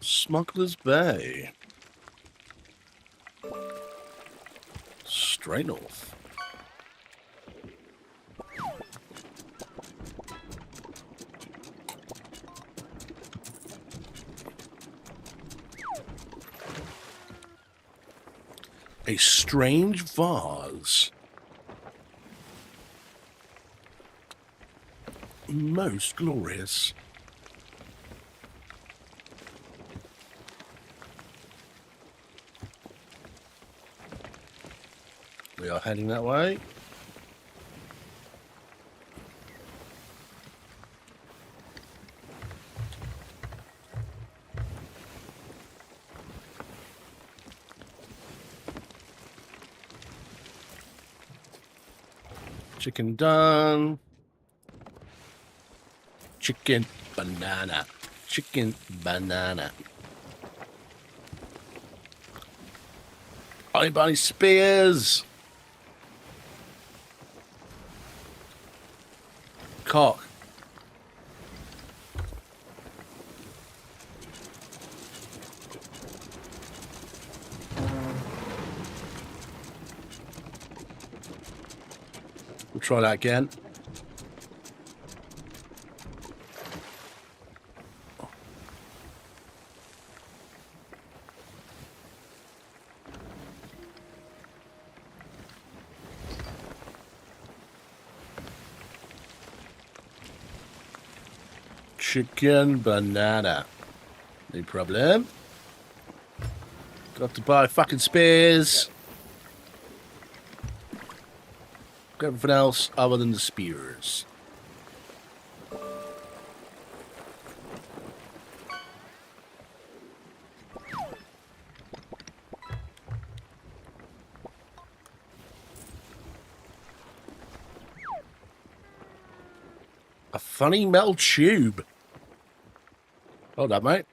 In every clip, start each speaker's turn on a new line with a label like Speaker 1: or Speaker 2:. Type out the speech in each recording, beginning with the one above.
Speaker 1: Smuggler's Bay. Straight north. A strange vase. Most glorious. We are heading that way. Chicken done. Chicken banana. Chicken banana. Honey bunny spears. Cock. We'll try that again. Chicken banana. No problem. Got to buy fucking spears. Got everything else other than the spears. A funny metal tube. Hold up, mate.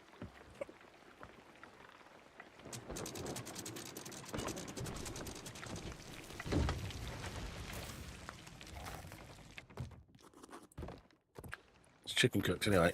Speaker 1: It's chicken cooked anyway.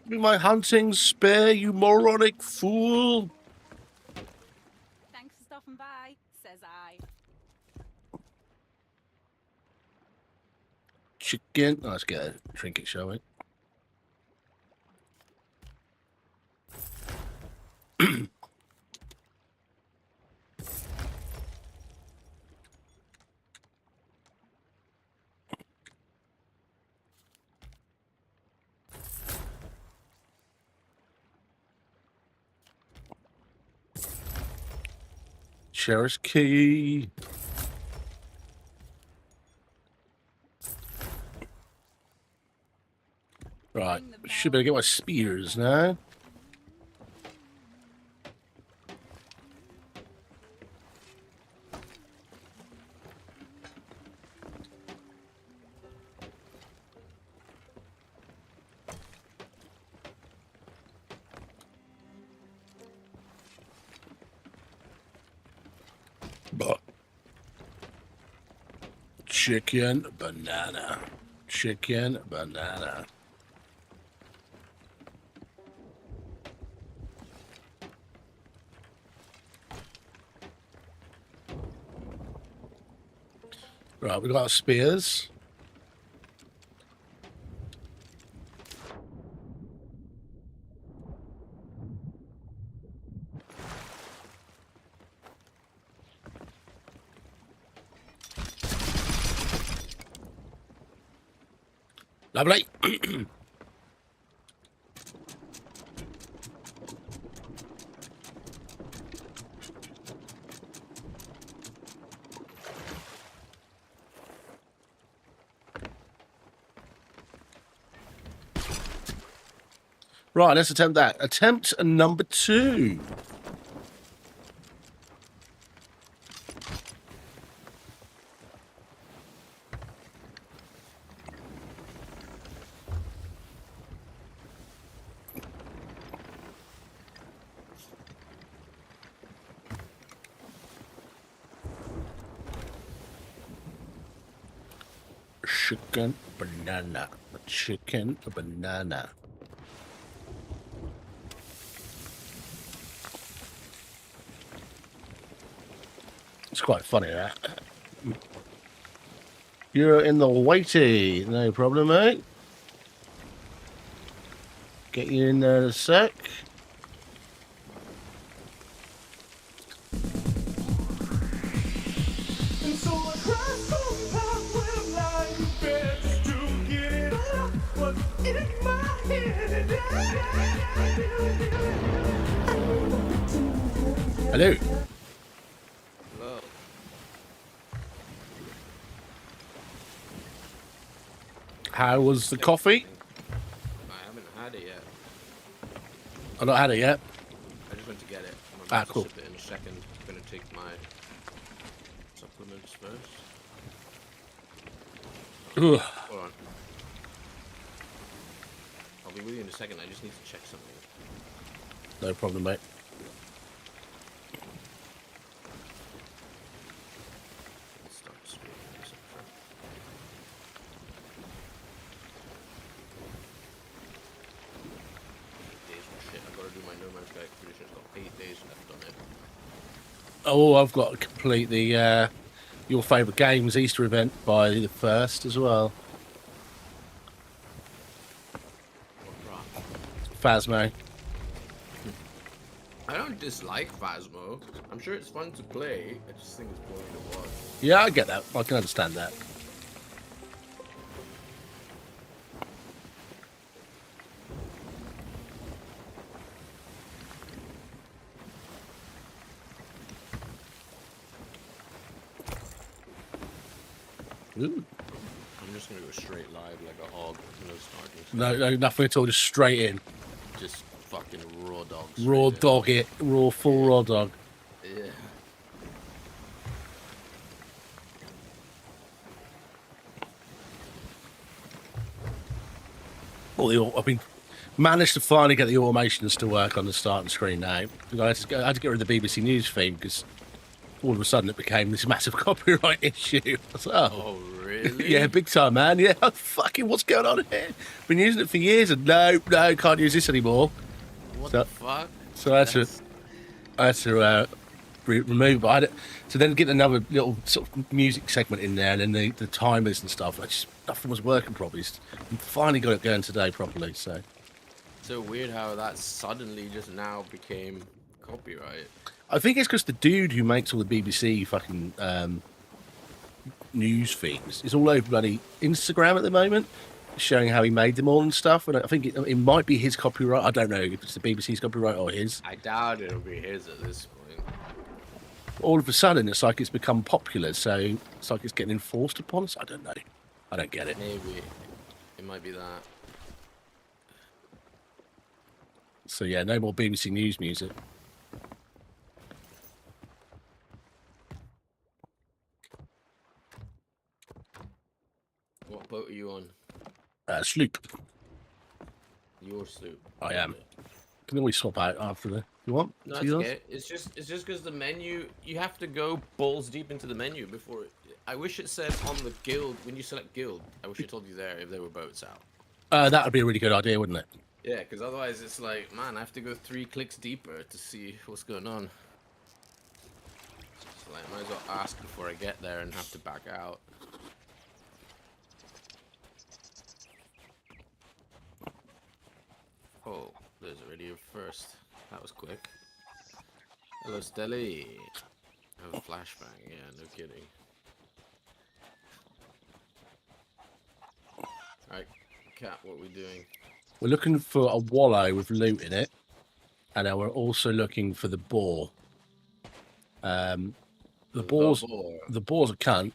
Speaker 1: Be my hunting spear, you moronic fool.
Speaker 2: Thanks for stopping by, says I.
Speaker 1: Chicken. Oh, let's get a trinket, shall we? Sheriff's key. Right, should better get my spears now. But chicken banana. Chicken banana. Right, we got our spears. Lovely. Right, let's attempt that. Attempt number 2. Chicken banana. Chicken banana. It's quite funny, that. You're in the whitey. No problem, mate. Get you in there in a sec.
Speaker 3: And so I cried sometimes when I'm lying in bed just to get it out what's in my head.
Speaker 1: Hello.
Speaker 4: Hello.
Speaker 1: How was the coffee?
Speaker 4: I haven't had it yet.
Speaker 1: I've not had it yet.
Speaker 4: I just went to get it. I'm
Speaker 1: Ah,
Speaker 4: about
Speaker 1: cool.
Speaker 4: to sip it in a second. I'm gonna take my supplements first.
Speaker 1: Ugh.
Speaker 4: Hold on. I'll be with you in a second. I just need to check something.
Speaker 1: No problem, mate.
Speaker 4: Let's start streaming this up. Days of shit. I've got to do my No Man's Sky expedition. It's got 8 days left on it.
Speaker 1: Oh, I've got to complete the your favourite games Easter event by the 1st as well.
Speaker 4: What rock?
Speaker 1: Phasmo.
Speaker 4: I don't dislike Phasmo. I'm sure it's fun to play. I just think it's boring to watch.
Speaker 1: Yeah, I get that. I can understand that. Ooh.
Speaker 4: I'm just gonna go straight live like a hog. No starting.
Speaker 1: No, nothing at all. Just straight in.
Speaker 4: Just fucking raw dogs.
Speaker 1: Raw dog it. Raw, full raw dog.
Speaker 4: Yeah.
Speaker 1: Well, I've been managed to finally get the automations to work on the starting screen now. I had to get rid of the BBC News feed because all of a sudden it became this massive copyright issue. I was like,
Speaker 4: Oh, really?
Speaker 1: yeah, big time, man. Yeah, fucking what's going on here? Been using it for years and no, can't use this anymore.
Speaker 4: What
Speaker 1: So-
Speaker 4: the fuck?
Speaker 1: So I had to remove it. But I had to then get another little sort of music segment in there and then the timers and stuff. Nothing was working properly. I finally got it going today properly, so.
Speaker 4: So weird how that suddenly just now became copyright.
Speaker 1: I think it's because the dude who makes all the BBC fucking news feeds is all over bloody Instagram at the moment, showing how he made them all and stuff. And I think it might be his copyright. I don't know if it's the BBC's copyright or his.
Speaker 4: I doubt it'll be his at this point.
Speaker 1: All of a sudden, it's like it's become popular, so it's like it's getting enforced upon us. I don't know. I don't get it.
Speaker 4: Maybe. It might be that.
Speaker 1: So yeah, no more BBC News music.
Speaker 4: What boat are you on?
Speaker 1: Sloop.
Speaker 4: Your sloop.
Speaker 1: I am. Can always swap out after the. You want?
Speaker 4: No,
Speaker 1: See
Speaker 4: it's
Speaker 1: yours?
Speaker 4: okay. It's just because the menu, you have to go balls deep into the menu before. I wish it said on the guild when you select guild. I wish it told you there if there were boats out.
Speaker 1: That would be a really good idea, wouldn't it?
Speaker 4: Yeah, because otherwise it's like, man, I have to go 3 clicks deeper to see what's going on. So like, I might as well ask before I get there and have to back out. Oh, there's already a first. That was quick. Hello, Stelly. I have a flashbang. Yeah, no kidding. Alright, Cat, what are we doing?
Speaker 1: We're looking for a wallow with loot in it, and then we're also looking for the boar. The boar's
Speaker 4: boar.
Speaker 1: the boar's a cunt.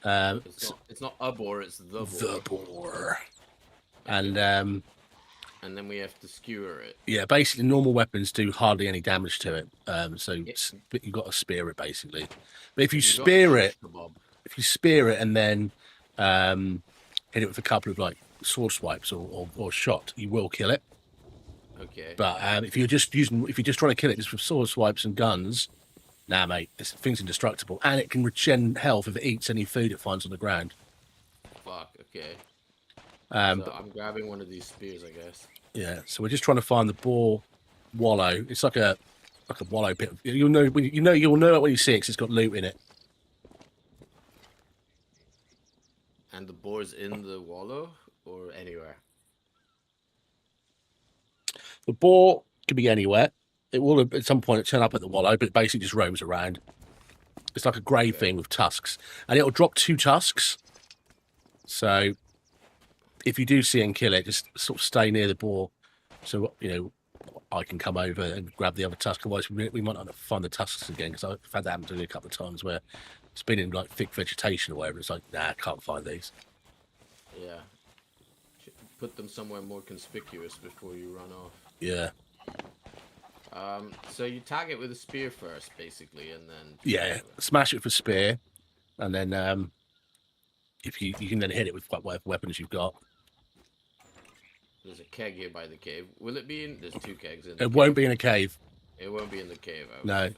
Speaker 4: It's not a boar, it's the boar.
Speaker 1: The boar. And
Speaker 4: and then we have to skewer it.
Speaker 1: Yeah, basically normal weapons do hardly any damage to it. So
Speaker 4: Yeah.
Speaker 1: you've got to spear it basically. But if you
Speaker 4: got a
Speaker 1: spear it,
Speaker 4: shish kebab.
Speaker 1: if you spear it and then hit it with a couple of like sword swipes or shot, you will kill it.
Speaker 4: Okay.
Speaker 1: But if you're just trying to kill it just with sword swipes and guns, nah, mate, this thing's indestructible, and it can regen health if it eats any food it finds on the ground.
Speaker 4: Fuck. Okay.
Speaker 1: But
Speaker 4: So I'm grabbing one of these spears, I guess.
Speaker 1: yeah, so we're just trying to find the boar wallow. It's like a wallow bit. You'll know when you'll know it when you see it 'cause it's got loot in it.
Speaker 4: And the boar's in the wallow or anywhere.
Speaker 1: The boar could be anywhere. It will at some point turn up at the wallow, but it basically just roams around. It's like a grey thing with tusks, and it'll drop 2 tusks. So if you do see and kill it, just sort of stay near the boar, so I can come over and grab the other tusk. Otherwise, we might not find the tusks again, because I've had that happen to me a couple of times where it's been in like thick vegetation or whatever. It's like, nah, I can't find these.
Speaker 4: Yeah. Put them somewhere more conspicuous before you run off.
Speaker 1: Yeah.
Speaker 4: So you tag it with a spear first, basically, and then
Speaker 1: Yeah, smash it for spear, and then if you can then hit it with whatever weapons you've got.
Speaker 4: There's a keg here by the cave. Will it be in? There's 2 kegs in.
Speaker 1: It won't be in a cave.
Speaker 4: It won't be in the cave.
Speaker 1: No.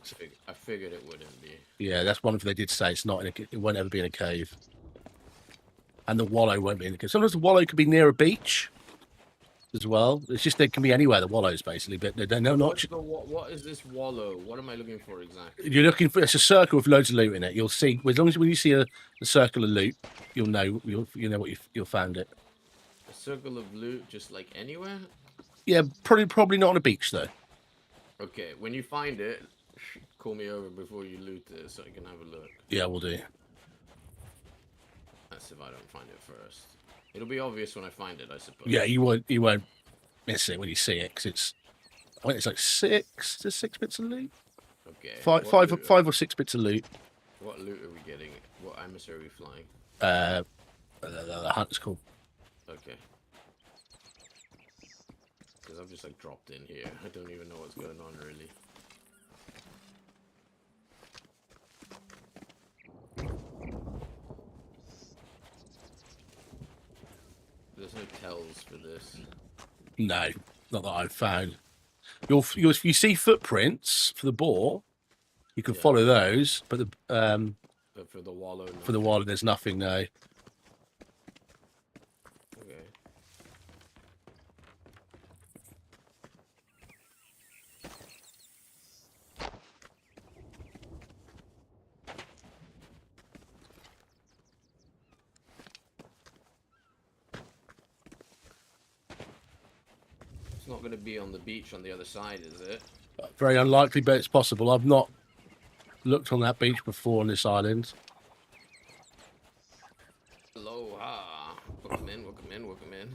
Speaker 4: I figured it wouldn't be.
Speaker 1: Yeah, that's one thing they did say. It's not in it won't ever be in a cave. And the wallow won't be in a cave. Sometimes the wallow could be near a beach as well. It's just they can be anywhere, the wallows basically, but they're not.
Speaker 4: What is this wallow? What am I looking for exactly?
Speaker 1: You're looking for, it's a circle with loads of loot in it. You'll see, as long as when you see a circle of loot, you'll know what you'll found it.
Speaker 4: A circle of loot, just like anywhere?
Speaker 1: Yeah, probably not on a beach though.
Speaker 4: Okay, when you find it, call me over before you loot it so I can have a look.
Speaker 1: Yeah, we'll do.
Speaker 4: That's if I don't find it first. It'll be obvious when I find it, I suppose.
Speaker 1: Yeah, you won't miss it when you see it, because I think it's like 6 bits of loot.
Speaker 4: Okay.
Speaker 1: Five or 6 bits of loot.
Speaker 4: What loot are we getting? What emissary are we flying?
Speaker 1: The hunt's called.
Speaker 4: Okay. Because I've just like dropped in here. I don't even know what's going on really. There's no tells for this.
Speaker 1: No, not that I've found. You see footprints for the boar. You can follow those, but
Speaker 4: But for the wallow, no.
Speaker 1: for the wallet, there's nothing. No.
Speaker 4: Okay. It's not going to be on the beach on the other side, is it?
Speaker 1: Very unlikely, but it's possible. I've not looked on that beach before on this island.
Speaker 4: Aloha. Welcome in, welcome in, welcome in.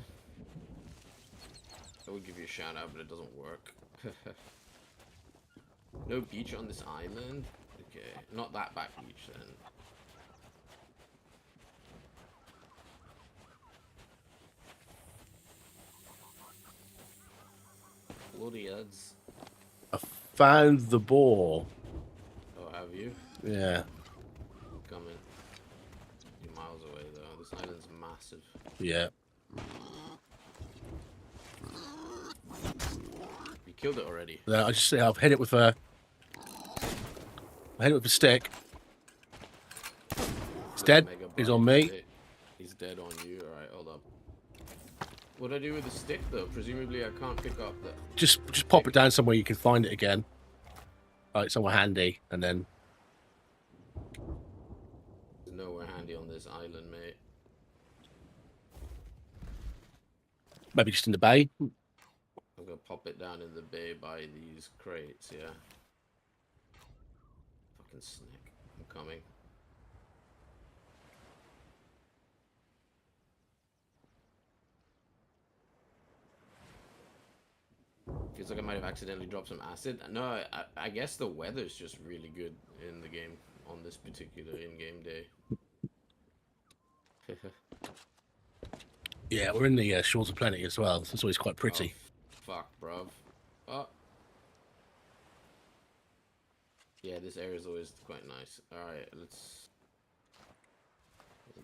Speaker 4: I would give you a shout out, but it doesn't work. No beach on this island? Okay, not that back beach then. Bloody ads.
Speaker 1: I found the boar.
Speaker 4: Oh, have you?
Speaker 1: Yeah,
Speaker 4: Coming. You're miles away though. This island's massive.
Speaker 1: yeah.
Speaker 4: You killed it already.
Speaker 1: I just I've hit it with a stick. It's dead.
Speaker 4: Mega
Speaker 1: He's
Speaker 4: Bite
Speaker 1: on me.
Speaker 4: stick. He's dead on you. Alright, hold up. What do I do with the stick though? Presumably I can't pick up the...
Speaker 1: Just pop it down somewhere you can find it again. Like somewhere handy, and then
Speaker 4: There's nowhere handy on this island, mate.
Speaker 1: maybe just in the bay.
Speaker 4: I'm gonna pop it down in the bay by these crates, yeah. Fucking snake. I'm coming. Feels like I might have accidentally dropped some acid. No, I guess the weather's just really good in the game on this particular in-game day.
Speaker 1: Yeah, we're in the Shores of Plenty as well. So it's always quite pretty.
Speaker 4: Oh, fuck, bruv. Oh. Yeah, this area is always quite nice. Alright, let's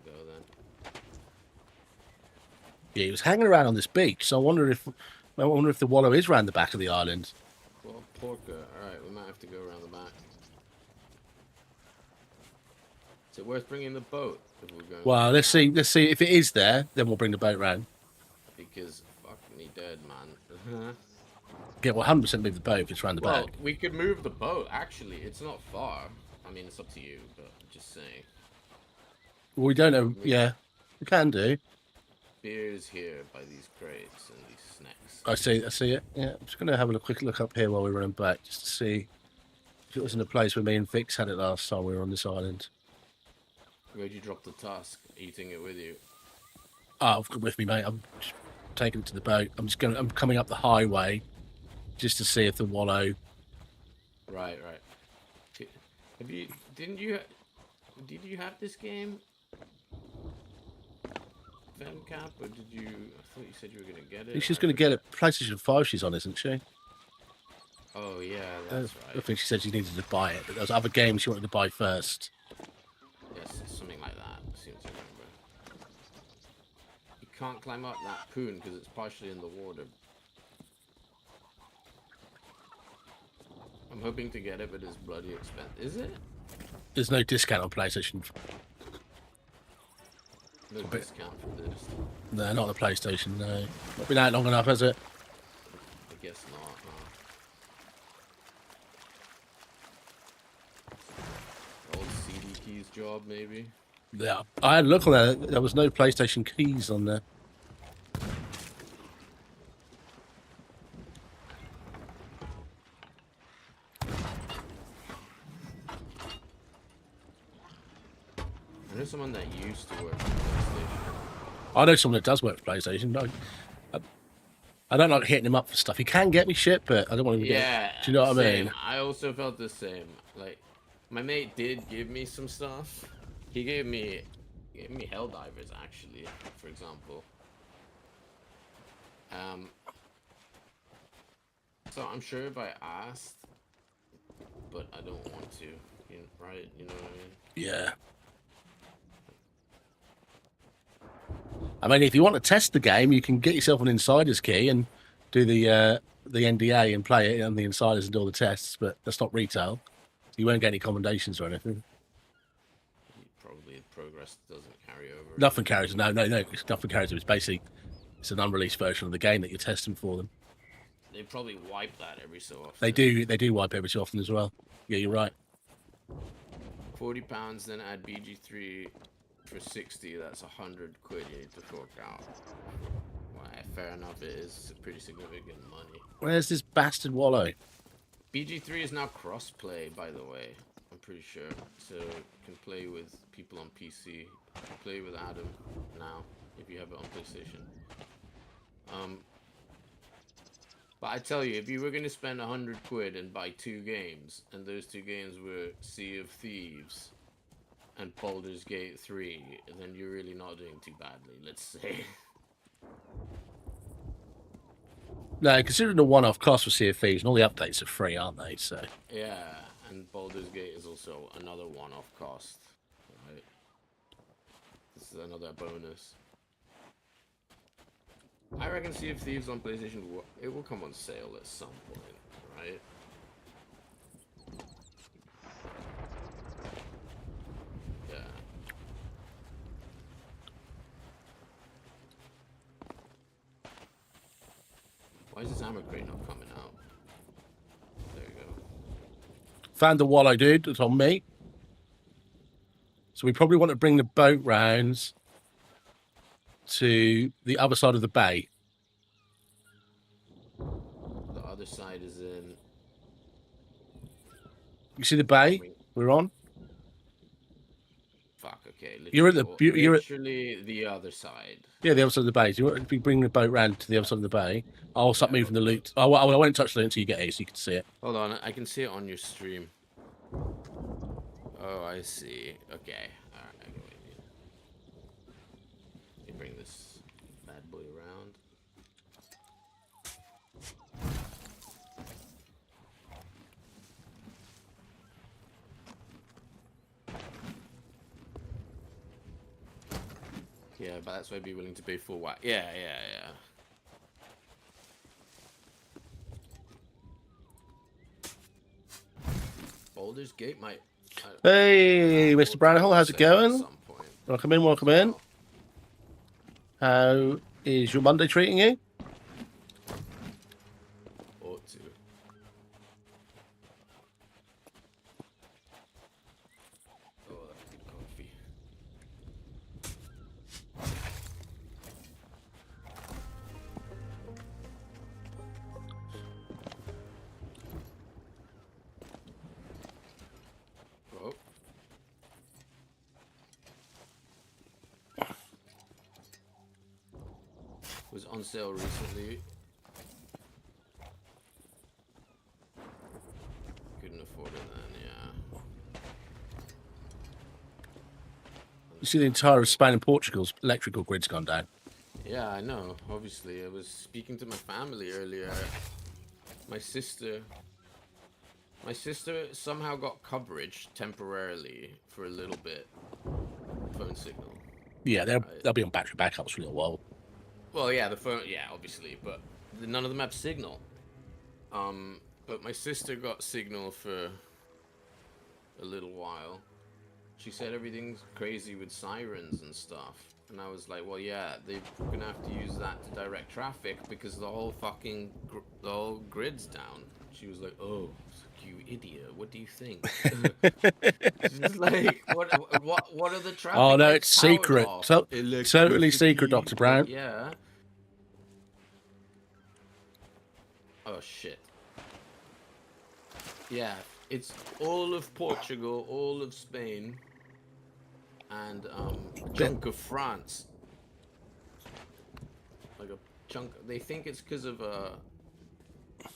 Speaker 4: go then.
Speaker 1: Yeah, he was hanging around on this beach, so I wonder if the wallow is round the back of the island.
Speaker 4: Well, Porker. Alright, we might have to go around the back. Is it worth bringing the boat if we're going?
Speaker 1: Well, let's see if it is there. Then we'll bring the boat round.
Speaker 4: Because fuck me dead, man.
Speaker 1: Yeah, well, 100% move the boat if it's round the
Speaker 4: Well,
Speaker 1: back.
Speaker 4: we could move the boat. Actually, it's not far. I mean, it's up to you, but I'm just saying.
Speaker 1: Well, we don't know. Yeah, we can do.
Speaker 4: Beer's here by these crates and these snacks.
Speaker 1: I see it. Yeah, I'm just going to have a quick look up here while we're running back, just to see if it was in a place where me and Vix had it last time we were on this island.
Speaker 4: Where'd you drop the tusk? Eating it with you?
Speaker 1: Oh, I've got it with me, mate. I'm just taking it to the boat. I'm coming up the highway, just to see if the wallow.
Speaker 4: Right. Have you? Did you have this game? Femcap, or did you? I thought you said you were gonna get it.
Speaker 1: I think she's going to get it. PlayStation 5 she's on, isn't she?
Speaker 4: Oh yeah, that's
Speaker 1: I
Speaker 4: right.
Speaker 1: think she said she needed to buy it, but there was other games she wanted to buy first.
Speaker 4: Yes, something like that. Seems to remember. You can't climb up that poon because it's partially in the water. I'm hoping to get it, but it's bloody expensive. Is it?
Speaker 1: There's no discount on PlayStation.
Speaker 4: No discount for this.
Speaker 1: No, not on the PlayStation. No, not been out long enough, has it?
Speaker 4: I guess not. Huh? Old CD keys job, maybe.
Speaker 1: Yeah, I had a look on there. There was no PlayStation keys on there.
Speaker 4: I know someone that used to work at PlayStation.
Speaker 1: I know someone that does work for PlayStation. No, I don't like hitting him up for stuff. He can get me shit, but I don't want him to
Speaker 4: Yeah.
Speaker 1: get. Do you know what I
Speaker 4: same.
Speaker 1: mean?
Speaker 4: I also felt the same. Like, my mate did give me some stuff. He gave me Helldivers, actually, for example. So I'm sure if I asked, but I don't want to, right? You know what I mean?
Speaker 1: Yeah. I mean, if you want to test the game, you can get yourself an insider's key and do the NDA and play it on the insiders and do all the tests, but that's not retail. You won't get any commendations or anything.
Speaker 4: Probably progress doesn't carry over.
Speaker 1: Nothing carries. No. It's nothing carries. It's an unreleased version of the game that you're testing for them.
Speaker 4: They probably wipe that every so often.
Speaker 1: They do wipe every so often as well. Yeah, you're right.
Speaker 4: £40, then add BG3 for 60. That's 100 quid you need to fork out. Well, fair enough. It is pretty significant money.
Speaker 1: Where's this bastard wallow?
Speaker 4: BG3 is now cross-play, by the way. I'm pretty sure. So you can play with people on PC. You can play with Adam now if you have it on PlayStation. But I tell you, if you were going to spend 100 quid and buy 2 games, and those 2 games were Sea of Thieves and Baldur's Gate 3, then you're really not doing too badly, let's say.
Speaker 1: No, considering the one-off cost for Sea of Thieves and all the updates are free, aren't they? So
Speaker 4: Yeah, and Baldur's Gate is also another one-off cost, right? This is another bonus. I reckon Sea of Thieves on PlayStation, it will come on sale at some point, right? Yeah. Why is this hammer crate not coming out? There you go.
Speaker 1: found the wallow, dude. It's on me. So we probably want to bring the boat round to the other side of the bay.
Speaker 4: The other side is in.
Speaker 1: You see the bay we're on?
Speaker 4: Fuck. Okay.
Speaker 1: You're at the- you're at-
Speaker 4: literally the other side.
Speaker 1: Yeah, the other side of the bay. Do you want to be bringing the boat round to the other side of the bay? I'll start moving the loot. I won't touch the loot until you get here so you can see it.
Speaker 4: Hold on, I can see it on your stream. Oh, I see. Okay. Alright, I get what you mean. Let me bring this bad Yeah, but that's why I'd be willing to pay full whack. Yeah. Baldur's Gate might.
Speaker 1: Hey,
Speaker 4: we'll
Speaker 1: Mr. Brownhill, how's it
Speaker 4: say that at
Speaker 1: going?
Speaker 4: some point.
Speaker 1: Welcome in, welcome in. How is your Monday treating you?
Speaker 4: Ought to. Oh, that's good coffee. Oh. Was on sale recently. Couldn't afford it then, yeah.
Speaker 1: You see the entire of Spain and Portugal's electrical grid's gone down.
Speaker 4: Yeah, I know. Obviously, I was speaking to my family earlier. My sister somehow got coverage temporarily for a little bit. Phone signal.
Speaker 1: Yeah, they'll be on battery backups for a little while.
Speaker 4: Well, yeah, the phone. Yeah, obviously, but none of them have signal. But my sister got signal for a little while. She said everything's crazy with sirens and stuff. And I was like, well, yeah, they're gonna have to use that to direct traffic because the whole fucking the whole grid's down. She was like, oh, you idiot! What do you think? She's like, what are the traffic?
Speaker 1: Oh, no,
Speaker 4: lights
Speaker 1: it's
Speaker 4: powered
Speaker 1: secret.
Speaker 4: off?
Speaker 1: Totally secret, Dr. Brown.
Speaker 4: Yeah. Oh shit. Yeah, it's all of Portugal, all of Spain, and a chunk of France. Like a chunk. They think it's because of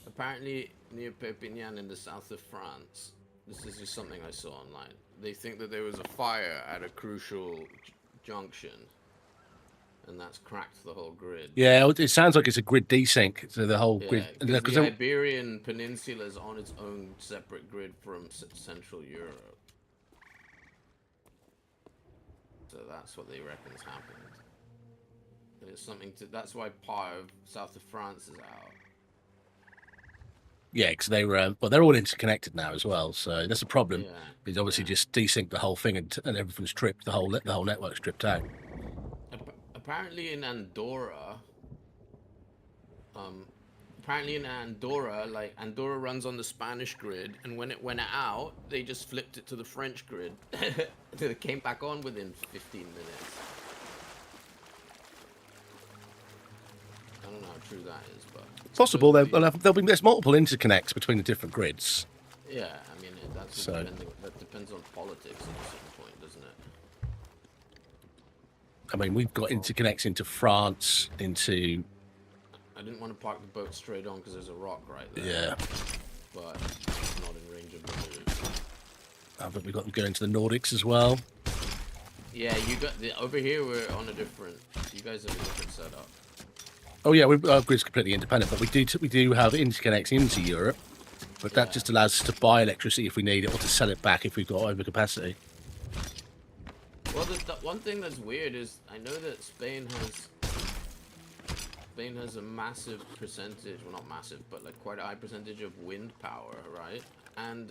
Speaker 4: apparently near Perpignan in the south of France. This is just something I saw online. They think that there was a fire at a crucial junction, and that's cracked the whole grid.
Speaker 1: Yeah, it sounds like it's a grid desync. So the whole
Speaker 4: Yeah,
Speaker 1: grid.
Speaker 4: because the Iberian Peninsula is on its own separate grid from Central Europe. So that's what they reckon's happened. And it's something to. That's why part of south of France is out.
Speaker 1: Yeah, because they were. Well, they're all interconnected now as well. So that's a problem.
Speaker 4: Yeah.
Speaker 1: It's obviously just desync the whole thing and everything's tripped. The whole network's tripped out.
Speaker 4: Apparently in Andorra. Like Andorra runs on the Spanish grid, and when it went out, they just flipped it to the French grid. It came back on within 15 minutes. I don't know how true that is, but
Speaker 1: It's possible there's multiple interconnects between the different grids.
Speaker 4: yeah, I mean that's
Speaker 1: So-
Speaker 4: that depends on politics at a certain point, doesn't it?
Speaker 1: I mean, we've got interconnects into France, into
Speaker 4: I didn't want to park the boat straight on because there's a rock right there.
Speaker 1: yeah.
Speaker 4: But it's not in range of the
Speaker 1: But we've got to go into the Nordics as well.
Speaker 4: Yeah, you got over here. We're on a different. You guys have a different setup.
Speaker 1: Oh yeah, our grid's completely independent, but we do have interconnects into Europe. But that
Speaker 4: Yeah.
Speaker 1: just allows us to buy electricity if we need it, or to sell it back if we've got overcapacity.
Speaker 4: Well, the one thing that's weird is I know that Spain has a massive percentage. Well, not massive, but like quite a high percentage of wind power, right? And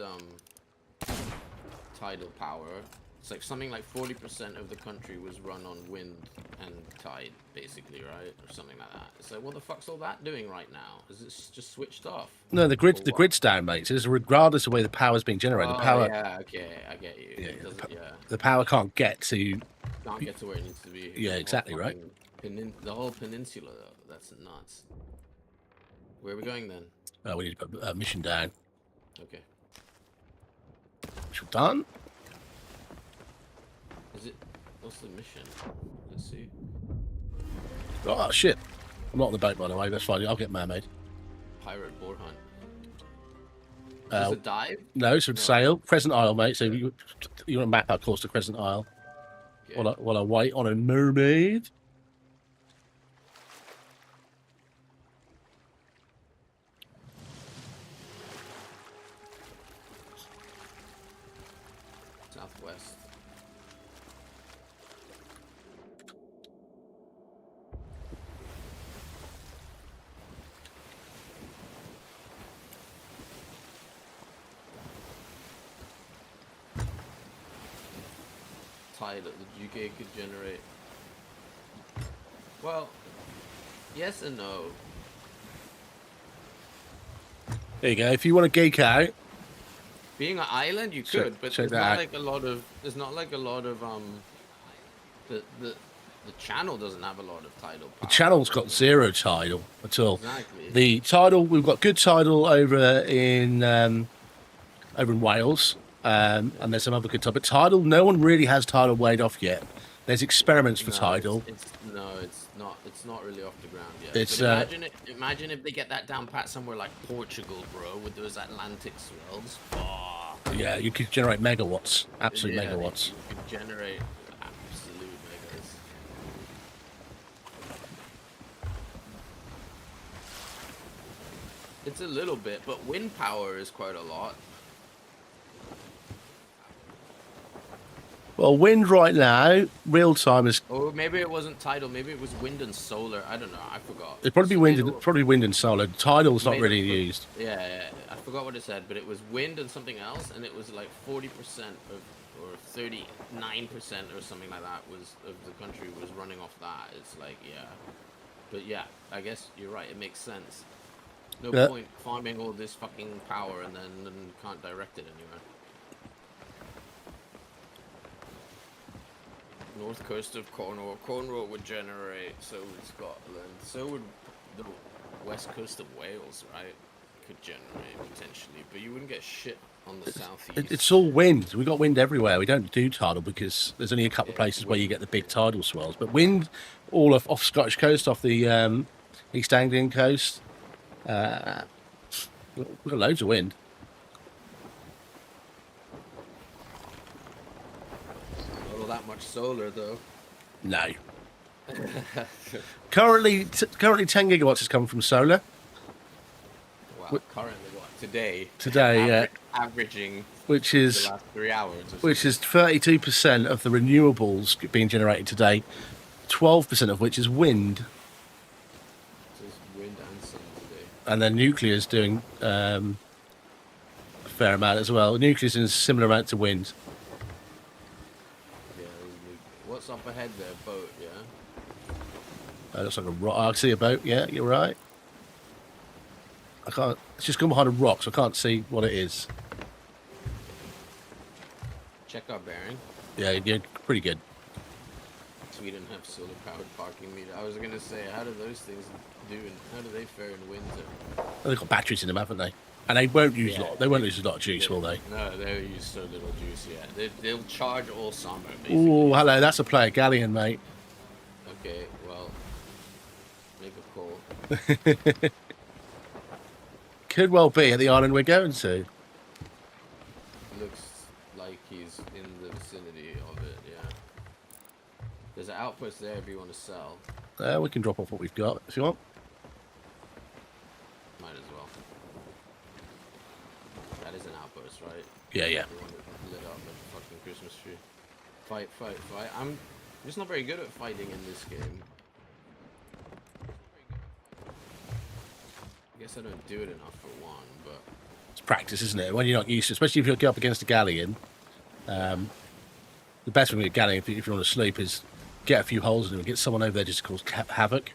Speaker 4: tidal power. It's like something like 40% of the country was run on wind and tide, basically, right? Or something like that. It's like, what the fuck's all that doing right now? Is it just switched off?
Speaker 1: No, the
Speaker 4: Or what?
Speaker 1: grid's down, mate. So it's regardless of where the power's being generated,
Speaker 4: Oh,
Speaker 1: the power
Speaker 4: yeah, okay, I get you.
Speaker 1: Yeah,
Speaker 4: It doesn't, yeah.
Speaker 1: the power can't get to.
Speaker 4: Can't get to where it needs to be.
Speaker 1: Yeah,
Speaker 4: The whole
Speaker 1: exactly, right.
Speaker 4: fucking the whole peninsula, though. That's nuts. Where are we going then?
Speaker 1: We need to put a mission down.
Speaker 4: Okay.
Speaker 1: Which we've done.
Speaker 4: Is it? What's the mission? Let's see.
Speaker 1: Oh shit! I'm not on the boat, by the way. That's fine. I'll get mermaid.
Speaker 4: Pirate boar hunt.
Speaker 1: Uh,
Speaker 4: Is it dive?
Speaker 1: No, it's a sail. Crescent Isle, mate. So you want to map our course to Crescent Isle.
Speaker 4: Okay.
Speaker 1: While I wait on a mermaid.
Speaker 4: Southwest. title the UK could generate. Well, yes and no.
Speaker 1: There you go. If you want to geek out,
Speaker 4: Being an island, you
Speaker 1: Check-
Speaker 4: could, but
Speaker 1: check
Speaker 4: there's
Speaker 1: that
Speaker 4: not
Speaker 1: out.
Speaker 4: like a lot of. There's not like a lot of The channel doesn't have a lot of tidal power.
Speaker 1: the channel's got zero tidal at all.
Speaker 4: Exactly.
Speaker 1: The tidal, we've got good tidal over in Wales, and there's some other good tidal. But tidal, no one really has tidal weighed off yet. There's experiments for
Speaker 4: No,
Speaker 1: tidal.
Speaker 4: It's not. It's not really off the ground yet.
Speaker 1: It's,
Speaker 4: But imagine if they get that down pat somewhere like Portugal, bro, with those Atlantic swells. Oh,
Speaker 1: Yeah, you could generate megawatts, absolute
Speaker 4: yeah,
Speaker 1: megawatts.
Speaker 4: You could generate absolute megas. It's a little bit, but wind power is quite a lot.
Speaker 1: Well, wind right now, real time is
Speaker 4: Or maybe it wasn't tidal. Maybe it was wind and solar. I don't know. I forgot.
Speaker 1: it'd probably be wind,
Speaker 4: It-
Speaker 1: probably wind and solar. Tidal's not
Speaker 4: Maybe-
Speaker 1: really used.
Speaker 4: Yeah, I forgot what it said, but it was wind and something else, and it was like 40% of, or 39% or something like that was of the country was running off that. It's like, yeah, but yeah, I guess you're right. It makes sense. No
Speaker 1: Yeah.
Speaker 4: point farming all this fucking power and then can't direct it anywhere. North coast of Cornwall. Cornwall would generate, so would Scotland, so would the west coast of Wales, right? Could generate potentially, but you wouldn't get shit on the southeast.
Speaker 1: It's all wind. We got wind everywhere. We don't do tidal because there's only a couple of
Speaker 4: Yeah,
Speaker 1: places where you get the big tidal swells. But wind, all off Scottish coast, off the East Anglian coast. We've got loads of wind.
Speaker 4: Not all that much solar though.
Speaker 1: No. Currently 10 gigawatts has come from solar.
Speaker 4: Wow, currently what? Today?
Speaker 1: Today, yeah.
Speaker 4: Averaging
Speaker 1: Which
Speaker 4: the
Speaker 1: is
Speaker 4: last 3 hours. Or
Speaker 1: which
Speaker 4: something.
Speaker 1: is 32% of the renewables being generated today, 12% of which is wind,
Speaker 4: So it's wind and sun today.
Speaker 1: and then nuclear is doing a fair amount as well. Nuclear is in a similar amount to wind.
Speaker 4: Yeah, what's up ahead there? Boat, yeah?
Speaker 1: Looks like a rock. I see a boat. Yeah, you're right. I can't. It's just gone behind a rock, so I can't see what it is.
Speaker 4: Check our bearing.
Speaker 1: Yeah, you're pretty good.
Speaker 4: Sweden have solar powered parking meter. I was gonna say, how do those things do and how do they fare in winter?
Speaker 1: They've got batteries in them, haven't they? And they won't use a
Speaker 4: Yeah.
Speaker 1: lot. They won't use a lot of juice, will they?
Speaker 4: No, they'll use so little juice, yeah. They'll charge all summer, basically.
Speaker 1: Oh, hello. That's a player galleon, mate.
Speaker 4: Okay, well, make a call.
Speaker 1: Could well be at the island we're going to.
Speaker 4: Looks like he's in the vicinity of it, yeah. There's an outpost there if you want to sell.
Speaker 1: We can drop off what we've got if you want.
Speaker 4: Might as well. That is an outpost, right?
Speaker 1: Yeah, yeah.
Speaker 4: The one that lit up like a fucking Christmas tree. Fight, fight, fight. I'm just not very good at fighting in this game. I guess I don't do it enough for one, but
Speaker 1: It's practice, isn't it? When you're not used to, especially if you go up against a galleon. The best thing with a galleon, if you want to sleep, is get a few holes in them, get someone over there just to cause havoc,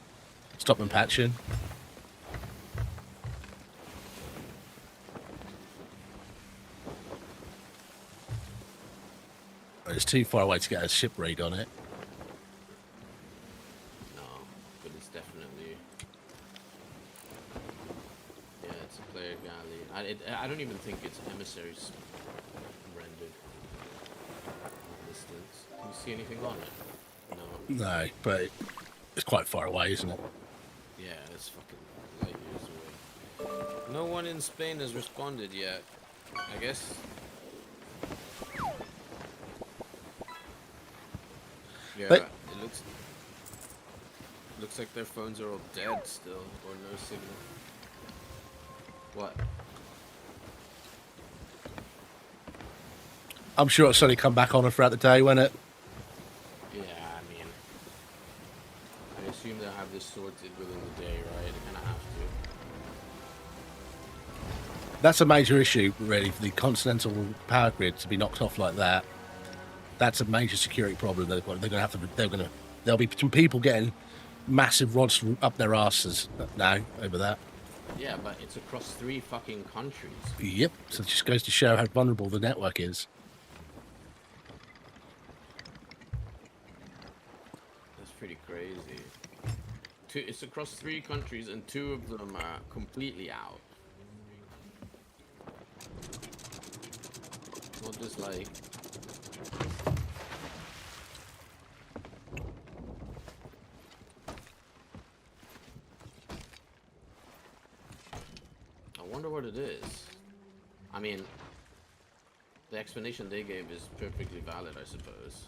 Speaker 1: stop them patching. It's too far away to get a ship raid on it.
Speaker 4: no. But it's definitely, yeah, it's a player galley. I don't even think it's emissaries rendered distance. Can you see anything on it? No.
Speaker 1: No, but it's quite far away, isn't it?
Speaker 4: Yeah, it's fucking light years away. No one in Spain has responded yet. I guess. Yeah,
Speaker 1: But-
Speaker 4: it looks like their phones are all dead still, or no signal. What?
Speaker 1: I'm sure it'll slowly come back on throughout the day, won't it?
Speaker 4: Yeah, I mean, I assume they'll have this sorted within the day, right? They're gonna have to.
Speaker 1: That's a major issue, really, for the continental power grid to be knocked off like that. That's a major security problem. They're going to have to. There'll be some people getting massive rods up their asses now over that.
Speaker 4: Yeah, but it's across 3 fucking countries.
Speaker 1: Yep. So it just goes to show how vulnerable the network is.
Speaker 4: That's pretty crazy. It's across 3 countries, and 2 of them are completely out. Not just like. I wonder what it is. I mean, the explanation they gave is perfectly valid, I suppose.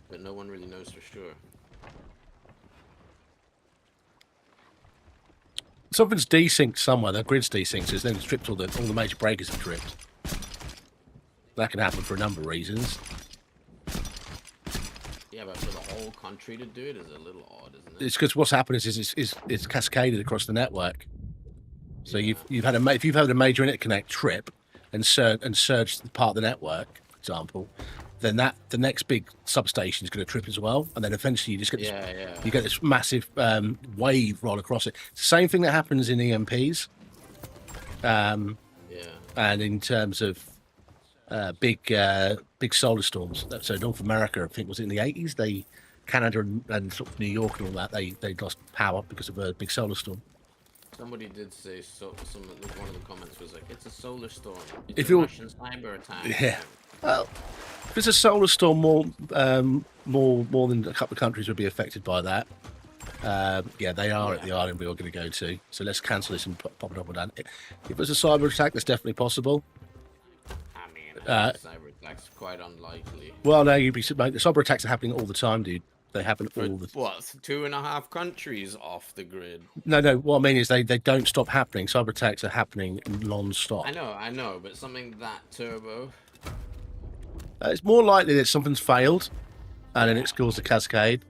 Speaker 4: But no one really knows for sure.
Speaker 1: Something's desynced somewhere. The grid's desynced. So then stripped all the major breakers have tripped. That can happen for a number of reasons.
Speaker 4: Yeah, but for the whole country to do it is a little odd, isn't it?
Speaker 1: It's because what's happened is it's cascaded across the network. So if you've had a major interconnect trip and surge part of the network, for example, then the next big substation is going to trip as well, and then eventually you just get this, you get this massive wave roll across it. It's the same thing that happens in EMPs, and in terms of big solar storms. So North America, I think, was in the 80s. Canada and sort of New York and all that, they lost power because of a big solar storm.
Speaker 4: Somebody did say so. One of the comments was like, "It's a solar storm. It's
Speaker 1: If
Speaker 4: a
Speaker 1: you're
Speaker 4: Russian cyber attack."
Speaker 1: Yeah. Well, if it's a solar storm, more than a couple of countries would be affected by that. Yeah, they are at the island we are going to go to. So let's cancel this and pop it up and down. If it's a cyber attack, that's definitely possible.
Speaker 4: I mean, cyber attacks quite unlikely.
Speaker 1: Well, no, the cyber attacks are happening all the time, dude. They happen all the time.
Speaker 4: What? 2.5 countries off the grid.
Speaker 1: No. What I mean is they don't stop happening. Cyber attacks are happening non-stop.
Speaker 4: I know, but something that turbo.
Speaker 1: It's more likely that something's failed, and then it's caused a cascade.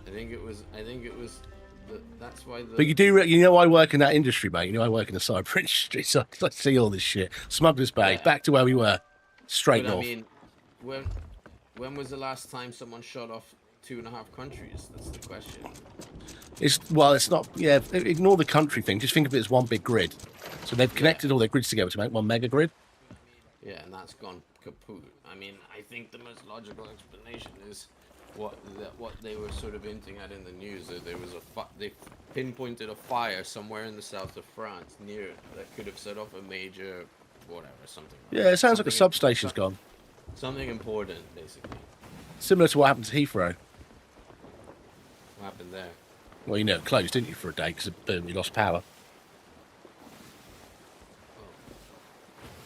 Speaker 4: I think it was. That's why.
Speaker 1: But you know, I work in that industry, mate. You know, I work in the cyber industry, so I see all this shit. Smuggler's Bay, back to where we were, straight north.
Speaker 4: I mean, when was the last time someone shot off 2.5 countries? That's the question.
Speaker 1: It's not. Yeah, ignore the country thing. Just think of it as one big grid. So they've connected all their grids together to make one mega grid.
Speaker 4: Yeah, and that's gone kaput. I mean, I think the most logical explanation is what they were sort of hinting at in the news, that there was they pinpointed a fire somewhere in the south of France near that could have set off a major something.
Speaker 1: Yeah, it sounds like a substation's gone.
Speaker 4: Something important, basically.
Speaker 1: Similar to what happened to Heathrow.
Speaker 4: What happened there?
Speaker 1: Well, you know, it closed, didn't you, for a day because we lost power.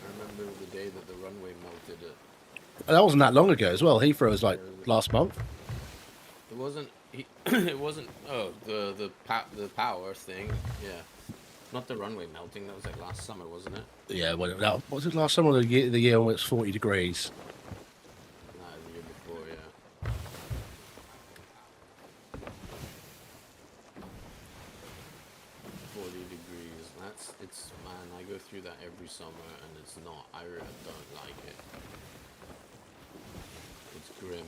Speaker 4: I remember the day that the runway melted.
Speaker 1: And that wasn't that long ago as well. Heathrow was like last month.
Speaker 4: It wasn't. It wasn't. Oh, the power thing. Yeah, not the runway melting. That was like last summer, wasn't it?
Speaker 1: Yeah. Well, was it last summer or the year when it was 40 degrees?
Speaker 4: No, the year before. Yeah. 40 degrees. Man, I go through that every summer, and it's not. I really don't like it. It's grim.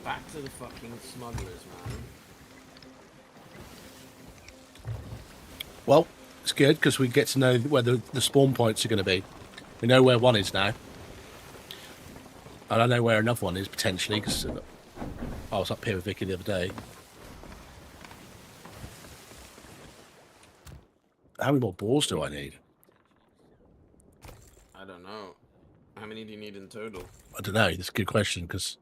Speaker 4: Back to the fucking smugglers, man.
Speaker 1: Well, it's good because we get to know where the spawn points are going to be. We know where one is now. And I know where another one is, potentially, because I was up here with Vicky the other day. How many more balls do I need?
Speaker 4: I don't know. How many do you need in total?
Speaker 1: I don't know. That's a good question, because...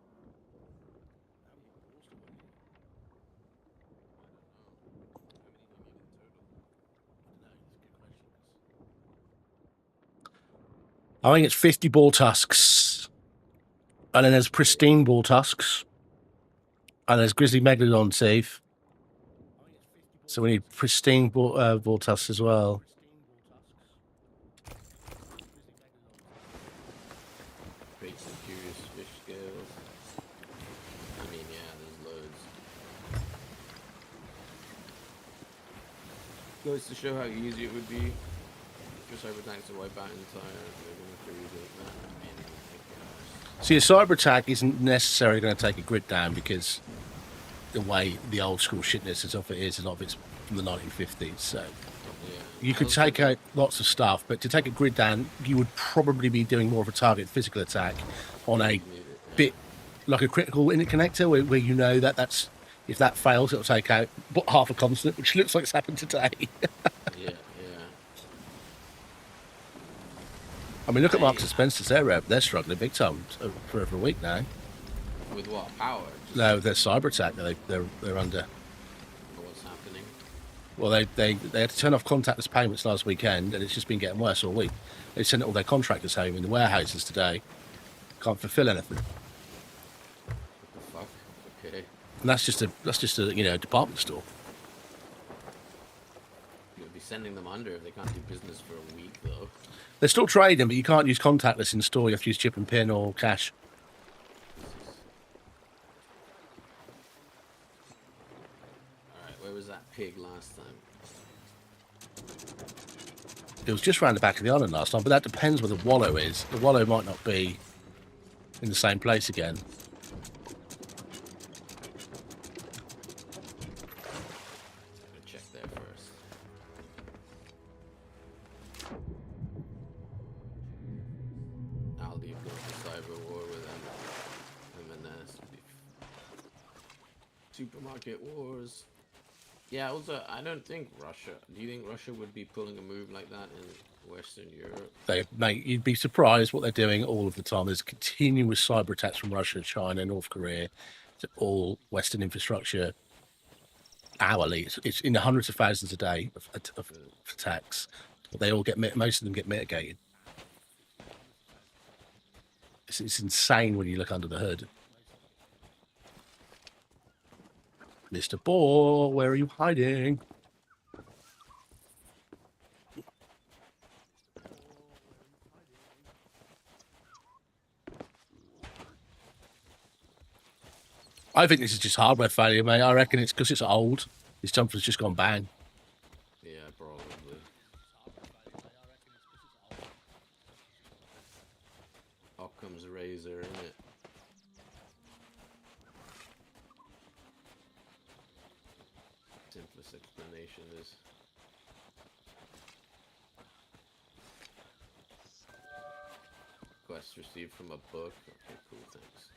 Speaker 1: I think it's 50 ball tusks. And then there's pristine ball tusks. And there's grizzly megalodon teeth. So we need pristine ball tusks as well.
Speaker 4: Great curious fish scales. I mean, yeah, there's loads. Goes to show how easy it would be for cyber attacks to wipe out entire living crews like that. Oh my gosh.
Speaker 1: See, a cyber attack isn't necessarily going to take a grid down because the way the old school shitness is of it is, a lot of it's from the 1950s. So
Speaker 4: Yeah.
Speaker 1: you could take out lots of stuff, but to take a grid down, you would probably be doing more of a target physical attack on a bit like a critical interconnector where you know that's if that fails, it'll take out half a continent, which looks like it's happened today.
Speaker 4: Yeah.
Speaker 1: I mean, look at Marks and Spencer's. They're struggling big time for over a week now.
Speaker 4: With what power? Just
Speaker 1: No, their cyber attack they're under.
Speaker 4: what's happening?
Speaker 1: Well, they had to turn off contactless payments last weekend, and it's just been getting worse all week. They sent all their contractors home in the warehouses today. Can't fulfil anything,
Speaker 4: What the fuck? Okay.
Speaker 1: and that's just a department store.
Speaker 4: You'll be sending them under if they can't do business for a week, though.
Speaker 1: They're still trading, but you can't use contactless in store. You have to use chip and pin or cash.
Speaker 4: Alright, where was that pig last time?
Speaker 1: It was just round the back of the island last time, but that depends where the wallow is. The wallow might not be in the same place again.
Speaker 4: I'm gonna check there first. I'll leave going to cyber war with M&S. Supermarket wars. Yeah, also, I don't think Russia... Do you think Russia would be pulling a move like that in Western Europe?
Speaker 1: You'd be surprised what they're doing all of the time. There's continuous cyber attacks from Russia, China, North Korea, to all Western infrastructure hourly. It's in the hundreds of thousands a day of attacks. But they all most of them get mitigated. It's insane when you look under the hood. Mr. Boar, where are you hiding? I think this is just hardware failure, mate. I reckon it's because it's old. This jumper's just gone bang.
Speaker 4: Yeah, probably. Occam's razor, innit? Simplest explanation is... Quest received from a book. Okay, cool, thanks.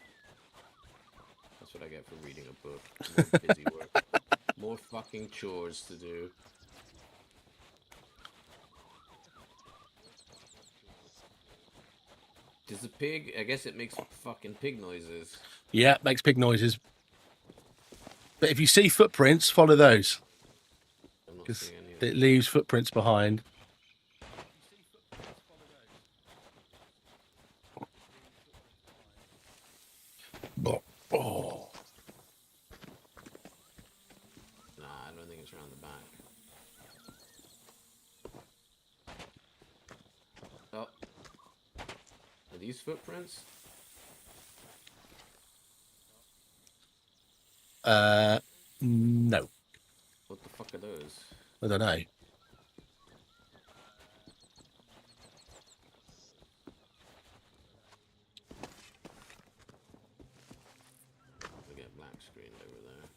Speaker 4: That's what I get for reading a book. More busy work. More fucking chores to do. Does the pig... I guess it makes fucking pig noises.
Speaker 1: Yeah, makes pig noises. But if you see footprints, follow those.
Speaker 4: I'm not
Speaker 1: Because
Speaker 4: seeing any.
Speaker 1: it leaves footprints behind. Oh.
Speaker 4: Nah, I don't think it's around the back. Oh. Are these footprints?
Speaker 1: No.
Speaker 4: What the fuck are those?
Speaker 1: I don't know.
Speaker 4: I get black screened over there.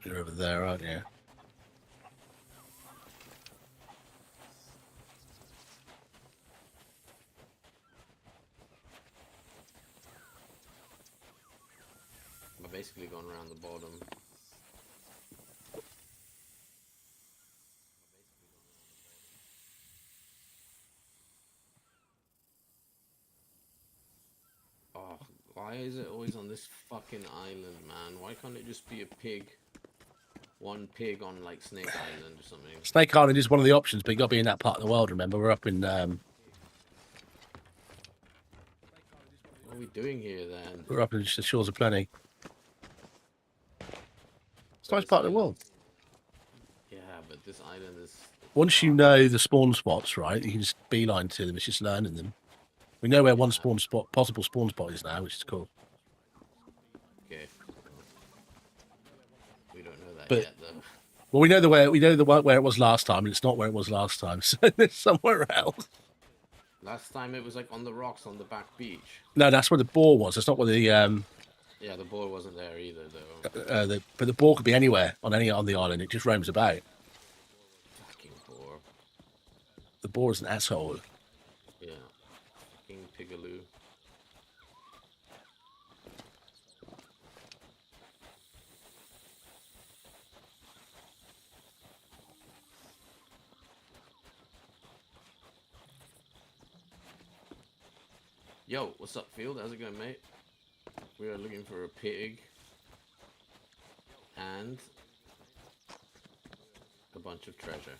Speaker 1: You're over there, aren't you?
Speaker 4: I've basically gone around the bottom. Oh, why is it always on this fucking island, man? Why can't it just be a pig? One pig on, like, Snake Island or something.
Speaker 1: Snake Island is one of the options, but you got to be in that part of the world. Remember, we're up in.
Speaker 4: What are we doing here, then?
Speaker 1: We're up in the shores of Plenty. It's a nice part of the world.
Speaker 4: Yeah, but this island is...
Speaker 1: Once you know the spawn spots, right, you can just beeline to them. It's just learning them. We know where one possible spawn spot is now, which is cool.
Speaker 4: Okay.
Speaker 1: But-
Speaker 4: yet, though.
Speaker 1: Well, we know the way. We know the one where it was last time, and it's not where it was last time. So it's somewhere else.
Speaker 4: Last time it was like on the rocks on the back beach.
Speaker 1: No, that's where the boar was. That's not where the
Speaker 4: Yeah, the boar wasn't there either, though.
Speaker 1: but the boar could be anywhere on the island. It just roams about.
Speaker 4: Fucking boar.
Speaker 1: The boar is an asshole.
Speaker 4: Yeah. Fucking Pigaloo. Yo, what's up, Field? How's it going, mate? We are looking for a pig and a bunch of treasure.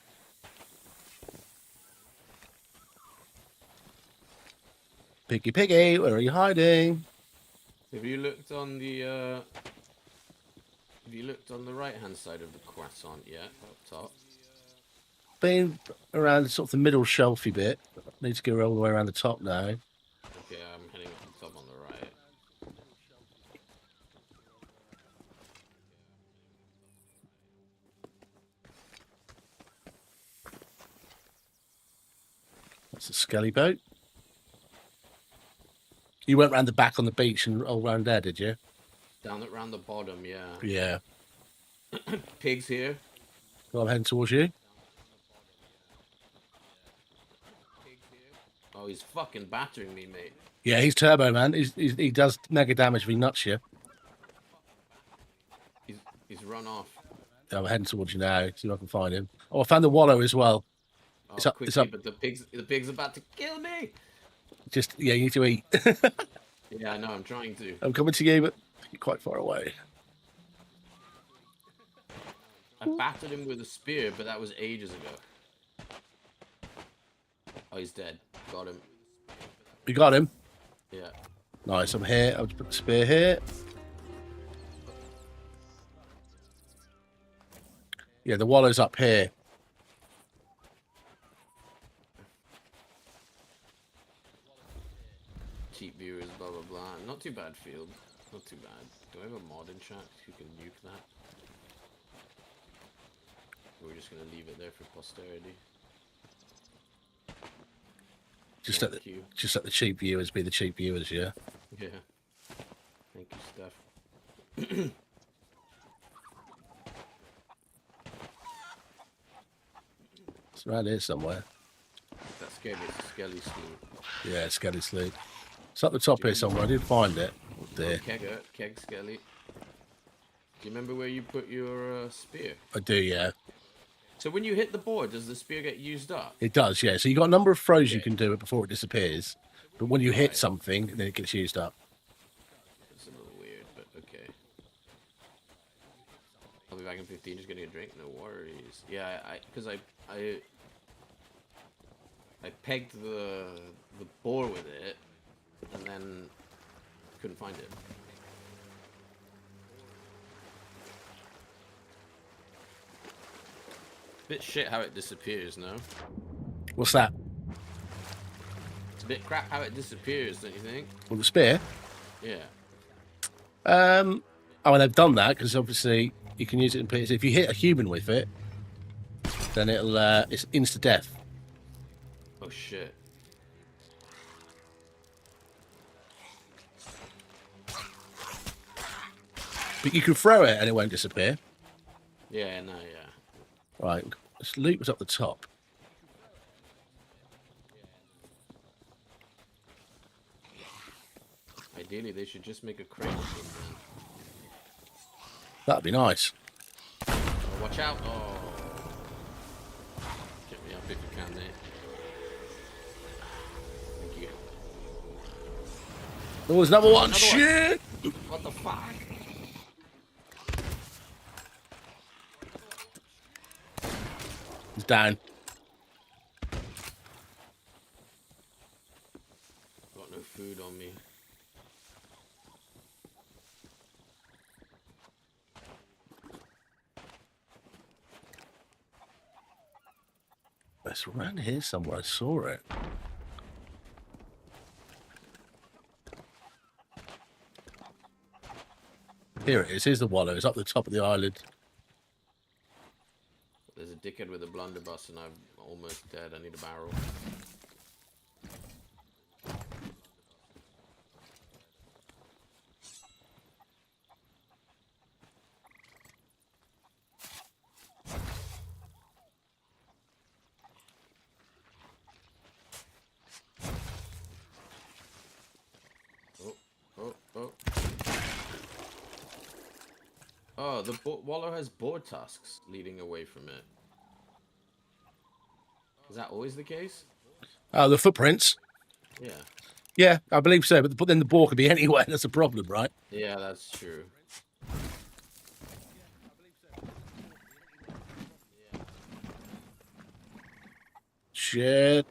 Speaker 1: Piggy, piggy, where are you hiding?
Speaker 4: Have you looked on the right-hand side of the croissant yet? Up top.
Speaker 1: Been around sort of the middle shelfy bit. Need to go all the way around the top now.
Speaker 4: Okay, I'm heading up the top on the right.
Speaker 1: That's a skelly boat. You went round the back on the beach and all round there, did you?
Speaker 4: Down around the bottom, yeah.
Speaker 1: Yeah.
Speaker 4: Pigs here.
Speaker 1: Well, I'm heading towards you.
Speaker 4: Oh, he's fucking battering me, mate.
Speaker 1: Yeah, he's turbo, man. He does mega damage if he nuts you.
Speaker 4: He's run off.
Speaker 1: I'm heading towards you now. See if I can find him. Oh, I found the wallow as well.
Speaker 4: Oh,
Speaker 1: It's up-
Speaker 4: quickly,
Speaker 1: it's up.
Speaker 4: but the pig's about to kill me.
Speaker 1: Just, yeah, you need to eat.
Speaker 4: Yeah, I know. I'm trying to.
Speaker 1: I'm coming to you, but you're quite far away.
Speaker 4: I battered him with a spear, but that was ages ago. Oh, he's dead. Got him.
Speaker 1: You got him?
Speaker 4: Yeah.
Speaker 1: Nice, I'm here. I'll just put the spear here. Yeah, the wallow's up here.
Speaker 4: Cheap viewers, blah blah blah. Not too bad, Field. Not too bad. Do I have a mod in chat who can nuke that? We're just gonna leave it there for posterity.
Speaker 1: Just
Speaker 4: Thank
Speaker 1: let the
Speaker 4: you.
Speaker 1: just let the cheap viewers be the cheap viewers, yeah.
Speaker 4: Yeah. Thank you, Steph.
Speaker 1: It's around here somewhere.
Speaker 4: That scared me. It's a skelly sleep.
Speaker 1: Yeah, it's Skelly Sleep. It's up the top here somewhere. I did find it. Oh, dear.
Speaker 4: Keg skelly. Do you remember where you put your spear?
Speaker 1: I do, yeah.
Speaker 4: So when you hit the board, does the spear get used up?
Speaker 1: It does, yeah. So you got a number of throws you
Speaker 4: Okay.
Speaker 1: can do it before it disappears. But when you hit
Speaker 4: Right.
Speaker 1: something, then it gets used up.
Speaker 4: It's a little weird, but okay. I'll be back in 15. Just getting a drink. No worries. Yeah, because I pegged the boar with it, and then couldn't find it. Bit shit how it disappears, no?
Speaker 1: What's that?
Speaker 4: It's a bit crap how it disappears, don't you think?
Speaker 1: Well, the spear?
Speaker 4: Yeah.
Speaker 1: Oh, and they've done that because obviously you can use it in pits. If you hit a human with it, then it's insta death.
Speaker 4: Oh shit.
Speaker 1: But you can throw it and it won't disappear.
Speaker 4: Yeah, no, yeah.
Speaker 1: Right, this loot was up the top.
Speaker 4: Ideally, they should just make a crate machine then.
Speaker 1: That'd be nice.
Speaker 4: Oh, watch out! Oh, get me up if you can, there. Thank you.
Speaker 1: Oh, there's another one.
Speaker 4: Another one.
Speaker 1: Shit!
Speaker 4: What the fuck?
Speaker 1: He's down.
Speaker 4: Got no food on me.
Speaker 1: It's around here somewhere. I saw it. Here it is. Here's the wallow. It's up the top of the island.
Speaker 4: dickhead with a blunderbuss and I'm almost dead. I need a barrel. Oh, the wallow has boar tusks leading away from it. Is that always the case?
Speaker 1: The footprints.
Speaker 4: Yeah.
Speaker 1: Yeah, I believe so. But then the boar could be anywhere. That's a problem, right?
Speaker 4: Yeah, that's true.
Speaker 1: Shit.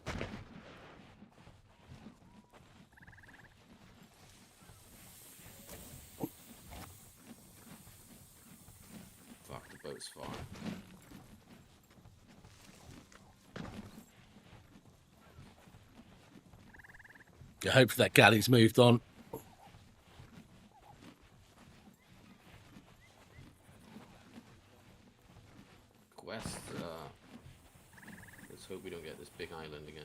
Speaker 4: Fuck, the boat's far.
Speaker 1: I hope that galley's moved on.
Speaker 4: Quest, let's hope we don't get this big island again.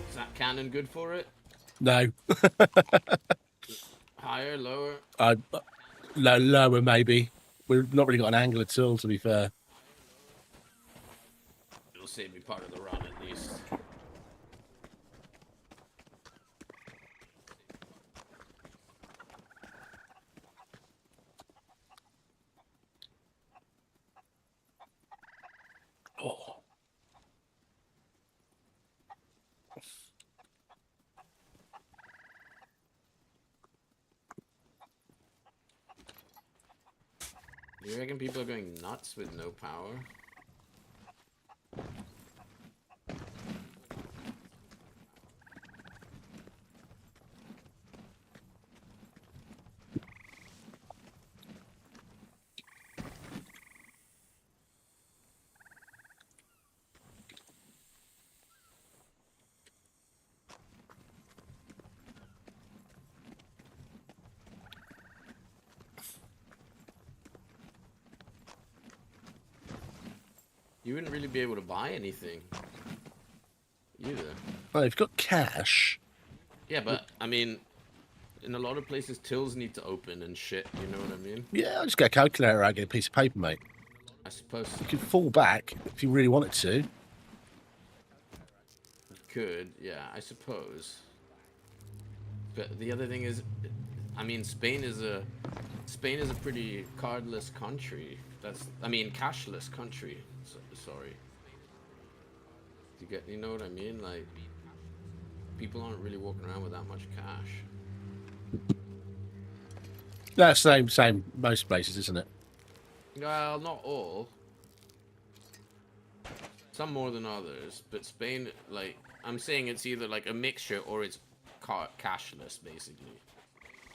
Speaker 4: Is that cannon good for it?
Speaker 1: No.
Speaker 4: Higher, lower?
Speaker 1: Lower, maybe. We've not really got an angle at all, to be fair.
Speaker 4: It'll save me part of the run at least.
Speaker 1: Oh.
Speaker 4: Do you reckon people are going nuts with no power? You wouldn't really be able to buy anything either.
Speaker 1: Well, if you've got cash.
Speaker 4: Yeah, but I mean, in a lot of places, tills need to open and shit. You know what I mean?
Speaker 1: Yeah, I'll just get a calculator out and get a piece of paper, mate.
Speaker 4: I suppose
Speaker 1: You could fall back if you really wanted to.
Speaker 4: you could. Yeah, I suppose. But the other thing is, I mean, Spain is a pretty cardless country. I mean, cashless country. Sorry. You know what I mean? Like, people aren't really walking around with that much cash.
Speaker 1: That's same most places, isn't it?
Speaker 4: Well, not all. Some more than others, but Spain, like, I'm saying it's either like a mixture or it's cashless, basically.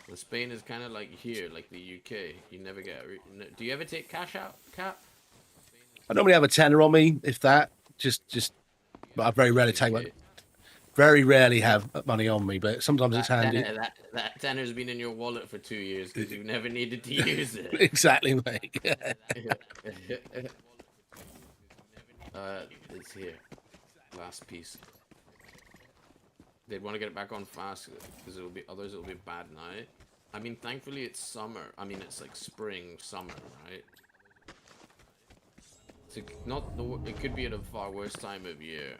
Speaker 4: Well, Spain is kind of like here, like the UK. You never get. Do you ever take cash out, Cap?
Speaker 1: I normally have a tenner on me, if that. Just. But I very rarely take one. Very rarely have money on me, but sometimes it's handy.
Speaker 4: That tenner's been in your wallet for 2 years because you've never needed to use it.
Speaker 1: Exactly, mate.
Speaker 4: It's here. Last piece. They'd want to get it back on fast because it'll be a bad night. I mean, thankfully it's summer. I mean, it's like spring, summer, right? So it could be at a far worse time of year.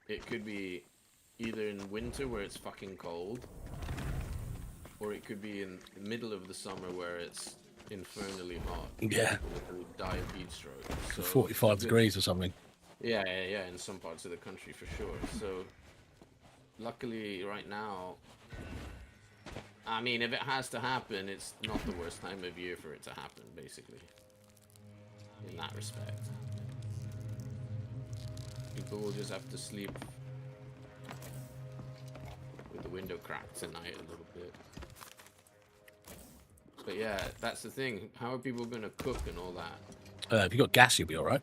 Speaker 4: It could be either in winter where it's fucking cold, or it could be in the middle of the summer where it's infernally hot.
Speaker 1: Yeah.
Speaker 4: People die of heat stroke. So
Speaker 1: 45 degrees or something.
Speaker 4: Yeah, in some parts of the country for sure. So, luckily, right now, I mean, if it has to happen, it's not the worst time of year for it to happen, basically. In that respect. People will just have to sleep with the window cracked tonight a little bit. But yeah, that's the thing. How are people gonna cook and all that?
Speaker 1: If you got gas, you'll be all right.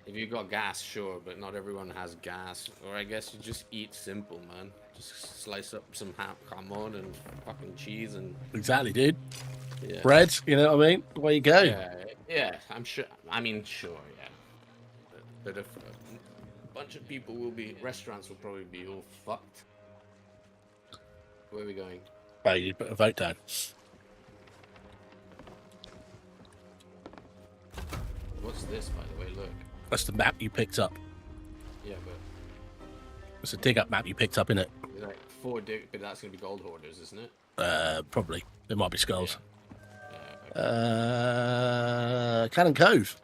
Speaker 4: If you got gas, sure, but not everyone has gas. Or I guess you just eat simple, man. Just slice up some jamon and fucking cheese and
Speaker 1: Exactly, dude.
Speaker 4: yeah.
Speaker 1: Bread, you know what I mean? Away you go.
Speaker 4: Yeah, I'm sure. I mean, sure, yeah. But if a bunch of people will be, restaurants will probably be all fucked. Where are we going?
Speaker 1: Hey, you put a vote down.
Speaker 4: What's this, by the way? Look.
Speaker 1: That's the map you picked up.
Speaker 4: Yeah, but
Speaker 1: It's a dig up map you picked up, innit?
Speaker 4: there's like 4 but that's gonna be gold hoarders, isn't it?
Speaker 1: Probably. There might be skulls.
Speaker 4: Yeah. Okay.
Speaker 1: Cannon Cove.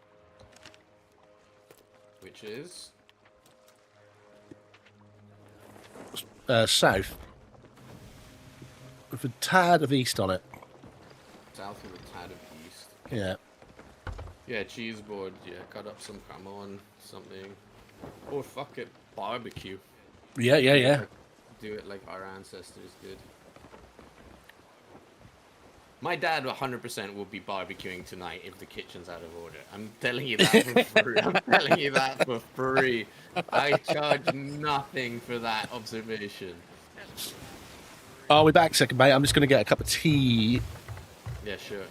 Speaker 4: Which is
Speaker 1: South. With a tad of east on it.
Speaker 4: south of the tad of east.
Speaker 1: Yeah.
Speaker 4: Yeah, cheese board. Yeah, cut up some jamon, something. Or fuck it, barbecue.
Speaker 1: Yeah.
Speaker 4: Do it like our ancestors did. My dad 100% will be barbecuing tonight if the kitchen's out of order. I'm telling you that for free. I'm telling you that for free. I charge nothing for that observation.
Speaker 1: I'll be back second, mate. I'm just going to get a cup of tea.
Speaker 4: Yeah, sure.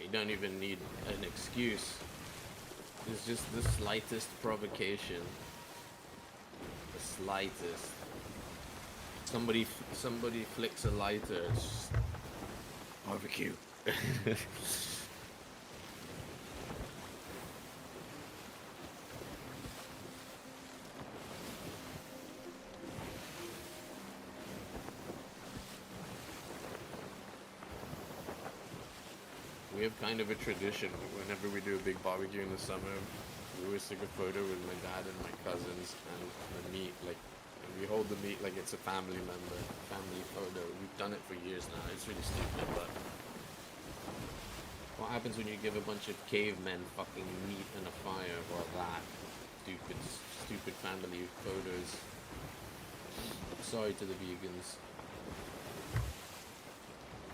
Speaker 4: You don't even need an excuse. It's just the slightest provocation. The slightest. Somebody flicks a lighter. It's just barbecue. We have kind of a tradition. Whenever we do a big barbecue in the summer, we always take a photo with my dad and my cousins and the meat. Like, and we hold the meat like it's a family member, family photo. We've done it for years now. It's really stupid, but what happens when you give a bunch of cavemen fucking meat and a fire? Well, that stupid family photos. Sorry to the vegans.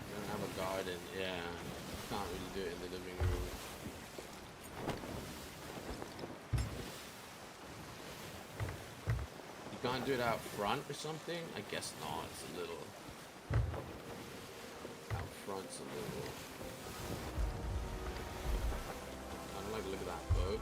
Speaker 4: We don't have a garden. Yeah. Can't really do it in the living room. You can't do it out front or something? I guess not. It's a little... Out front's a little... I don't like the look of that boat.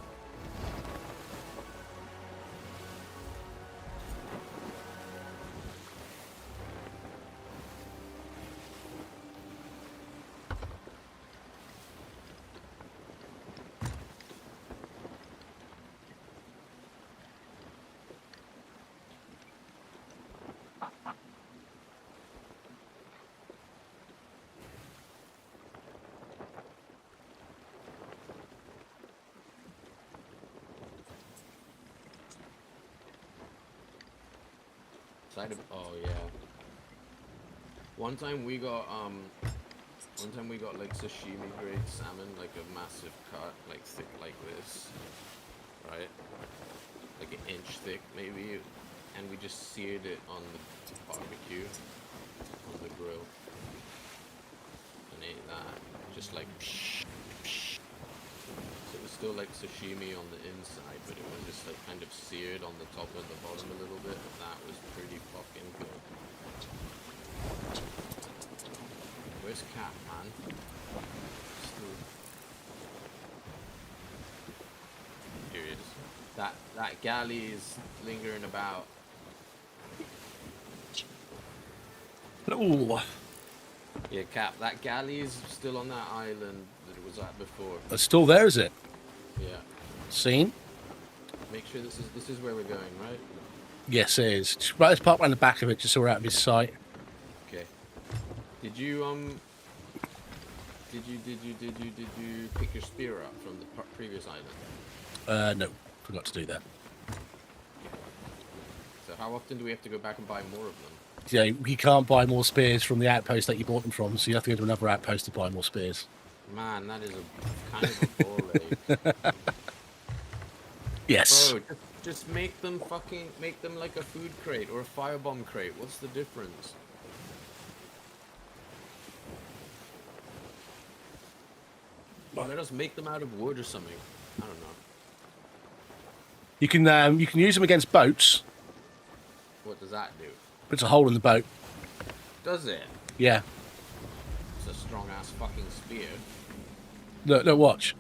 Speaker 4: Oh yeah. One time we got like sashimi grade salmon, like a massive cut, like thick like this, right? Like an inch thick maybe, and we just seared it on the barbecue, on the grill, and ate that. Just like psh, psh. So it was still like sashimi on the inside, but it was just like kind of seared on the top and the bottom a little bit, and that was pretty fucking good. Where's Cat, man? Here he is. That galley is lingering about.
Speaker 1: Ooh.
Speaker 4: Yeah, Cap, that galley is still on that island that it was at before.
Speaker 1: It's still there, is it?
Speaker 4: Yeah.
Speaker 1: Seen?
Speaker 4: Make sure this is where we're going, right?
Speaker 1: Yes, it is. Just, right, let's park around the back of it just so we're out of his sight.
Speaker 4: Okay. Did you pick your spear up from the previous island?
Speaker 1: No, forgot to do that.
Speaker 4: So how often do we have to go back and buy more of them?
Speaker 1: Yeah, you can't buy more spears from the outpost that you bought them from, so you have to go to another outpost to buy more spears.
Speaker 4: Man, that is a kind of a ball ache.
Speaker 1: Yes.
Speaker 4: Bro, just make them like a food crate or a firebomb crate. What's the difference? Let us make them out of wood or something. I don't know.
Speaker 1: You can use them against boats.
Speaker 4: What does that do?
Speaker 1: Puts a hole in the boat.
Speaker 4: Does it?
Speaker 1: Yeah.
Speaker 4: It's a strong ass fucking spear.
Speaker 1: Look, watch.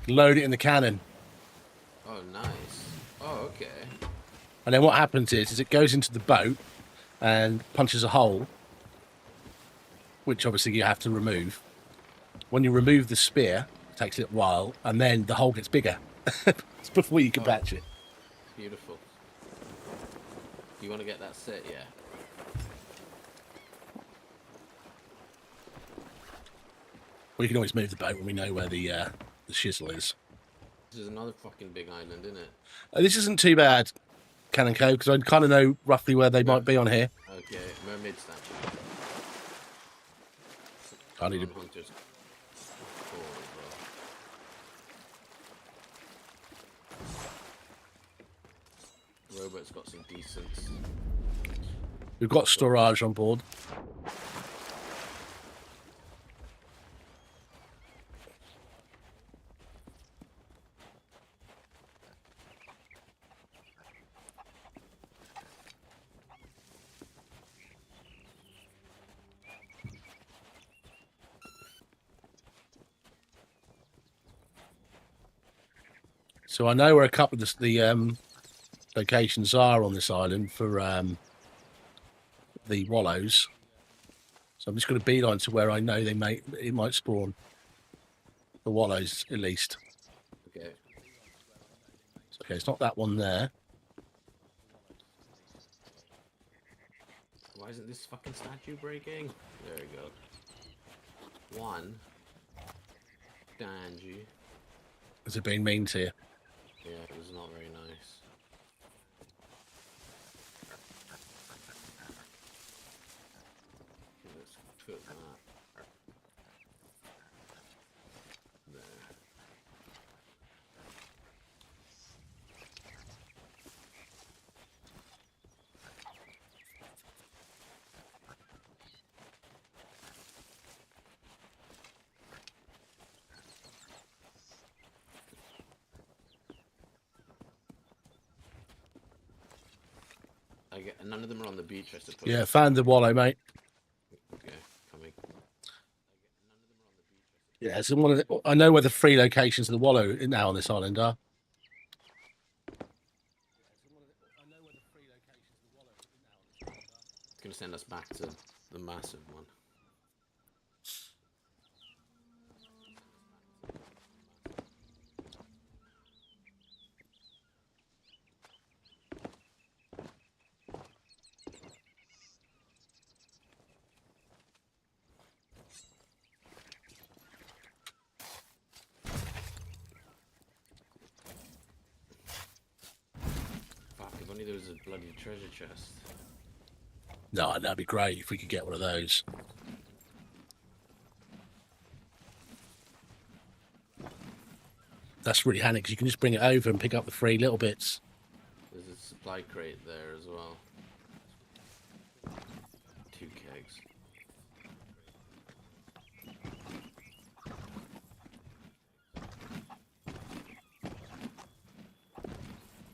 Speaker 1: Load it in the cannon.
Speaker 4: Oh, nice. Oh, okay.
Speaker 1: And then what happens is it goes into the boat and punches a hole, which obviously you have to remove. When you remove the spear, it takes a little while, and then the hole gets bigger. It's before you can patch it.
Speaker 4: Beautiful. Do you want to get that set? Yeah.
Speaker 1: We can always move the boat when we know where the shizzle is.
Speaker 4: This is another fucking big island, isn't it?
Speaker 1: This isn't too bad, Cannon Cove, because I kind of know roughly where they might be on here.
Speaker 4: Okay, mermaid statue.
Speaker 1: I need to...
Speaker 4: Hunters. Robot's got some decent.
Speaker 1: We've got storage on board. So I know where a couple of the locations are on this island for the wallows. So I'm just going to beeline to where I know it might spawn. The wallows, at least.
Speaker 4: Okay.
Speaker 1: Okay, it's not that one there.
Speaker 4: Why isn't this fucking statue breaking? There we go. One. Dangy.
Speaker 1: Has it been mean to you?
Speaker 4: Yeah, it was not very nice. Let's put that there. None of them are on the beach, I suppose.
Speaker 1: Yeah, found the wallow, mate.
Speaker 4: Okay, coming.
Speaker 1: Yeah, so one of the, I know where the 3 locations of the wallow now on this island are.
Speaker 4: It's gonna send us back to the massive one. Fuck, if only there was a bloody treasure chest.
Speaker 1: No, that'd be great if we could get one of those. That's really handy because you can just bring it over and pick up the 3 little bits.
Speaker 4: There's a supply crate there as well. 2 kegs.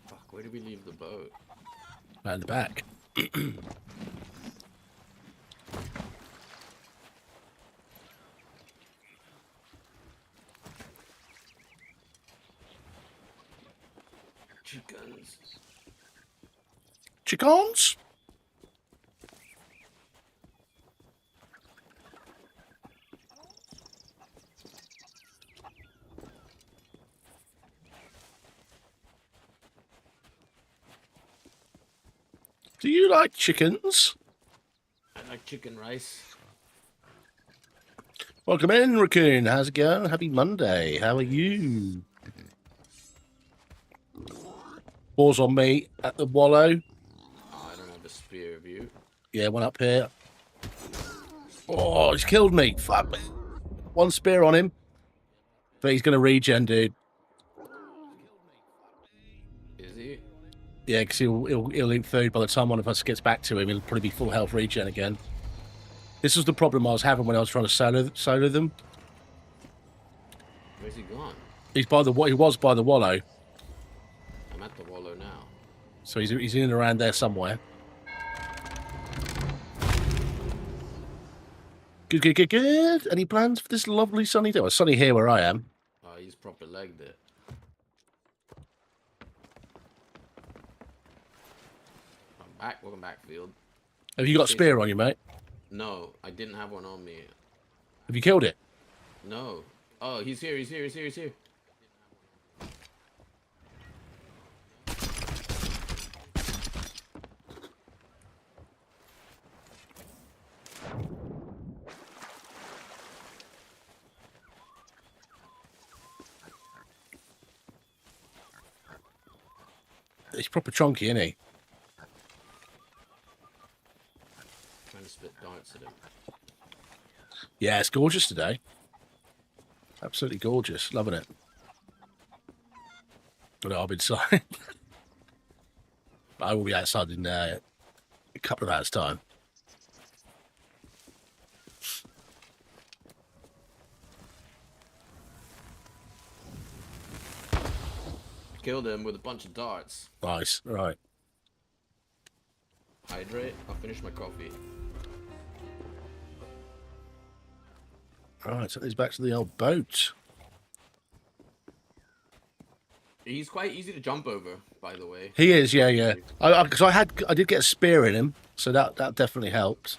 Speaker 4: Fuck, where did we leave the boat?
Speaker 1: Around the back.
Speaker 4: Chickens.
Speaker 1: Chickens? Do you like chickens?
Speaker 4: I like chicken rice.
Speaker 1: Welcome in, Raccoon. How's it going? Happy Monday. How are you? Pause on me at the wallow.
Speaker 4: Oh, I don't have a spear of you.
Speaker 1: Yeah, one up here. Oh, he's killed me. Fuck me. One spear on him. But he's going to regen, dude.
Speaker 4: Is he?
Speaker 1: Yeah, because he'll eat food. By the time one of us gets back to him, he'll probably be full health regen again. This was the problem I was having when I was trying to solo them.
Speaker 4: Where's he gone?
Speaker 1: He was by the wallow.
Speaker 4: I'm at the wallow now.
Speaker 1: So he's in and around there somewhere. Good, good, good, good. Any plans for this lovely sunny day? Well, sunny here where I am.
Speaker 4: Oh, he's proper legged it. I'm back. Welcome back, Field.
Speaker 1: Have you got a spear on you, mate?
Speaker 4: No, I didn't have one on me.
Speaker 1: Have you killed it?
Speaker 4: No. Oh, he's here. He's here. He's here. He's here.
Speaker 1: He's proper chonky, isn't he?
Speaker 4: Trying to spit darts at him.
Speaker 1: Yeah, it's gorgeous today. Absolutely gorgeous. Loving it. But I'll be inside. I will be outside in a couple of hours' time.
Speaker 4: Killed him with a bunch of darts.
Speaker 1: Nice. Right.
Speaker 4: Hydrate. I'll finish my coffee.
Speaker 1: Right, so he's back to the old boat.
Speaker 4: He's quite easy to jump over, by the way.
Speaker 1: He is, yeah, yeah. Because I did get a spear in him, so that definitely helped.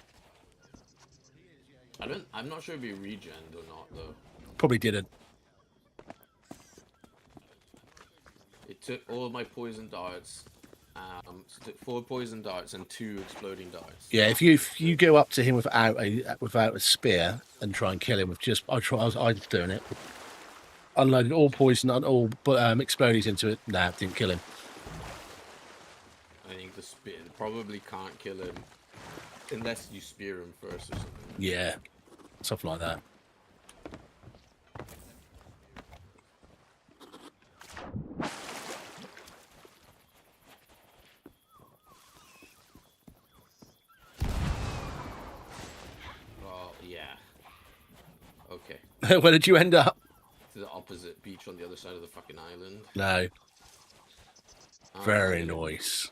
Speaker 4: I'm not sure if he regened or not though.
Speaker 1: Probably didn't.
Speaker 4: It took all of my poison darts. It took 4 poison darts and 2 exploding darts.
Speaker 1: Yeah, if you go up to him without a spear and try and kill him with just I was doing it. Unloaded all poison and all explodies into it. Nah, didn't kill him.
Speaker 4: I think the spear probably can't kill him unless you spear him first or something.
Speaker 1: Yeah, something like that.
Speaker 4: Well, yeah. Okay.
Speaker 1: Where did you end up?
Speaker 4: To the opposite beach on the other side of the fucking island.
Speaker 1: No.
Speaker 4: Um,
Speaker 1: Very nice.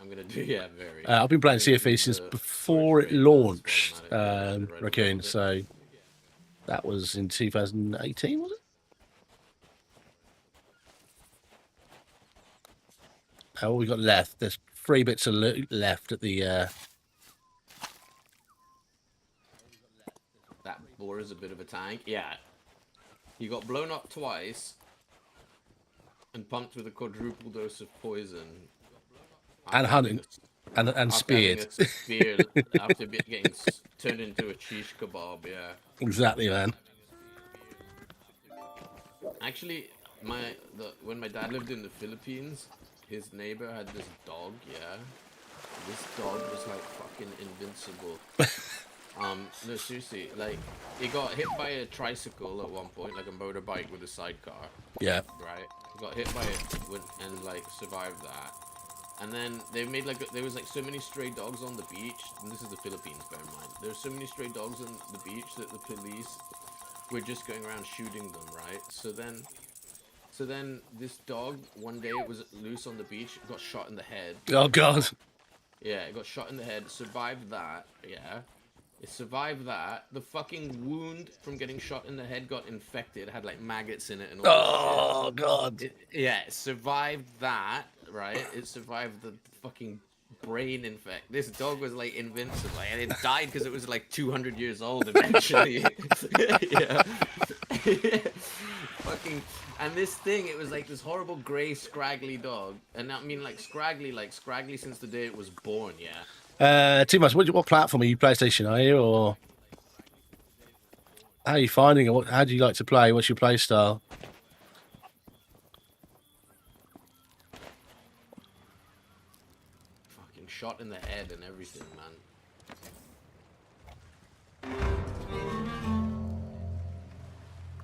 Speaker 4: I'm gonna do, yeah, very.
Speaker 1: I've been playing
Speaker 4: I'm gonna
Speaker 1: CFE
Speaker 4: do
Speaker 1: since
Speaker 4: the
Speaker 1: before
Speaker 4: first
Speaker 1: it
Speaker 4: rate
Speaker 1: launched,
Speaker 4: automatic, red
Speaker 1: Raccoon.
Speaker 4: one.
Speaker 1: So that was in 2018, was it? What we got left? There's 3 bits of loot left at the.
Speaker 4: That boar is a bit of a tank. Yeah. He got blown up twice and pumped with a quadruple dose of poison.
Speaker 1: And hunting. And
Speaker 4: After
Speaker 1: speared.
Speaker 4: having a spear after getting turned into a shish kebab, yeah.
Speaker 1: Exactly, man.
Speaker 4: Actually, when my dad lived in the Philippines, his neighbor had this dog, yeah. This dog was like fucking invincible. No, seriously, like, he got hit by a tricycle at one point, like a motorbike with a sidecar,
Speaker 1: Yeah.
Speaker 4: right? He got hit by it and like survived that. And then they made like there was like so many stray dogs on the beach. And this is the Philippines, bear in mind. There were so many stray dogs on the beach that the police were just going around shooting them, right? So then this dog one day it was loose on the beach, got shot in the head.
Speaker 1: Oh God.
Speaker 4: Yeah, it got shot in the head, survived that, yeah. It survived that. The fucking wound from getting shot in the head got infected, had like maggots in it and all
Speaker 1: Oh God.
Speaker 4: it survived that, right? It survived the fucking brain infect. This dog was like invincible, and it died because it was like 200 years old eventually. Yeah. Fucking, and this thing, it was like this horrible gray scraggly dog, and I mean like scraggly since the day it was born. Yeah.
Speaker 1: Too much. What platform are you? PlayStation, are you, or how are you finding it? How do you like to play? What's your play style?
Speaker 4: Fucking shot in the head and everything, man.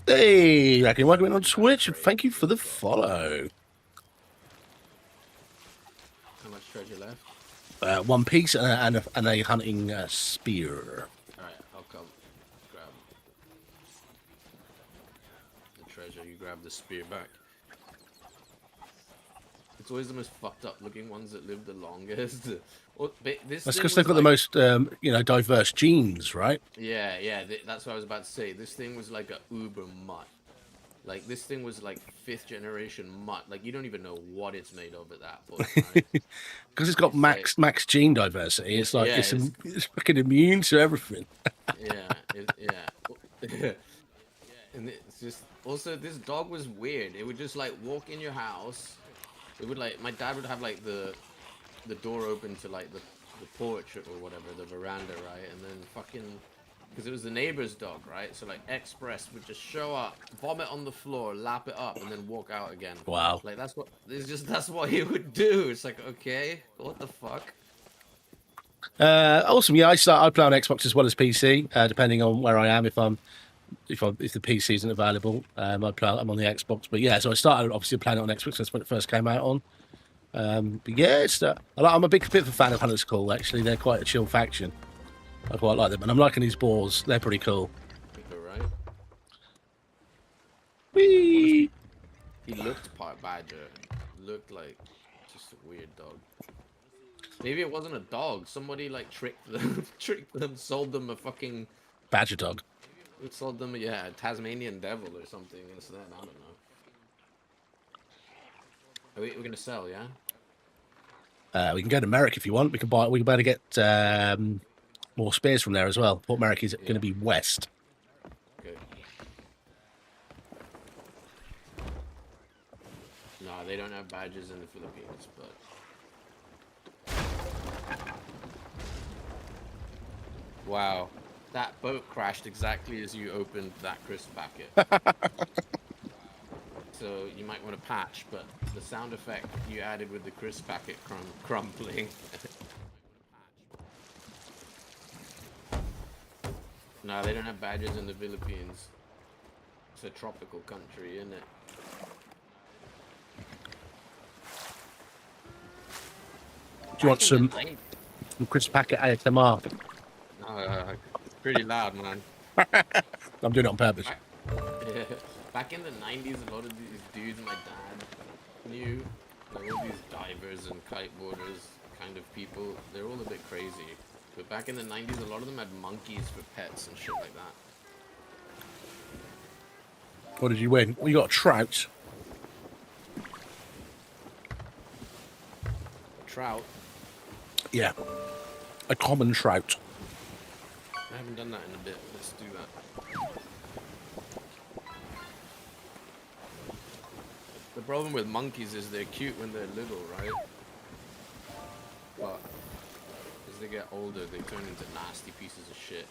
Speaker 1: Hey, I can welcome in on Twitch, and thank you for the follow.
Speaker 4: How much treasure left?
Speaker 1: One piece and a hunting spear.
Speaker 4: Alright, I'll come grab the treasure. You grab the spear back. It's always the most fucked up looking ones that live the longest. This
Speaker 1: That's
Speaker 4: thing
Speaker 1: because they've got
Speaker 4: was
Speaker 1: the
Speaker 4: like-
Speaker 1: most, diverse genes, right?
Speaker 4: Yeah, that's what I was about to say. This thing was like a uber mutt. Like, this thing was like 5th generation mutt. Like, you don't even know what it's made of at that point, right?
Speaker 1: Because it's got
Speaker 4: It's
Speaker 1: max gene diversity. It's like
Speaker 4: Yeah,
Speaker 1: it's fucking immune to everything.
Speaker 4: Yeah, and it's just also this dog was weird. It would just like walk in your house. It would like my dad would have like the door open to like the porch or whatever, the veranda, right? And then fucking because it was the neighbor's dog, right? So like Express would just show up, vomit on the floor, lap it up, and then walk out again.
Speaker 1: Wow.
Speaker 4: Like that's what he would do. It's like, okay, what the fuck?
Speaker 1: Awesome. Yeah, I play on Xbox as well as PC, depending on where I am. If the PC isn't available, I'm on the Xbox. But yeah, so I started obviously playing it on Xbox. That's when it first came out on. But yeah, I'm a bit of a fan of Hunter's Call. Actually, they're quite a chill faction. I quite like them, and I'm liking these boars. They're pretty cool.
Speaker 4: Right?
Speaker 1: Whee!
Speaker 4: He looked part badger. Looked like just a weird dog. Maybe it wasn't a dog. Somebody like tricked them, sold them a fucking,
Speaker 1: Badger dog.
Speaker 4: sold them a Tasmanian devil or something instead. I don't know. We're gonna sell, yeah?
Speaker 1: We can go to Merrick if you want. We can better get more spears from there as well. Port Merrick is going to be west.
Speaker 4: Okay. No, they don't have badges in the Philippines, but. Wow, that boat crashed exactly as you opened that crisp packet. So you might want to patch, but the sound effect you added with the crisp packet crumbling. No, they don't have badges in the Philippines. It's a tropical country, isn't it?
Speaker 1: Do you want some crisp packet ASMR?
Speaker 4: Pretty loud, man.
Speaker 1: I'm doing it on purpose.
Speaker 4: Yeah. Back in the 90s, a lot of these dudes my dad knew, like all these divers and kiteboarders kind of people, they're all a bit crazy. But back in the 90s, a lot of them had monkeys for pets and shit like that.
Speaker 1: What did you win? Well, you got a trout.
Speaker 4: Trout.
Speaker 1: Yeah. A common trout.
Speaker 4: I haven't done that in a bit. Let's do that. The problem with monkeys is they're cute when they're little, right? But as they get older, they turn into nasty pieces of shit.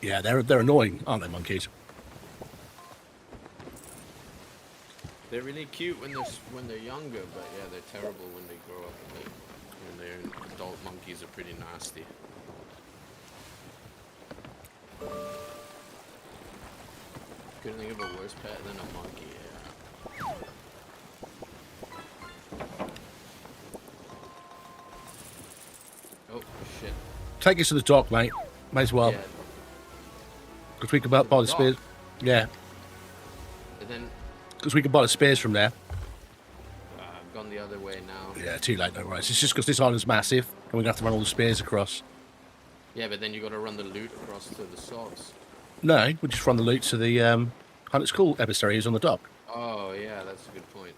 Speaker 1: Yeah, they're annoying, aren't they, monkeys?
Speaker 4: They're really cute when they're younger, but yeah, they're terrible when they grow up. Like, when they're adult monkeys are pretty nasty. Couldn't think of a worse pet than a monkey. Yeah. Oh shit.
Speaker 1: Take us to the dock, mate. May as well.
Speaker 4: Yeah.
Speaker 1: Because we can buy the
Speaker 4: dock?
Speaker 1: spears. Yeah.
Speaker 4: And then
Speaker 1: Because we can buy the spears from there.
Speaker 4: I've gone the other way now.
Speaker 1: Yeah, too late, no worries. It's just because this island's massive, and we're going to have to run all the spears across.
Speaker 4: Yeah, but then you got to run the loot across to the sods.
Speaker 1: No, we just run the loot to the Hunter's Call emissary who's on the dock.
Speaker 4: Oh yeah, that's a good point.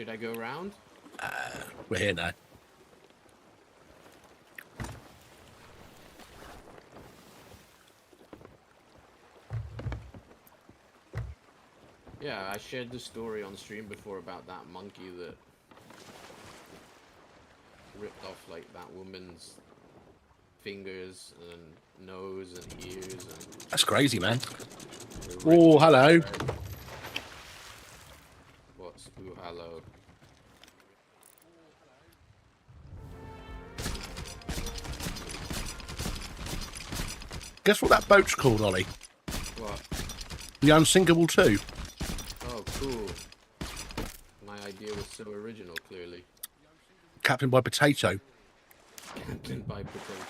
Speaker 4: Should I go round?
Speaker 1: We're here now.
Speaker 4: Yeah, I shared the story on stream before about that monkey that ripped off like that woman's fingers and nose and ears and
Speaker 1: That's crazy, man.
Speaker 4: the
Speaker 1: Oh,
Speaker 4: rest-
Speaker 1: hello.
Speaker 4: What's ooh hello?
Speaker 1: Guess what that boat's called, Ollie?
Speaker 4: What?
Speaker 1: The Unsinkable 2.
Speaker 4: Oh, cool. My idea was so original, clearly.
Speaker 1: Captained by Potato.
Speaker 4: Captain by potato.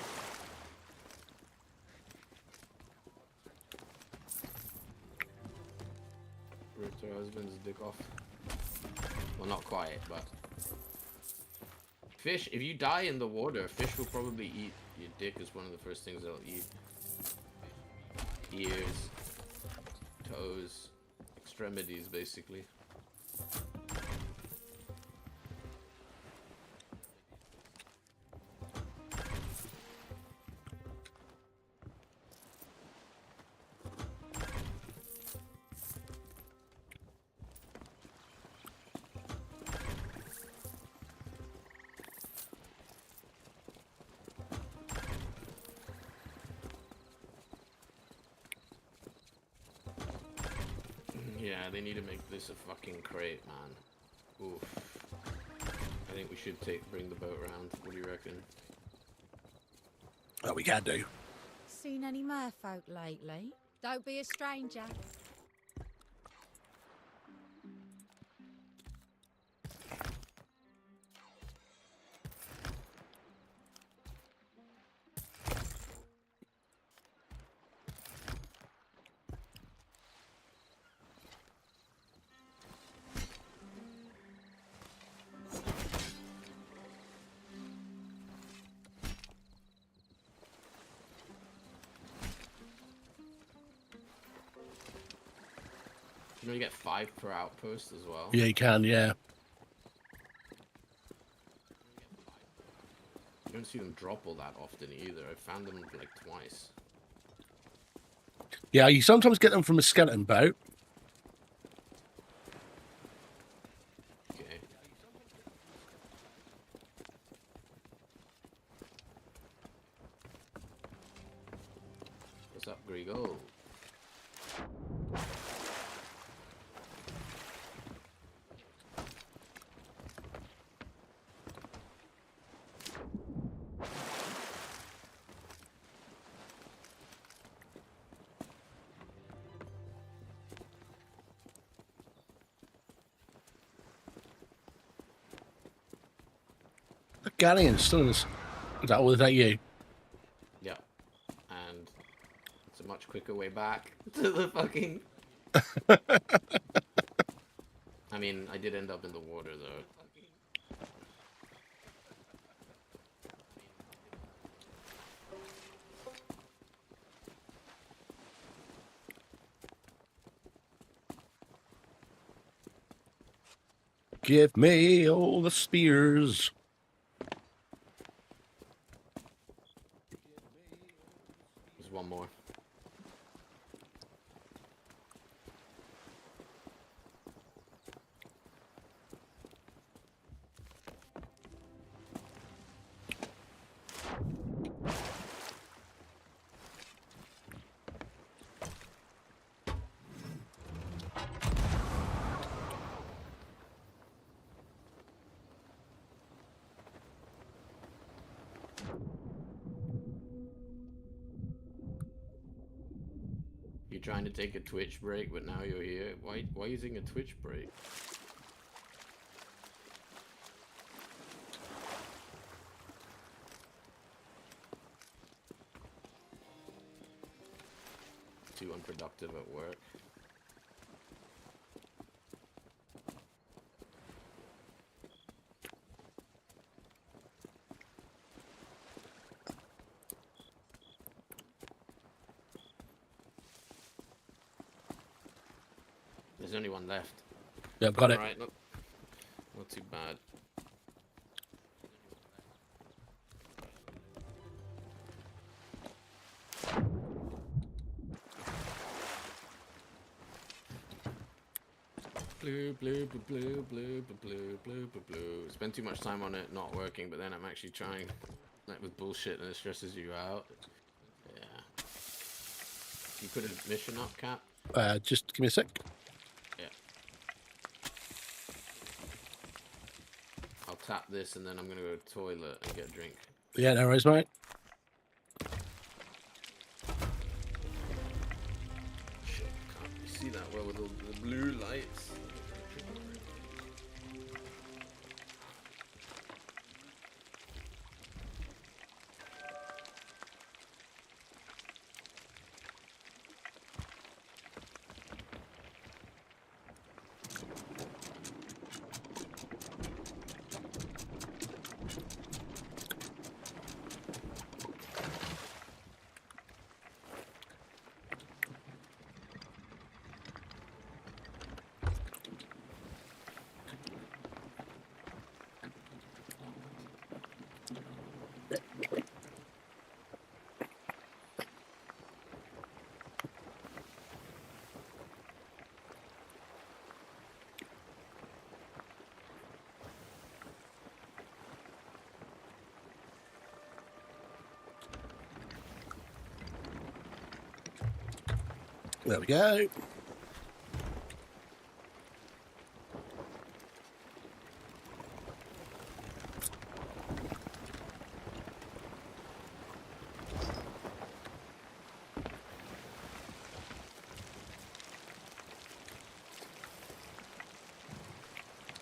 Speaker 4: Ripped her husband's dick off. Well, not quite, but... Fish, if you die in the water, fish will probably eat your dick is one of the first things they'll eat. Ears, toes, extremities, basically. Yeah, they need to make this a fucking crate, man. Oof. I think we should bring the boat around. What do you reckon?
Speaker 1: Oh, we can do.
Speaker 2: Seen any merfolk lately? Don't be a stranger.
Speaker 4: You know, you get 5 per outpost as well.
Speaker 1: Yeah, you can, yeah.
Speaker 4: You don't see them drop all that often either. I found them like twice.
Speaker 1: Yeah, you sometimes get them from a skeleton boat.
Speaker 4: Okay. What's up, Grigo?
Speaker 1: The galleon's still in this. Is that, or is that you?
Speaker 4: Yeah. And it's a much quicker way back to the fucking... I mean, I did end up in the water, though.
Speaker 1: Give me all the spears.
Speaker 4: There's one more. You're trying to take a Twitch break, but now you're here. Why are you taking a Twitch break? Too unproductive at work. There's only one left.
Speaker 1: Yeah, I've got it.
Speaker 4: Alright, look. We'll too bad. Blue, blue, blue, blue, blue, blue, blue, blue, blue. Spend too much time on it not working, but then I'm actually trying like with bullshit and it stresses you out. Yeah. You put a mission up, Cap?
Speaker 1: Just give me a sec.
Speaker 4: Yeah. I'll tap this and then I'm gonna go to the toilet and get a drink.
Speaker 1: Yeah, no worries, mate.
Speaker 4: Shit, can't you see that well with all the blue lights?
Speaker 1: There we go.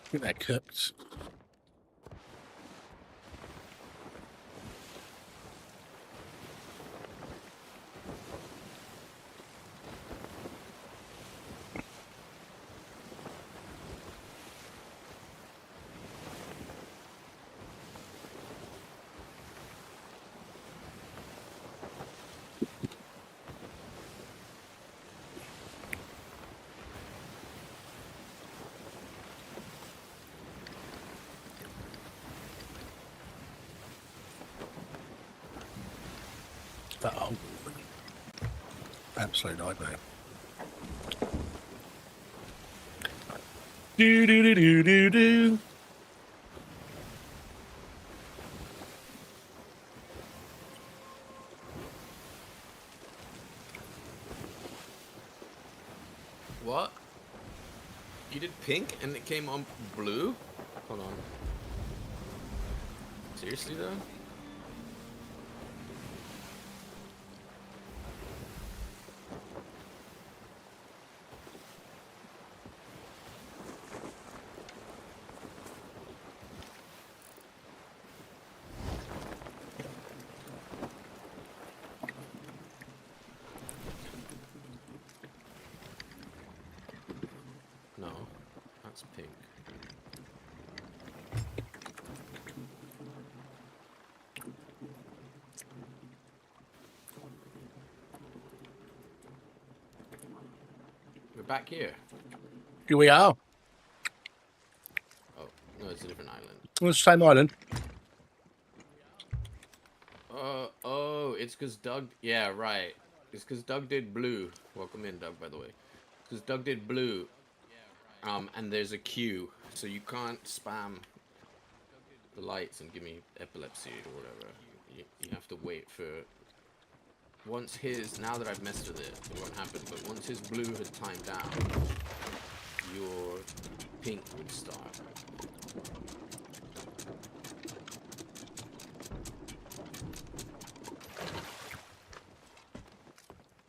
Speaker 1: I think they're cooked. Oh, absolute nightmare. Do do do do do do.
Speaker 4: What? You did pink and it came on blue? Hold on. Seriously though? No, that's pink. We're back here.
Speaker 1: Here we are.
Speaker 4: Oh, no, it's a different island.
Speaker 1: On the same island.
Speaker 4: Oh, it's because Doug. Yeah, right. It's because Doug did blue. Welcome in, Doug, by the way. Because Doug did blue. And there's a queue, so you can't spam the lights and give me epilepsy or whatever. You have to wait for. Once his. Now that I've messed with it, it won't happen, but once his blue had timed out, your pink would start.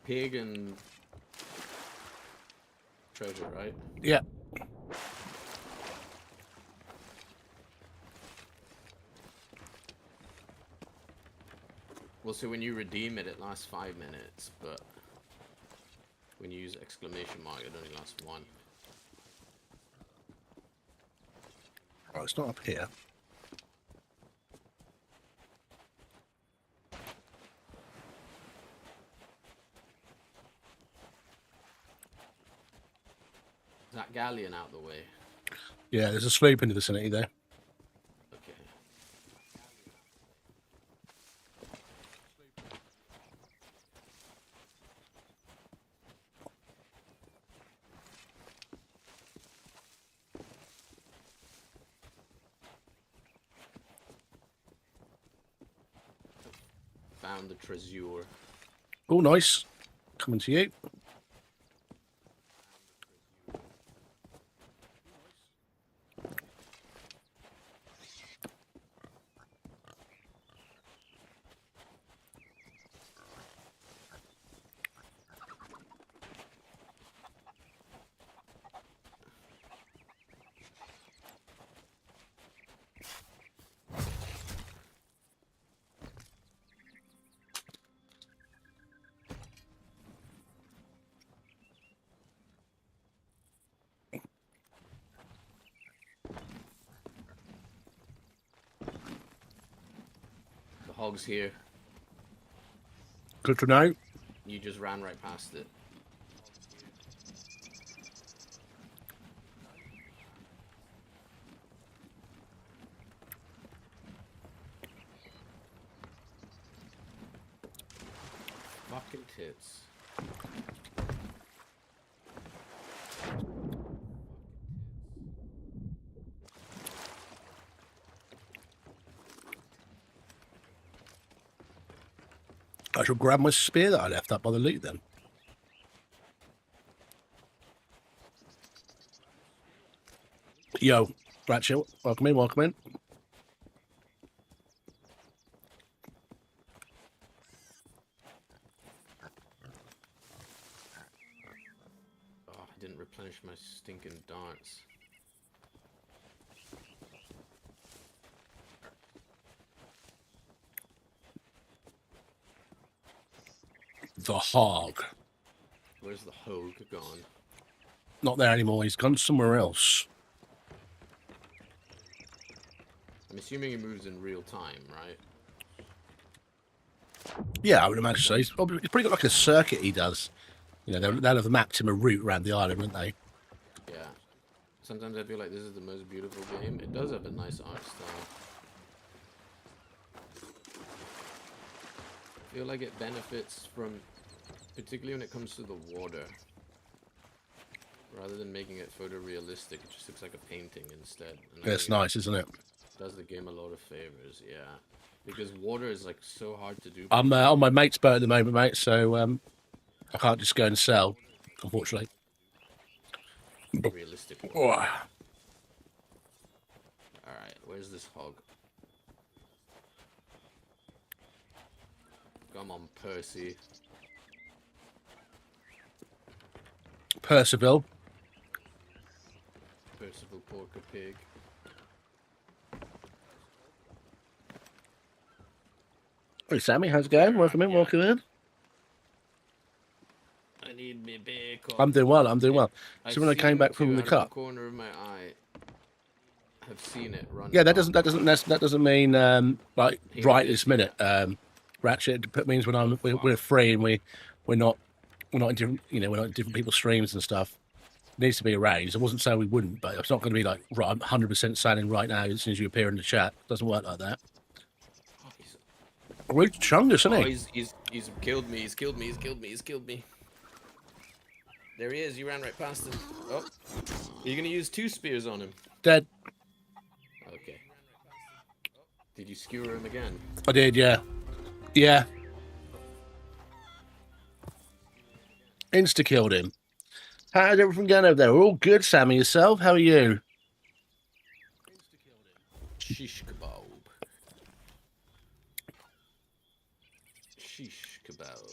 Speaker 4: Pig and treasure, right?
Speaker 1: Yeah.
Speaker 4: Well, so when you redeem it, it lasts 5 minutes, but when you use exclamation mark, it only lasts 1.
Speaker 1: Oh, it's not up here.
Speaker 4: Is that galleon out the way?
Speaker 1: Yeah, there's a sloop in the vicinity there.
Speaker 4: Okay. Found the treasure.
Speaker 1: Oh, nice. Coming to you.
Speaker 4: The hog's here.
Speaker 1: Good to know.
Speaker 4: You just ran right past it. Fucking tits.
Speaker 1: I shall grab my spear that I left up by the loot then. Yo, Ratchet, welcome in, welcome in.
Speaker 4: Oh, I didn't replenish my stinking darts.
Speaker 1: The hog.
Speaker 4: Where's the hog gone?
Speaker 1: Not there anymore, he's gone somewhere else.
Speaker 4: I'm assuming he moves in real time, right?
Speaker 1: Yeah, I would imagine so. He's probably got like a circuit he does. You know, they'll have mapped him a route around the island, wouldn't they?
Speaker 4: Yeah. Sometimes I feel like this is the most beautiful game. It does have a nice art style. I feel like it benefits from, particularly when it comes to the water. Rather than making it photorealistic, it just looks like a painting instead. And I
Speaker 1: Yeah, it's
Speaker 4: think
Speaker 1: nice, isn't it?
Speaker 4: it does the game a lot of favors, yeah. Because water is like so hard to do.
Speaker 1: I'm on my mate's boat at the moment, mate, so I can't just go and sell, unfortunately.
Speaker 4: Realistic.
Speaker 1: Oh,
Speaker 4: Alright, where's this hog? Come on, Percy.
Speaker 1: Percival.
Speaker 4: Percival Porker Pig.
Speaker 1: Hey, Sammy, how's it going? Welcome in, welcome in.
Speaker 4: I need me bacon.
Speaker 1: I'm doing well, I'm doing well. So when I came back from the
Speaker 4: cut,
Speaker 1: cut,
Speaker 4: corner of my eye, I've seen it run.
Speaker 1: yeah, that doesn't mean like right this minute. Ratchet, it means when we're free and we're not in different, you know, we're not in different people's streams and stuff. It needs to be arranged. I wasn't saying we wouldn't, but it's not going to be like right, I'm 100% signing right now as soon as you appear in the chat. It doesn't work like that. We're Chungus, isn't
Speaker 4: Oh,
Speaker 1: he?
Speaker 4: he's killed me. He's killed me. He's killed me. He's killed me. There he is. You ran right past him. Oh, you're gonna use 2 spears on him.
Speaker 1: Dead.
Speaker 4: Okay. Did you skewer him again?
Speaker 1: I did, yeah. Yeah. Insta-killed him. How's everything going over there? We're all good, Sammy. Yourself? How are you?
Speaker 4: Shish kebab. Shish kebab.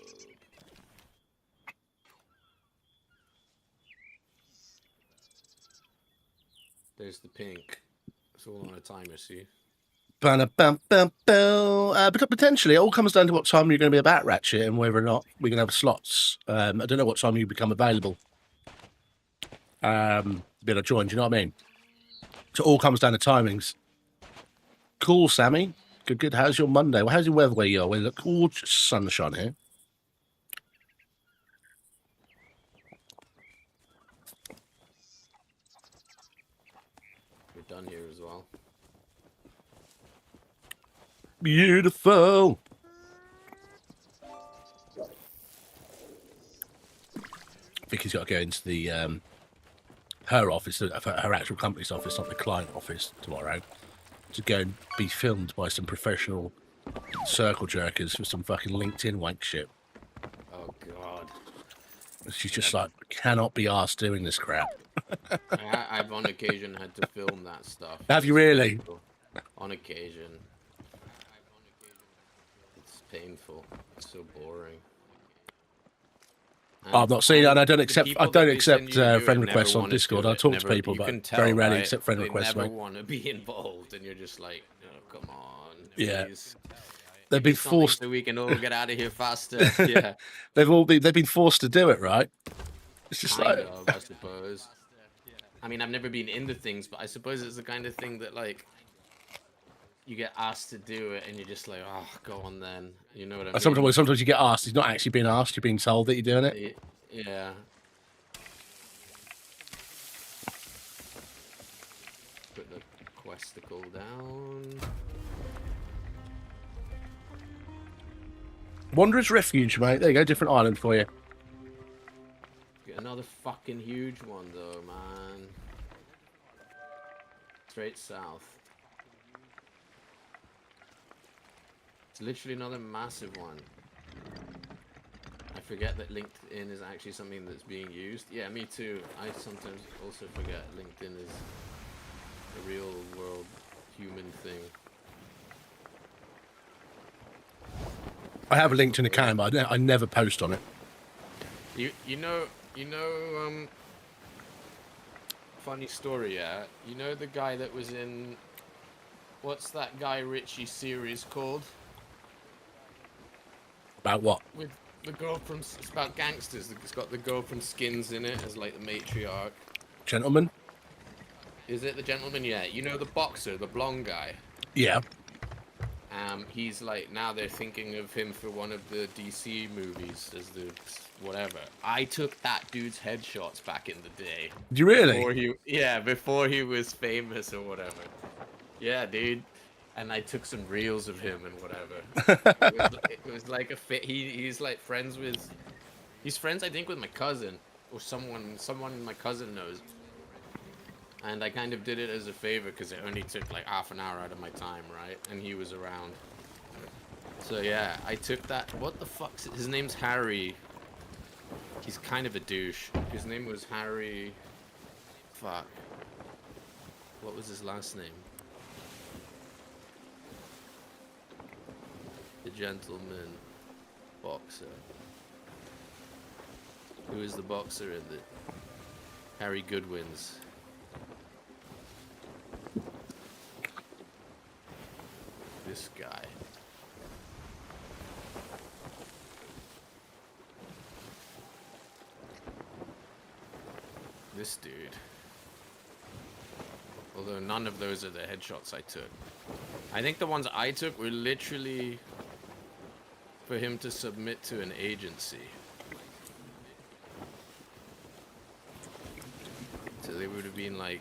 Speaker 4: There's the pink. It's all on a timer, see?
Speaker 1: But potentially, it all comes down to what time you're going to be about, Ratchet, and whether or not we're going to have slots. I don't know what time you become available. Be able to join, do you know what I mean? So it all comes down to timings. Cool, Sammy. Good, good. How's your Monday? Well, how's your weather where you are? We've got gorgeous sunshine here. Beautiful. Vicky's got to go into the her office, her actual company's office, not the client office tomorrow, to go and be filmed by some professional circle jerkers for some fucking LinkedIn wank shit.
Speaker 4: Oh god.
Speaker 1: She's just like, cannot be asked doing this crap.
Speaker 4: I've on occasion had to film that stuff.
Speaker 1: Have you really?
Speaker 4: On occasion. It's painful. It's so boring.
Speaker 1: I've not seen it, and I don't
Speaker 4: the
Speaker 1: accept.
Speaker 4: people
Speaker 1: I
Speaker 4: that
Speaker 1: don't
Speaker 4: they
Speaker 1: accept
Speaker 4: send you to do
Speaker 1: friend
Speaker 4: it
Speaker 1: requests
Speaker 4: never
Speaker 1: on
Speaker 4: wanna do
Speaker 1: Discord. I
Speaker 4: it,
Speaker 1: talk to
Speaker 4: never-
Speaker 1: people,
Speaker 4: you
Speaker 1: but
Speaker 4: can
Speaker 1: very
Speaker 4: tell,
Speaker 1: rarely
Speaker 4: right?
Speaker 1: accept friend
Speaker 4: They
Speaker 1: requests.
Speaker 4: never
Speaker 1: Mate.
Speaker 4: want to be involved, and you're just like, oh, come on,
Speaker 1: Yeah.
Speaker 4: please.
Speaker 1: They've been
Speaker 4: Something
Speaker 1: forced.
Speaker 4: so we can all get out of here faster. Yeah,
Speaker 1: They've been forced to do it, right? It's just
Speaker 4: kind
Speaker 1: like
Speaker 4: of, I suppose. I mean, I've never been into things, but I suppose it's the kind of thing that like you get asked to do it, and you're just like, oh, go on then. You know what I mean?
Speaker 1: sometimes you get asked. It's not actually being asked. You're being told that you're doing it.
Speaker 4: Yeah. Put the questicle down.
Speaker 1: Wanderer's Refuge, mate. There you go. Different island for you.
Speaker 4: Get another fucking huge one though, man. Straight south. It's literally another massive one. I forget that LinkedIn is actually something that's being used. Yeah, me too. I sometimes also forget LinkedIn is a real world human thing.
Speaker 1: I have a LinkedIn account, but I never post on it.
Speaker 4: You know, funny story, yeah. You know the guy that was in, what's that Guy Ritchie series called?
Speaker 1: About what?
Speaker 4: With the girl from, it's about gangsters. It's got the girl from Skins in it as like the matriarch.
Speaker 1: Gentlemen?
Speaker 4: Is it The Gentleman? Yeah. You know the boxer, the blonde guy.
Speaker 1: Yeah.
Speaker 4: He's like, now they're thinking of him for one of the DC movies as the whatever. I took that dude's headshots back in the day.
Speaker 1: Did you really?
Speaker 4: Before he was famous or whatever. Yeah, dude. And I took some reels of him and whatever. it was like a fit. He's like friends with. He's friends, I think, with my cousin or someone my cousin knows. And I kind of did it as a favor because it only took like half an hour out of my time, right? And he was around. So yeah, I took that. What the fuck's it? His name's Harry. He's kind of a douche. His name was Harry. Fuck. What was his last name? The Gentleman Boxer. Who is the boxer in the Harry Goodwin's? This guy. This dude. Although none of those are the headshots I took. I think the ones I took were literally for him to submit to an agency. So they would have been like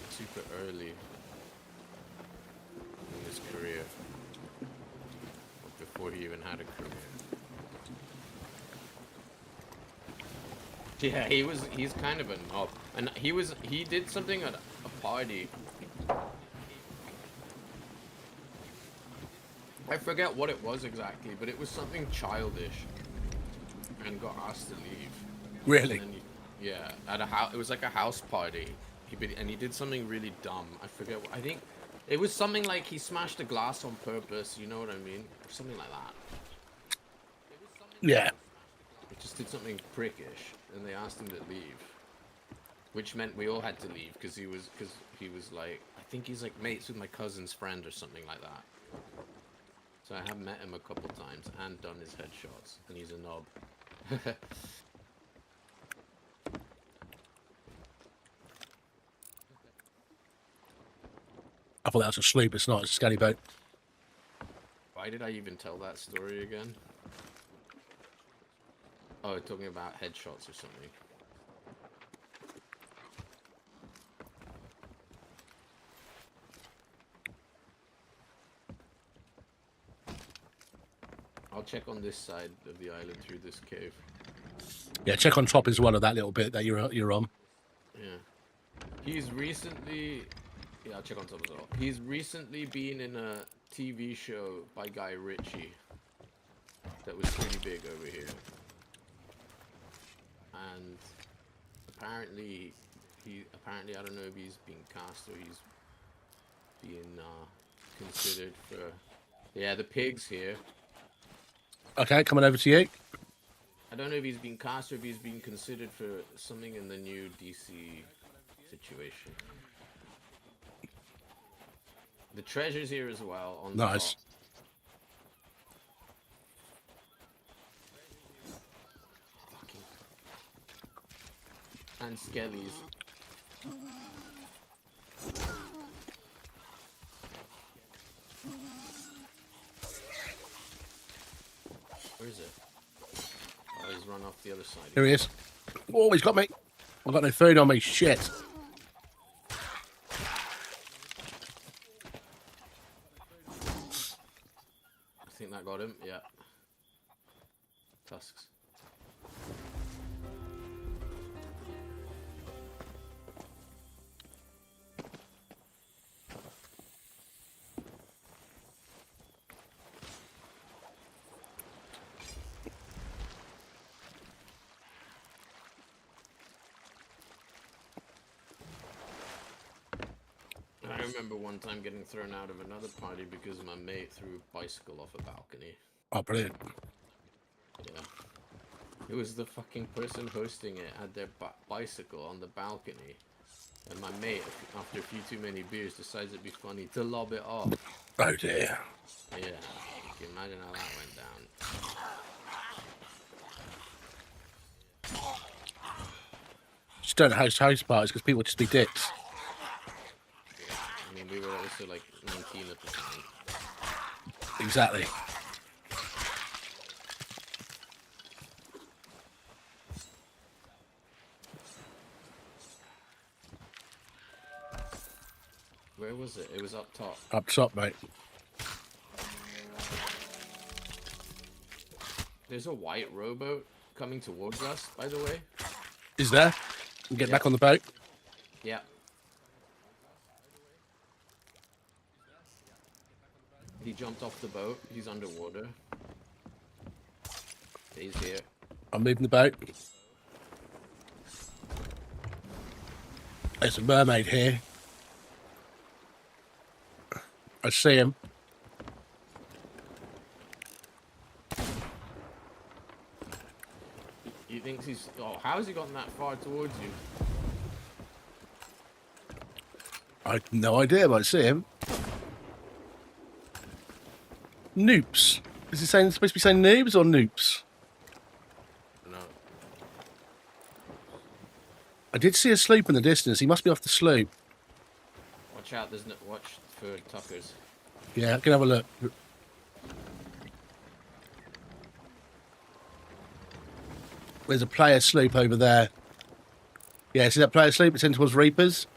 Speaker 4: super early in his career. Or before he even had a career. Yeah, he's kind of a knob. And he did something at a party. I forget what it was exactly, but it was something childish. And got asked to leave.
Speaker 1: Really?
Speaker 4: And yeah, at a house. It was like a house party. He did something really dumb. I forget. I think it was something like he smashed a glass on purpose. You know what I mean? Something like that.
Speaker 1: Yeah.
Speaker 4: He just did something prickish, and they asked him to leave, which meant we all had to leave because he was like, I think he's like mates with my cousin's friend or something like that. So I have met him a couple times and done his headshots, and he's a knob.
Speaker 1: I thought that was a sloop. It's not. It's a scanny boat.
Speaker 4: Why did I even tell that story again? Oh, talking about headshots or something. I'll check on this side of the island through this cave.
Speaker 1: Yeah, check on top as well of that little bit that you're on.
Speaker 4: Yeah. He's recently... Yeah, I'll check on top as well. He's recently been in a TV show by Guy Ritchie that was pretty big over here. And apparently, I don't know if he's being cast or he's being considered for... Yeah, the pig's here.
Speaker 1: Okay, coming over to you.
Speaker 4: I don't know if he's been cast or if he's been considered for something in the new DC situation. The treasure's here as well. On
Speaker 1: Nice.
Speaker 4: the top. Fucking... And Skelly's. Where is it? Oh, he's run off the other side.
Speaker 1: Here he is. Oh, he's got me. I've got no food on me. Shit.
Speaker 4: I think that got him. Yeah. Tusks. I remember one time getting thrown out of another party because my mate threw a bicycle off a balcony.
Speaker 1: Oh, brilliant.
Speaker 4: Yeah. It was the fucking person hosting it had their bicycle on the balcony. And my mate, after a few too many beers, decides it'd be funny to lob it off.
Speaker 1: Oh, dear.
Speaker 4: Yeah. You can imagine how that went down.
Speaker 1: Just don't host parties because people just be dicks.
Speaker 4: I mean, we were also like 19 at the time.
Speaker 1: Exactly.
Speaker 4: Where was it? It was up top.
Speaker 1: Up top, mate.
Speaker 4: There's a white rowboat coming towards us, by the way.
Speaker 1: Is there? You get
Speaker 4: Yeah.
Speaker 1: back on the boat.
Speaker 4: Yeah. He jumped off the boat. He's underwater. He's here.
Speaker 1: I'm moving the boat. There's a mermaid here. I see him.
Speaker 4: He thinks he's... Oh, how has he gotten that far towards you?
Speaker 1: I have no idea, but I see him. Noops. Is he saying supposed to be saying noobs or noops?
Speaker 4: No.
Speaker 1: I did see a sloop in the distance. He must be off the sloop.
Speaker 4: Watch out. There's no... Watch for Tuckers.
Speaker 1: Yeah, I can have a look. There's a player sloop over there. Yeah, see that player sloop? It's heading towards Reapers.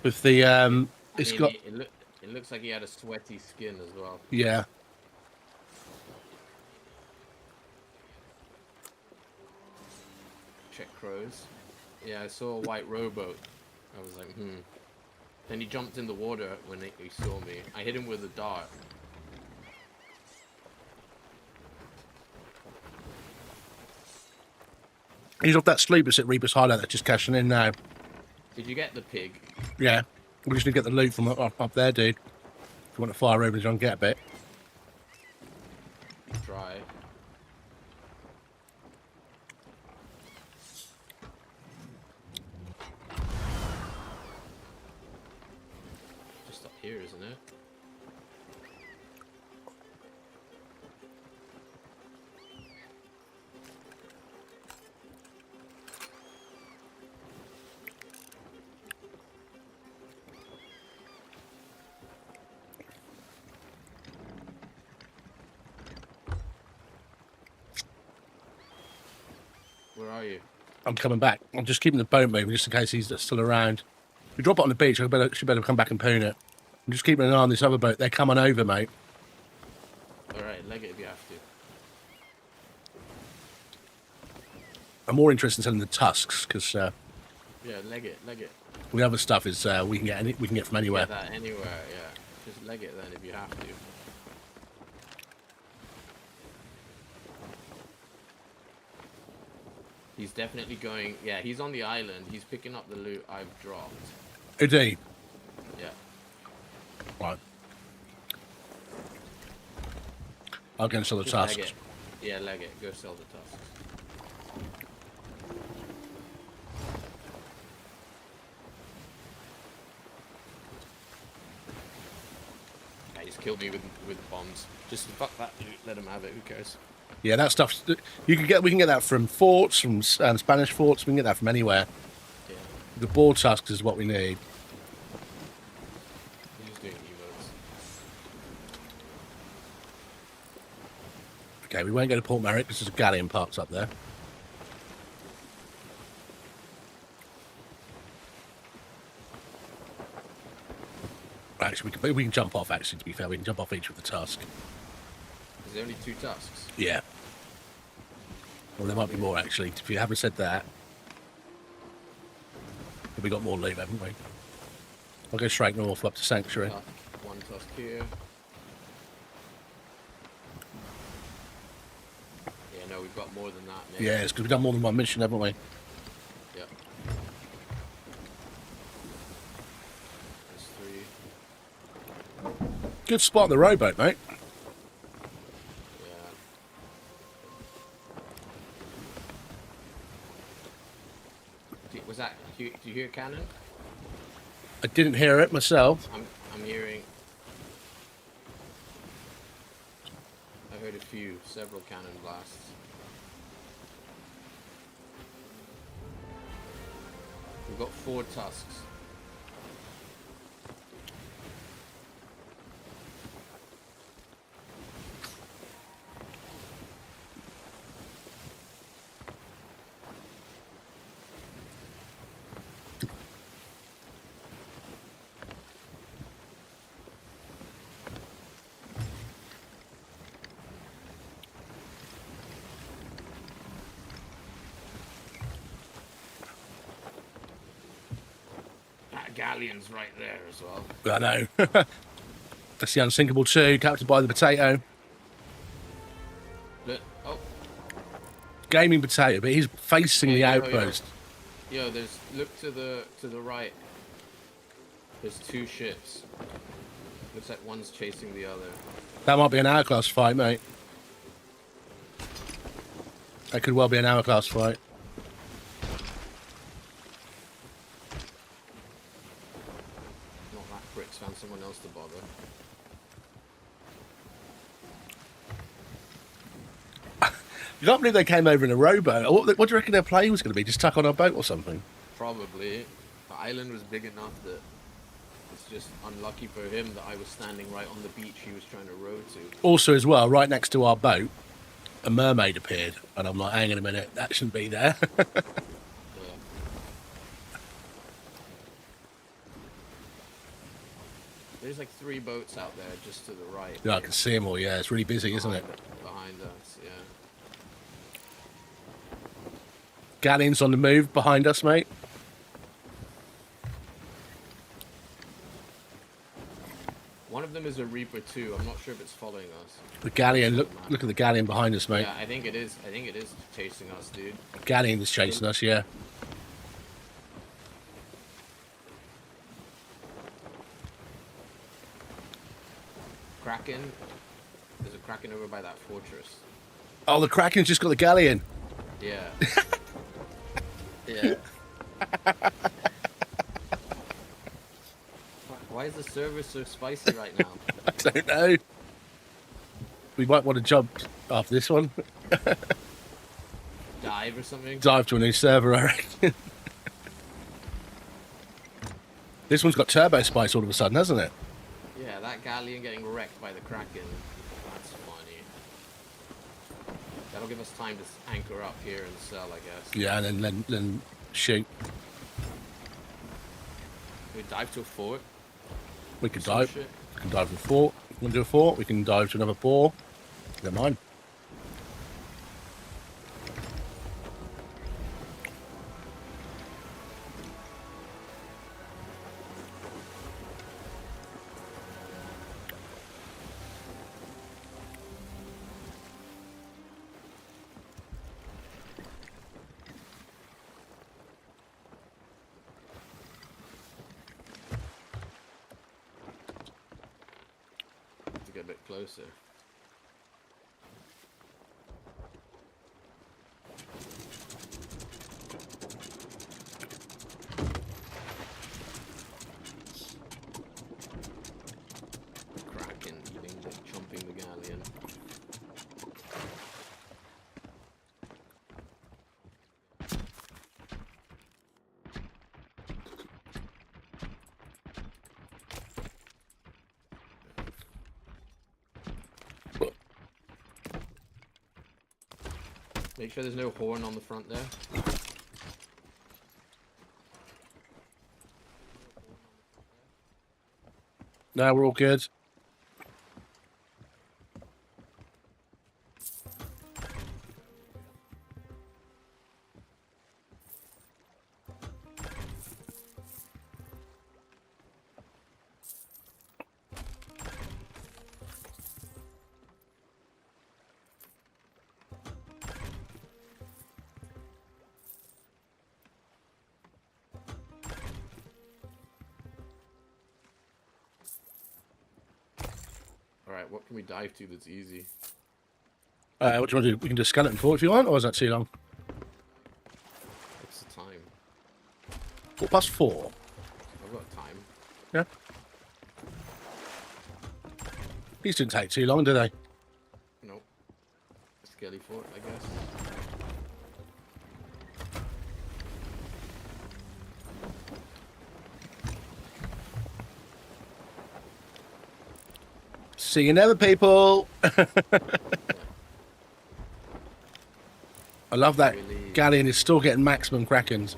Speaker 1: With the it's got
Speaker 4: It looks like he had a sweaty skin as well.
Speaker 1: yeah.
Speaker 4: Check crows. Yeah, I saw a white rowboat. I was like, Then he jumped in the water when he saw me. I hit him with a dart.
Speaker 1: He's off that sloop that's at Reapers Highlight that's just cashing in now.
Speaker 4: Did you get the pig?
Speaker 1: Yeah. We just need to get the loot from up there, dude. If you want to fire over, John, get a bit.
Speaker 4: Try. Just up here, isn't it? Where are you?
Speaker 1: I'm coming back. I'm just keeping the boat moving just in case he's still around. If we drop it on the beach, I should better come back and poon it. I'm just keeping an eye on this other boat. They're coming over, mate.
Speaker 4: Alright, leg it if you have to.
Speaker 1: I'm more interested in selling the tusks because
Speaker 4: Yeah, leg it.
Speaker 1: the other stuff is we can get from anywhere.
Speaker 4: Get that anywhere, yeah. Just leg it then if you have to. He's definitely going. Yeah, he's on the island. He's picking up the loot I've dropped.
Speaker 1: Indeed.
Speaker 4: Yeah.
Speaker 1: Right. I'll go and sell the
Speaker 4: Just leg
Speaker 1: tusks.
Speaker 4: it. Yeah, leg it. Go sell the tusks. Yeah, he's killed me with bombs. Just fuck that loot. Let him have it. Who cares?
Speaker 1: Yeah, that stuff we can get that from forts, from Spanish forts. We can get that from anywhere.
Speaker 4: Yeah.
Speaker 1: The boar tusks is what we need.
Speaker 4: He's just doing emotes.
Speaker 1: Okay, we won't go to Port Merrick because there's a galleon parked up there. Actually, we can jump off. Actually, to be fair, we can jump off each with the tusk.
Speaker 4: Is there only 2 tusks?
Speaker 1: Yeah. Well, there might be more actually. If you haven't said that, but we got more loot, haven't we? I'll go straight north up to Sanctuary.
Speaker 4: Tusk. 1 tusk here. Yeah, no, we've got more than that. Mate.
Speaker 1: Yeah, it's because we've done more than one mission, haven't we?
Speaker 4: Yeah. There's 3.
Speaker 1: Good spot on the rowboat, mate.
Speaker 4: Yeah. Was that? Do you hear cannon?
Speaker 1: I didn't hear it myself.
Speaker 4: I'm hearing. I heard several cannon blasts. We've got 4 tusks. Galleon's right there as well.
Speaker 1: I know. That's the Unsinkable 2, captured by the Potato.
Speaker 4: Look, oh,
Speaker 1: Gaming Potato, but he's facing the
Speaker 4: Yeah, yo,
Speaker 1: outpost.
Speaker 4: yo, there's look to the right. There's 2 ships. Looks like one's chasing the other.
Speaker 1: That might be an hourglass fight, mate. That could well be an hourglass fight.
Speaker 4: Not that pricks found someone else to bother.
Speaker 1: You can't believe they came over in a rowboat. What do you reckon their play was going to be? Just stuck on our boat or something?
Speaker 4: Probably. The island was big enough that it's just unlucky for him that I was standing right on the beach he was trying to row to.
Speaker 1: Also, as well, right next to our boat, a mermaid appeared, and I'm like, hang on a minute, that shouldn't be there.
Speaker 4: Yeah. There's like 3 boats out there just to the right.
Speaker 1: Yeah, I can see them all. Yeah, it's really busy, isn't it?
Speaker 4: Behind us, yeah.
Speaker 1: Galleon's on the move behind us, mate.
Speaker 4: One of them is a Reaper too. I'm not sure if it's following us.
Speaker 1: The galleon, look at the galleon behind us, mate.
Speaker 4: Yeah, I think it is. I think it is chasing us, dude.
Speaker 1: Galleon is chasing us, yeah.
Speaker 4: Kraken. There's a Kraken over by that fortress.
Speaker 1: Oh, the Kraken's just got the galleon.
Speaker 4: Yeah. Yeah. Why is the server so spicy right now?
Speaker 1: I don't know. We might want to jump after this one.
Speaker 4: Dive or something?
Speaker 1: Dive to a new server, I reckon. This one's got turbo spice all of a sudden, hasn't it?
Speaker 4: Yeah, that galleon getting wrecked by the Kraken. That's funny. That'll give us time to anchor up here and sell, I guess.
Speaker 1: Yeah, and then shoot.
Speaker 4: We dive to a fort.
Speaker 1: We can
Speaker 4: Some
Speaker 1: dive.
Speaker 4: shit.
Speaker 1: We can dive to a fort. We can do a fort. We can dive to another bore. Never mind.
Speaker 4: bit closer. Kraken chomping the galleon. Make sure there's no horn on the front there.
Speaker 1: No, we're all good.
Speaker 4: Alright, what can we dive to that's easy?
Speaker 1: What do you want to do? We can do skeleton fort if you want, or is that too long?
Speaker 4: What's the time?
Speaker 1: 4:04.
Speaker 4: I've got time.
Speaker 1: Yeah. These didn't take too long, do they?
Speaker 4: Nope. Skelly fort, I guess.
Speaker 1: See you never, people. I love that
Speaker 4: Really?
Speaker 1: galleon is still getting maximum krakens.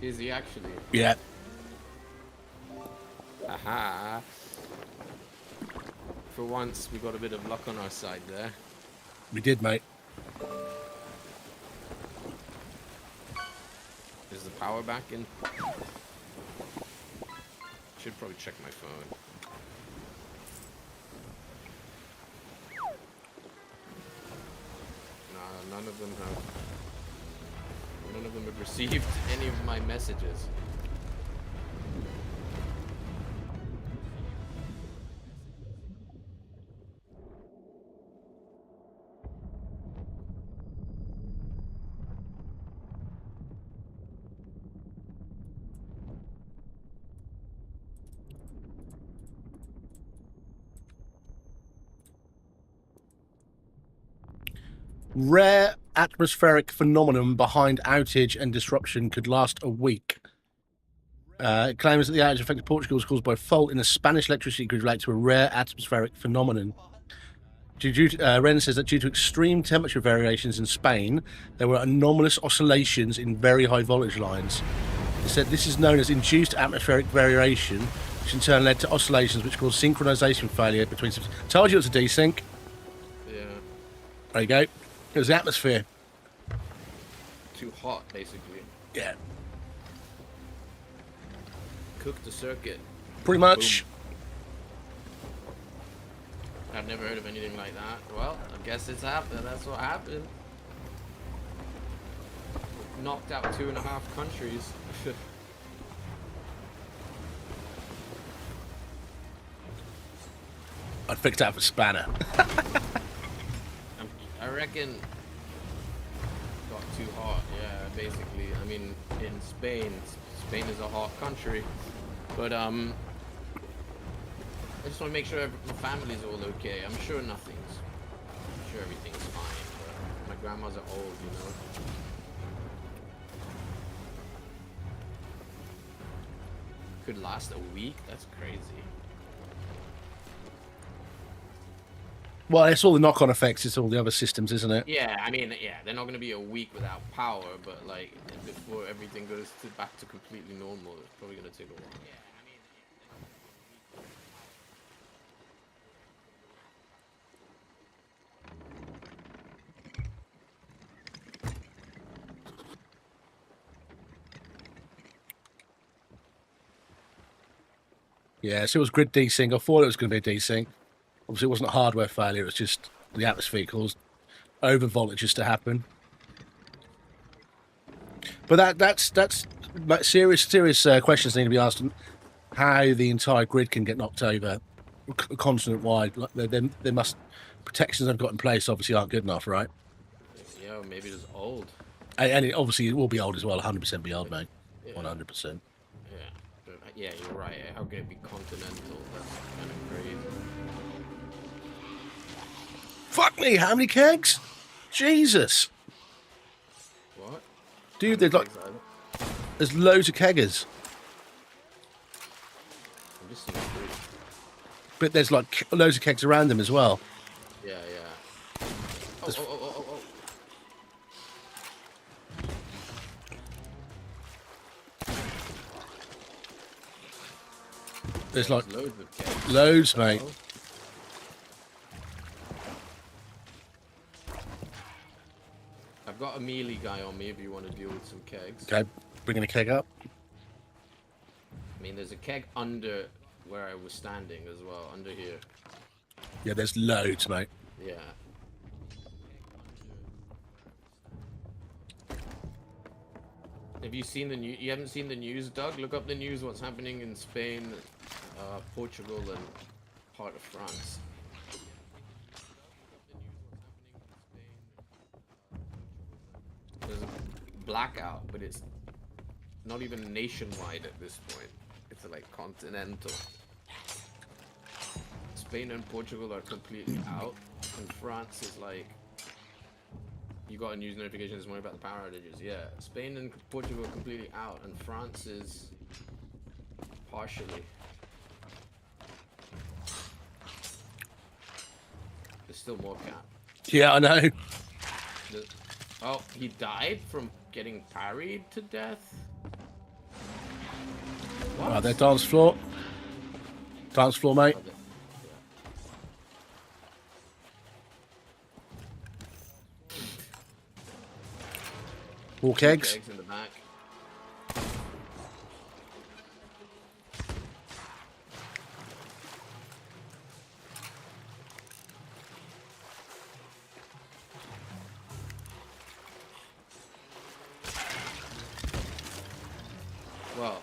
Speaker 4: Is he actually?
Speaker 1: Yeah.
Speaker 4: Aha! For once, we got a bit of luck on our side there.
Speaker 1: We did, mate.
Speaker 4: Is the power back in? Should probably check my phone. Nah, none of them have received any of my messages.
Speaker 1: Rare atmospheric phenomenon behind outage and disruption could last a week. It claims that the outage affected Portugal was caused by a fault in the Spanish electricity grid related to a rare atmospheric phenomenon. Ren says that due to extreme temperature variations in Spain, there were anomalous oscillations in very high voltage lines. It said this is known as induced atmospheric variation, which in turn led to oscillations which caused synchronization failure between... Told you it's a desync.
Speaker 4: Yeah.
Speaker 1: There you go. It was the atmosphere.
Speaker 4: Too hot, basically.
Speaker 1: Yeah.
Speaker 4: Cooked the circuit.
Speaker 1: Pretty much.
Speaker 4: Boom. I've never heard of anything like that. Well, I guess it's happened. That's what happened. Knocked out 2.5 countries.
Speaker 1: I'd fix that for Spanner.
Speaker 4: I reckon got too hot. Yeah, basically. I mean, in Spain is a hot country, but I just want to make sure my family's all okay. I'm sure everything's fine. But my grandmas are old, you know. Could last a week? That's crazy.
Speaker 1: Well, it's all the knock-on effects. It's all the other systems, isn't it?
Speaker 4: Yeah, I mean, yeah, they're not gonna be a week without power, but like before everything goes back to completely normal, it's probably gonna take a while. Yeah, I mean.
Speaker 1: Yeah, so it was grid desync. I thought it was going to be a desync. Obviously, it wasn't a hardware failure. It was just the atmosphere caused over voltages to happen. But that's serious questions need to be asked on how the entire grid can get knocked over continent wide. Like they must protections they've got in place obviously aren't good enough, right?
Speaker 4: Yeah, or maybe it's old.
Speaker 1: And it, obviously it will be old as well. 100% be old, mate.
Speaker 4: Yeah.
Speaker 1: 100%.
Speaker 4: Yeah, but, yeah, you're right. How can it be continental? That's kind of crazy.
Speaker 1: Fuck me! How many kegs? Jesus,
Speaker 4: What?
Speaker 1: dude. There's loads of keggers,
Speaker 4: I'm just seeing three.
Speaker 1: but there's like loads of kegs around them as well.
Speaker 4: Yeah, yeah. Oh.
Speaker 1: There's like
Speaker 4: Loads of kegs.
Speaker 1: loads, mate.
Speaker 4: I've got a melee guy on me if you want to deal with some kegs.
Speaker 1: Okay, bringing a keg up.
Speaker 4: I mean, there's a keg under where I was standing as well, under here.
Speaker 1: Yeah, there's loads, mate.
Speaker 4: Yeah. Have you seen the news? You haven't seen the news, Doug? Look up the news. What's happening in Spain, Portugal, and part of France. There's a blackout, but it's not even nationwide at this point. It's like continental. Spain and Portugal are completely out, and France is like. You got a news notification this morning about the power outages. Yeah, Spain and Portugal are completely out, and France is partially. There's still more cap.
Speaker 1: Yeah, I know.
Speaker 4: Oh, he died from getting parried to death? What?
Speaker 1: Right, there, dance floor. Dance floor, mate.
Speaker 4: Oh,
Speaker 1: More kegs.
Speaker 4: Eggs in the back. Well,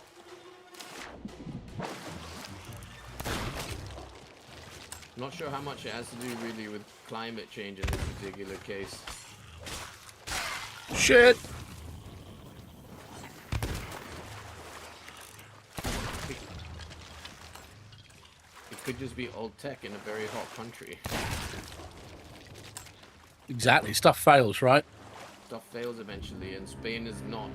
Speaker 4: I'm not sure how much it has to do really with climate change in this particular case.
Speaker 1: Shit.
Speaker 4: It could just be old tech in a very hot country.
Speaker 1: Exactly. Stuff fails, right?
Speaker 4: Stuff fails eventually, and Spain is not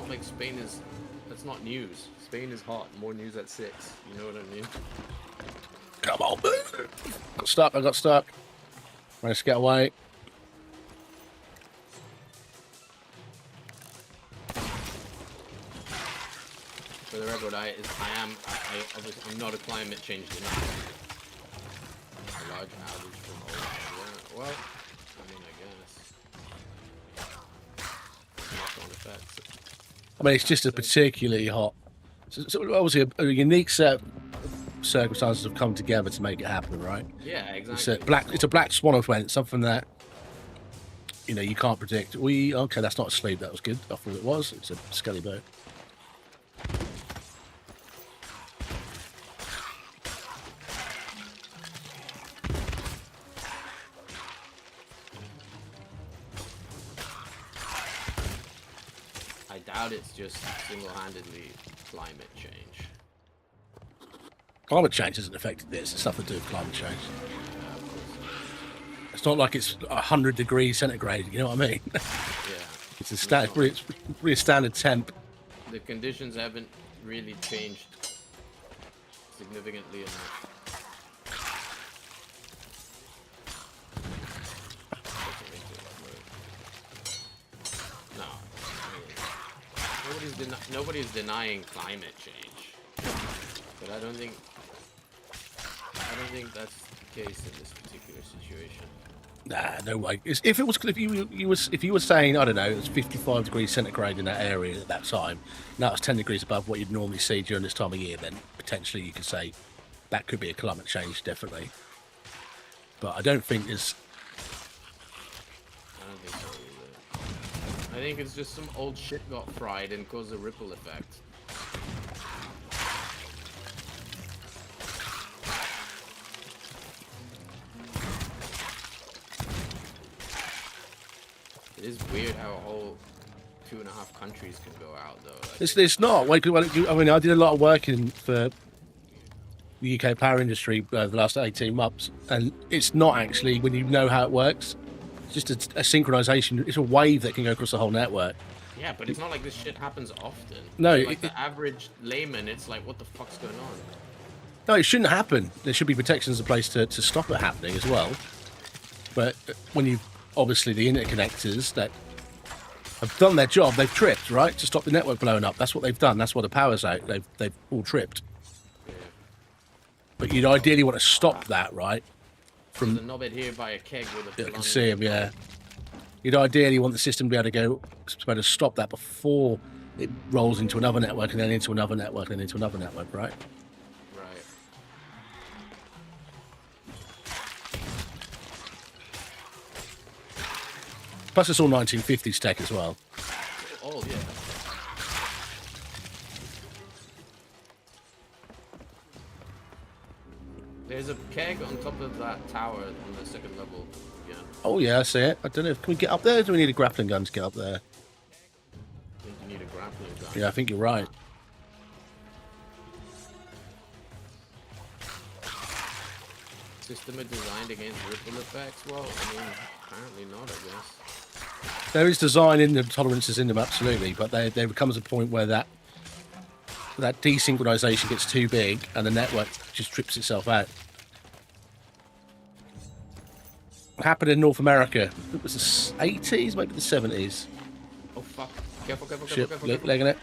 Speaker 4: like Spain is. That's not news. Spain is hot. More news at 6. You know what I mean?
Speaker 1: Come on. Got stuck. I got stuck. Managed to get away.
Speaker 4: For the record, I'm not a climate change denier. A large outage from old. Well, I mean, I guess. Knock-on effects.
Speaker 1: I mean, it's just a particularly hot. So obviously, a unique set of circumstances have come together to make it happen, right?
Speaker 4: Yeah,
Speaker 1: It's
Speaker 4: exactly.
Speaker 1: a black swan event, something that you can't predict. Okay, that's not a sleep. That was good. I thought it was. It's a skelly boat.
Speaker 4: I doubt it's just single-handedly climate change.
Speaker 1: Climate change hasn't affected this. It's nothing to do with climate change. It's not like it's 100 degrees centigrade. You know what I mean?
Speaker 4: Yeah.
Speaker 1: It's a it's really a standard temp.
Speaker 4: The conditions haven't really changed significantly enough. No, I mean, nobody's denying climate change, but I don't think that's the case in this particular situation.
Speaker 1: Nah, no way. If you were saying, I don't know, it was 55 degrees centigrade in that area at that time, now it's 10 degrees above what you'd normally see during this time of year, then potentially you could say that could be a climate change, definitely. But I don't think there's.
Speaker 4: I don't think so either. I think it's just some old shit got fried and caused a ripple effect. It is weird how a whole 2.5 countries can go out though. Like,
Speaker 1: It's not. Like, I mean, I did a lot of work for the UK power industry over the last 18 months, and it's not actually, when you know how it works, it's just a synchronization. It's a wave that can go across the whole network.
Speaker 4: yeah, but it's not like this shit happens often.
Speaker 1: No,
Speaker 4: like the average layman, it's like, what the fuck's going on?
Speaker 1: No, it shouldn't happen. There should be protections in place to stop it happening as well. But when you, obviously the interconnectors that have done their job, they've tripped, right, to stop the network blowing up. That's what they've done. That's why the power's out. They've all tripped.
Speaker 4: Yeah.
Speaker 1: But you'd ideally want to stop that, right?
Speaker 4: There's a knobhead here by a keg with a
Speaker 1: I can
Speaker 4: blonde-
Speaker 1: see him, yeah. You'd ideally want the system to be able to stop that before it rolls into another network and then into another network and into another network, right?
Speaker 4: Right.
Speaker 1: Plus, it's all 1950s tech as well.
Speaker 4: Oh, yeah. There's a keg on top of that tower on the second level again.
Speaker 1: Oh yeah, I see it. I don't know. Can we get up there? Or do we need a grappling gun to get up there?
Speaker 4: I think you need a grappling gun.
Speaker 1: Yeah, I think you're right.
Speaker 4: System is designed against ripple effects? Well, I mean, apparently not, I guess.
Speaker 1: There is design in them, tolerances in them, absolutely, but there becomes a point where that desynchronization gets too big and the network just trips itself out. What happened in North America? It was the 80s, maybe the 70s.
Speaker 4: Oh, fuck. Careful, careful,
Speaker 1: Ship,
Speaker 4: careful, careful.
Speaker 1: legging it.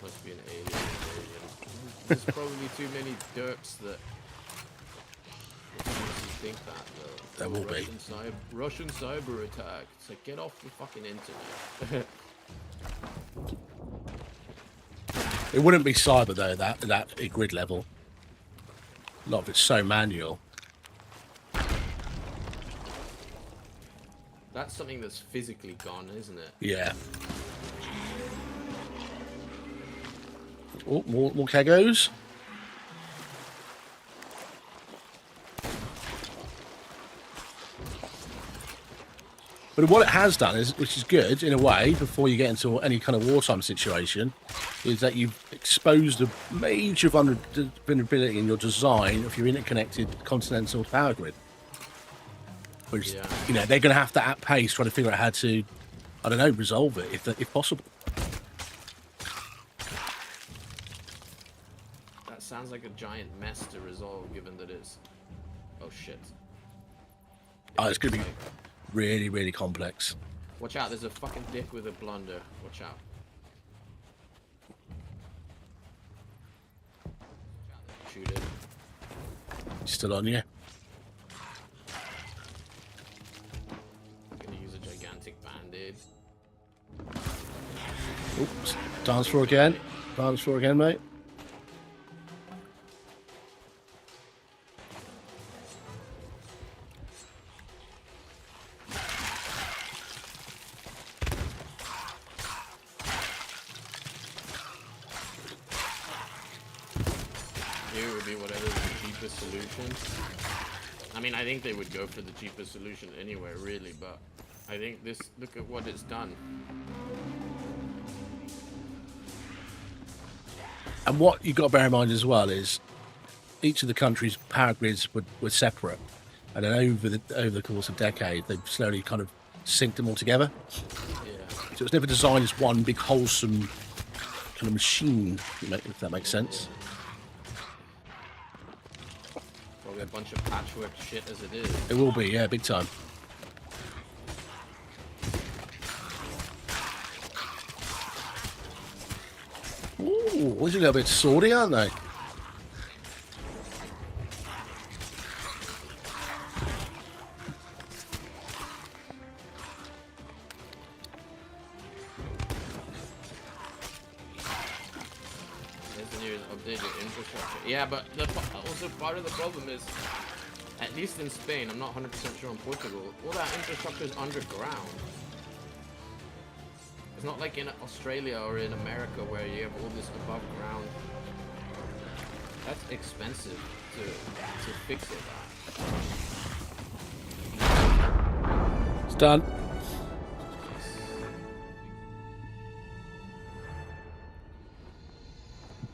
Speaker 4: Must be an alien invasion. There's probably too many derps that think that though.
Speaker 1: There will be.
Speaker 4: Russian cyber attack. It's like, get off the fucking internet.
Speaker 1: It wouldn't be cyber though, that grid level. A lot of it's so manual.
Speaker 4: That's something that's physically gone, isn't it?
Speaker 1: Yeah. Oh, more kegos. But what it has done is, which is good in a way, before you get into any kind of wartime situation, is that you've exposed a major vulnerability in your design of your interconnected continental power grid. Which,
Speaker 4: Yeah.
Speaker 1: you know, they're going to have to at pace try to figure out how to, I don't know, resolve it if possible.
Speaker 4: That sounds like a giant mess to resolve, given that it's... Oh, shit.
Speaker 1: Oh, it's going to be really, really complex.
Speaker 4: Watch out, there's a fucking dick with a blunder. Watch out. Shoot it.
Speaker 1: Still on you.
Speaker 4: I'm gonna use a gigantic band-aid.
Speaker 1: Oops. Dance floor again. Dance floor again, mate.
Speaker 4: Here would be whatever the cheapest solution. I mean, I think they would go for the cheapest solution anyway, really, but I think this, look at what it's done.
Speaker 1: And what you've got to bear in mind as well is each of the countries' power grids were separate. And then over the course of a decade, they've slowly kind of synced them all together.
Speaker 4: Yeah.
Speaker 1: So it was never designed as one big wholesome kind of machine, if that makes sense.
Speaker 4: Probably a bunch of patchwork shit as it is.
Speaker 1: It will be, yeah, big time. Ooh, these are a little bit swordy, aren't they?
Speaker 4: There's the nearest outdated infrastructure. Yeah, but also part of the problem is, at least in Spain, I'm not 100% sure in Portugal, all that infrastructure is underground. It's not like in Australia or in America where you have all this above ground. That's expensive to fix it at.
Speaker 1: It's done.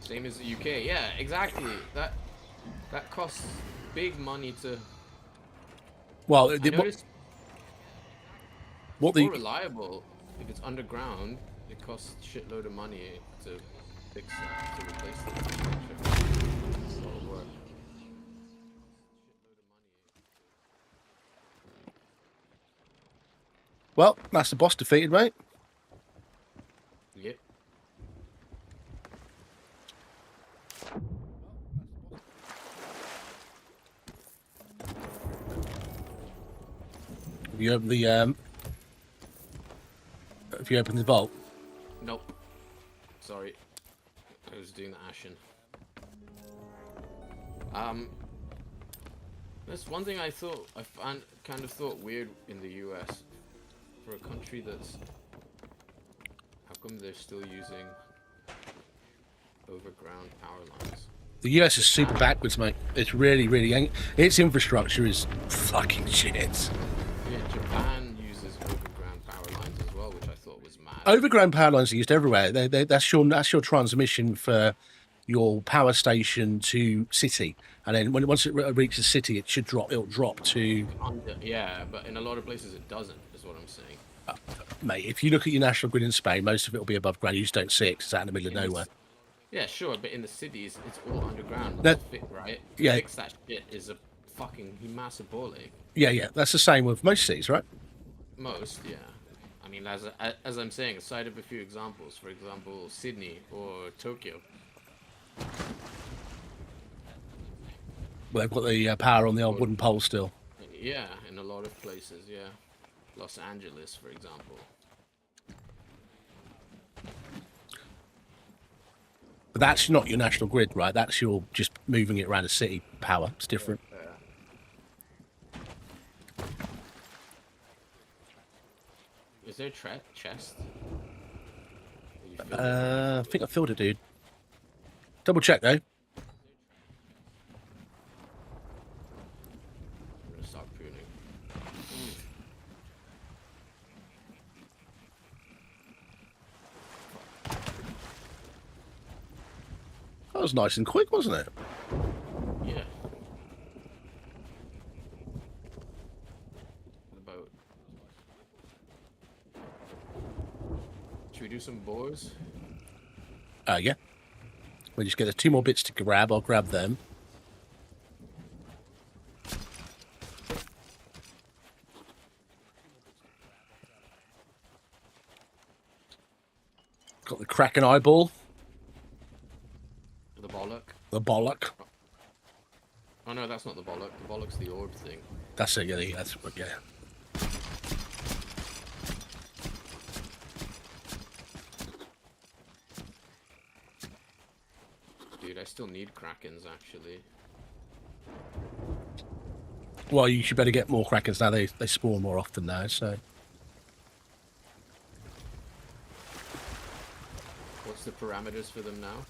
Speaker 4: Same as the UK. Yeah, exactly. That costs big money to.
Speaker 1: Well,
Speaker 4: I noticed
Speaker 1: what
Speaker 4: more
Speaker 1: the
Speaker 4: reliable if it's underground. It costs shitload of money to fix that, to replace the infrastructure. It's a lot of work.
Speaker 1: well, that's the boss defeated, mate.
Speaker 4: Yep.
Speaker 1: Have you opened the Have you opened the vault?
Speaker 4: Nope. Sorry. I was doing the Ashen. That's one thing I kind of thought weird in the US. For a country that's... How come they're still using overground power lines?
Speaker 1: The US is super backwards, mate. It's really its infrastructure is fucking shit.
Speaker 4: Yeah, Japan uses overground power lines as well, which I thought was mad.
Speaker 1: Overground power lines are used everywhere. That's your transmission for your power station to city, and then once it reaches city, it should drop. It'll drop to.
Speaker 4: Yeah, but in a lot of places it doesn't. Is what I'm saying.
Speaker 1: Mate, if you look at your national grid in Spain, most of it will be above ground. You just don't see it 'cause it's out in the middle of nowhere.
Speaker 4: Yeah, sure, but in the cities it's all underground.
Speaker 1: That-
Speaker 4: Right?
Speaker 1: yeah.
Speaker 4: To fix that shit is a fucking massive ball ache.
Speaker 1: Yeah, that's the same with most cities, right?
Speaker 4: Most, yeah. I mean, as I'm saying, aside of a few examples, for example, Sydney or Tokyo.
Speaker 1: Well, they've got the power on the old wooden pole still.
Speaker 4: Yeah, in a lot of places, yeah. Los Angeles, for example.
Speaker 1: But that's not your national grid, right? That's your just moving it around the city power. It's different.
Speaker 4: Is there a chest? You filled it?
Speaker 1: I think I filled it, dude. Double check though.
Speaker 4: I'm gonna start pruning.
Speaker 1: That was nice and quick, wasn't it?
Speaker 4: Yeah. What about? Should we do some boars?
Speaker 1: Yeah. We just get the 2 more bits to grab. I'll grab them. Got the Kraken eyeball.
Speaker 4: The bollock?
Speaker 1: The bollock.
Speaker 4: Oh no, that's not the bollock. The bollock's the orb thing.
Speaker 1: That's it. Yeah, that's what. Yeah.
Speaker 4: Dude, I still need Krakens actually.
Speaker 1: Well, you should better get more Krakens now. They spawn more often now. So
Speaker 4: What's the parameters for them now?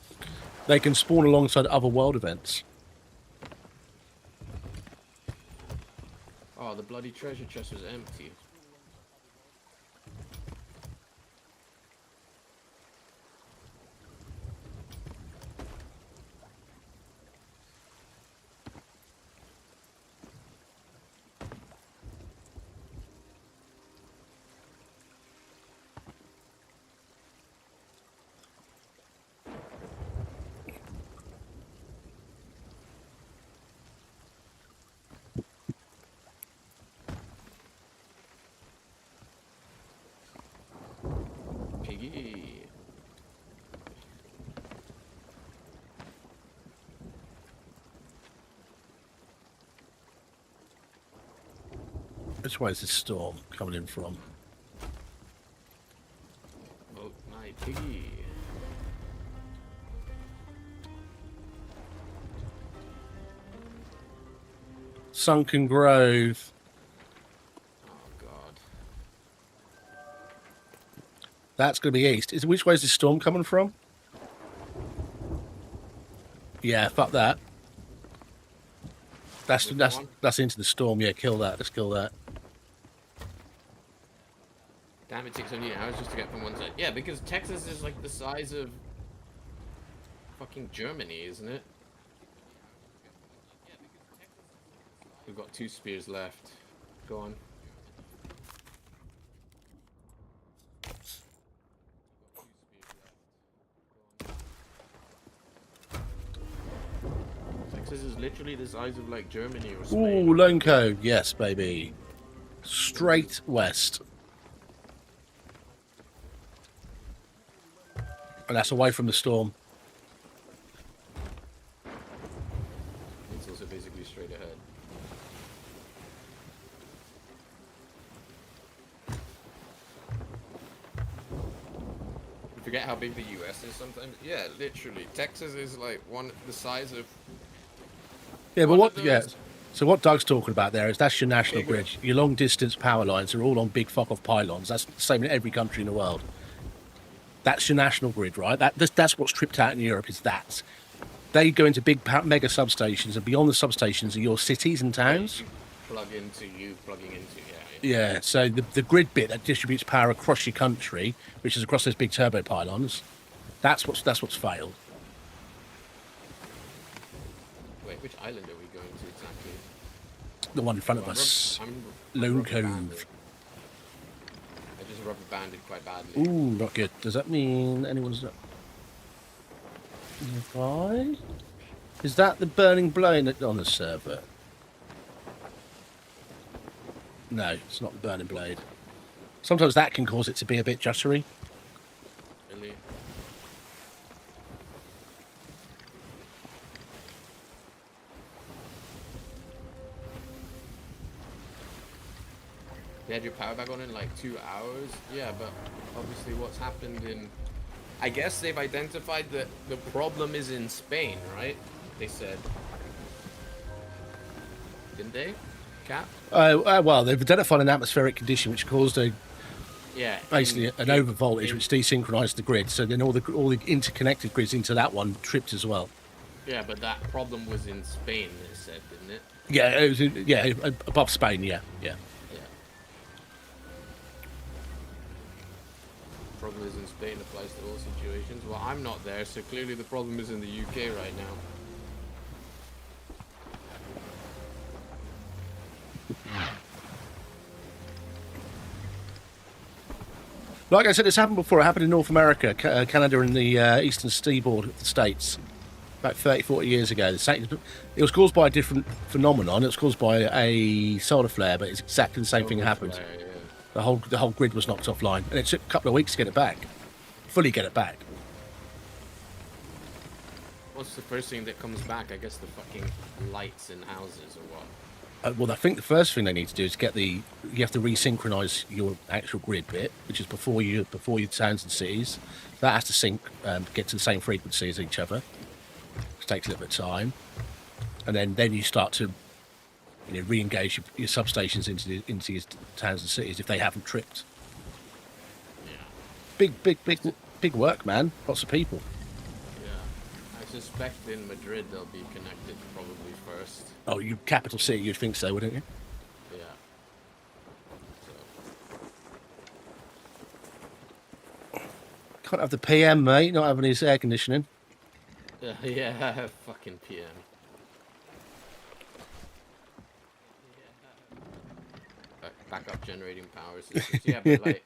Speaker 1: they can spawn alongside other world events.
Speaker 4: Oh, the bloody treasure chest was empty. Piggy.
Speaker 1: Which way is this storm coming in from?
Speaker 4: Oh, my piggy.
Speaker 1: Sunken Grove.
Speaker 4: Oh god.
Speaker 1: That's going to be east. Which way is the storm coming from? Yeah, fuck that. That's
Speaker 4: Which
Speaker 1: that's
Speaker 4: one?
Speaker 1: that's into the storm. Yeah, kill that. Let's kill that.
Speaker 4: Damn, it takes 78 hours just to get from one side. Yeah, because Texas is like the size of fucking Germany, isn't it? We've got 2 spears left. Go on. Texas is literally the size of like Germany or Spain.
Speaker 1: Ooh, Lone Cove. Yes, baby. Straight west. And that's away from the storm.
Speaker 4: It's also basically straight ahead. You forget how big the US is sometimes. Yeah, literally. Texas is like the size of.
Speaker 1: Yeah, but
Speaker 4: One
Speaker 1: what?
Speaker 4: of
Speaker 1: Yeah.
Speaker 4: those-
Speaker 1: So what Doug's talking about there is that's your national
Speaker 4: Bigger.
Speaker 1: grid. Your long distance power lines are all on big fuck off pylons. That's the same in every country in the world. That's your national grid, right? That's what's tripped out in Europe. Is that they go into big mega substations, and beyond the substations are your cities and towns.
Speaker 4: You plugging into.
Speaker 1: Yeah. So the grid bit that distributes power across your country, which is across those big turbo pylons, that's what's failed.
Speaker 4: Wait, which island are we going to exactly?
Speaker 1: The one in front of
Speaker 4: I'm
Speaker 1: us,
Speaker 4: I'm
Speaker 1: Lone
Speaker 4: rubber banded.
Speaker 1: Cove.
Speaker 4: I just rubber banded quite badly.
Speaker 1: Ooh, not good. Does that mean anyone's not? Nearby? Is that the burning blade on the server? No, it's not the burning blade. Sometimes that can cause it to be a bit juddery.
Speaker 4: Really? You had your power back on in like 2 hours? Yeah, but obviously what's happened in... I guess they've identified that the problem is in Spain, right? They said. Didn't they? Cap?
Speaker 1: Well, they've identified an atmospheric condition which caused
Speaker 4: Yeah.
Speaker 1: basically an over voltage which desynchronized the grid. So then all the interconnected grids into that one tripped as well.
Speaker 4: Yeah, but that problem was in Spain, they said, didn't it?
Speaker 1: Yeah, it was above Spain. Yeah.
Speaker 4: Yeah. Problem is in Spain applies to all situations. Well, I'm not there, so clearly the problem is in the UK right now.
Speaker 1: Like I said, it's happened before. It happened in North America, Canada, and the eastern seaboard of the States about 30, 40 years ago. It was caused by a different phenomenon. It was caused by a solar flare, but it's exactly the same thing happened.
Speaker 4: Flare, yeah.
Speaker 1: The whole grid was knocked offline, and it took a couple of weeks to get it back, fully get it back.
Speaker 4: What's the first thing that comes back? I guess the fucking lights in houses or what?
Speaker 1: Well, I think the first thing they need to do is you have to resynchronize your actual grid bit, which is before your towns and cities. That has to sync, get to the same frequency as each other, which takes a little bit of time, and then you start to re-engage your substations into your towns and cities if they haven't tripped.
Speaker 4: Yeah.
Speaker 1: Big work, man. Lots of people.
Speaker 4: Yeah. I suspect in Madrid they'll be connected probably first.
Speaker 1: Oh, you capital city, you'd think so, wouldn't you?
Speaker 4: Yeah. So.
Speaker 1: Can't have the PM, mate, not having his air conditioning.
Speaker 4: Yeah, fucking PM. Backup generating power systems. Yeah, but like,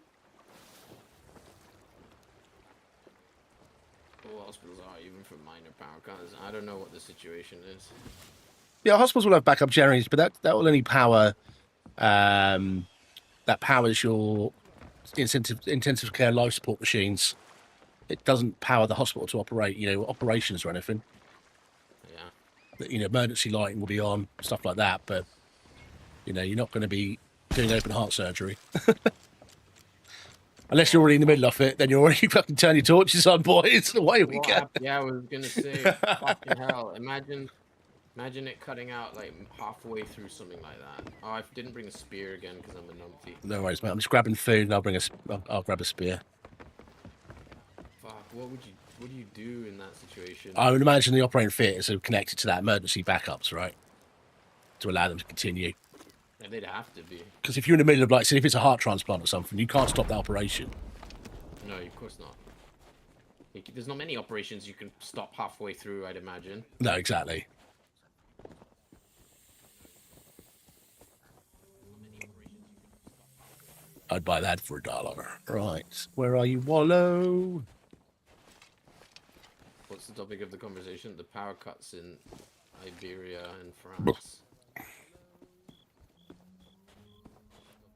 Speaker 4: all hospitals are even for minor power cuts. I don't know what the situation is.
Speaker 1: Yeah, hospitals will have backup generators, but that will only power that powers your intensive care life support machines. It doesn't power the hospital to operate, operations or anything.
Speaker 4: Yeah.
Speaker 1: Emergency lighting will be on, stuff like that, but you're not going to be doing open heart surgery. Unless you're already in the middle of it, then you're already fucking turn your torches on, boys. Away we go.
Speaker 4: Yeah, I was gonna say, fucking hell. Imagine Imagine it cutting out like halfway through something like that. Oh, I didn't bring a spear again because I'm a numpty.
Speaker 1: No worries, mate. I'm just grabbing food and I'll grab a spear.
Speaker 4: Fuck, what do you do in that situation?
Speaker 1: I would imagine the operating theatres are connected to that emergency backups, right? To allow them to continue.
Speaker 4: Yeah, they'd have to be.
Speaker 1: Because if you're in the middle of, like, say, if it's a heart transplant or something, you can't stop that operation.
Speaker 4: No, of course not. There's not many operations you can stop halfway through, I'd imagine.
Speaker 1: No, exactly. I'd buy that for $1. Right. Where are you, Wallow?
Speaker 4: What's the topic of the conversation? The power cuts in Iberia and France.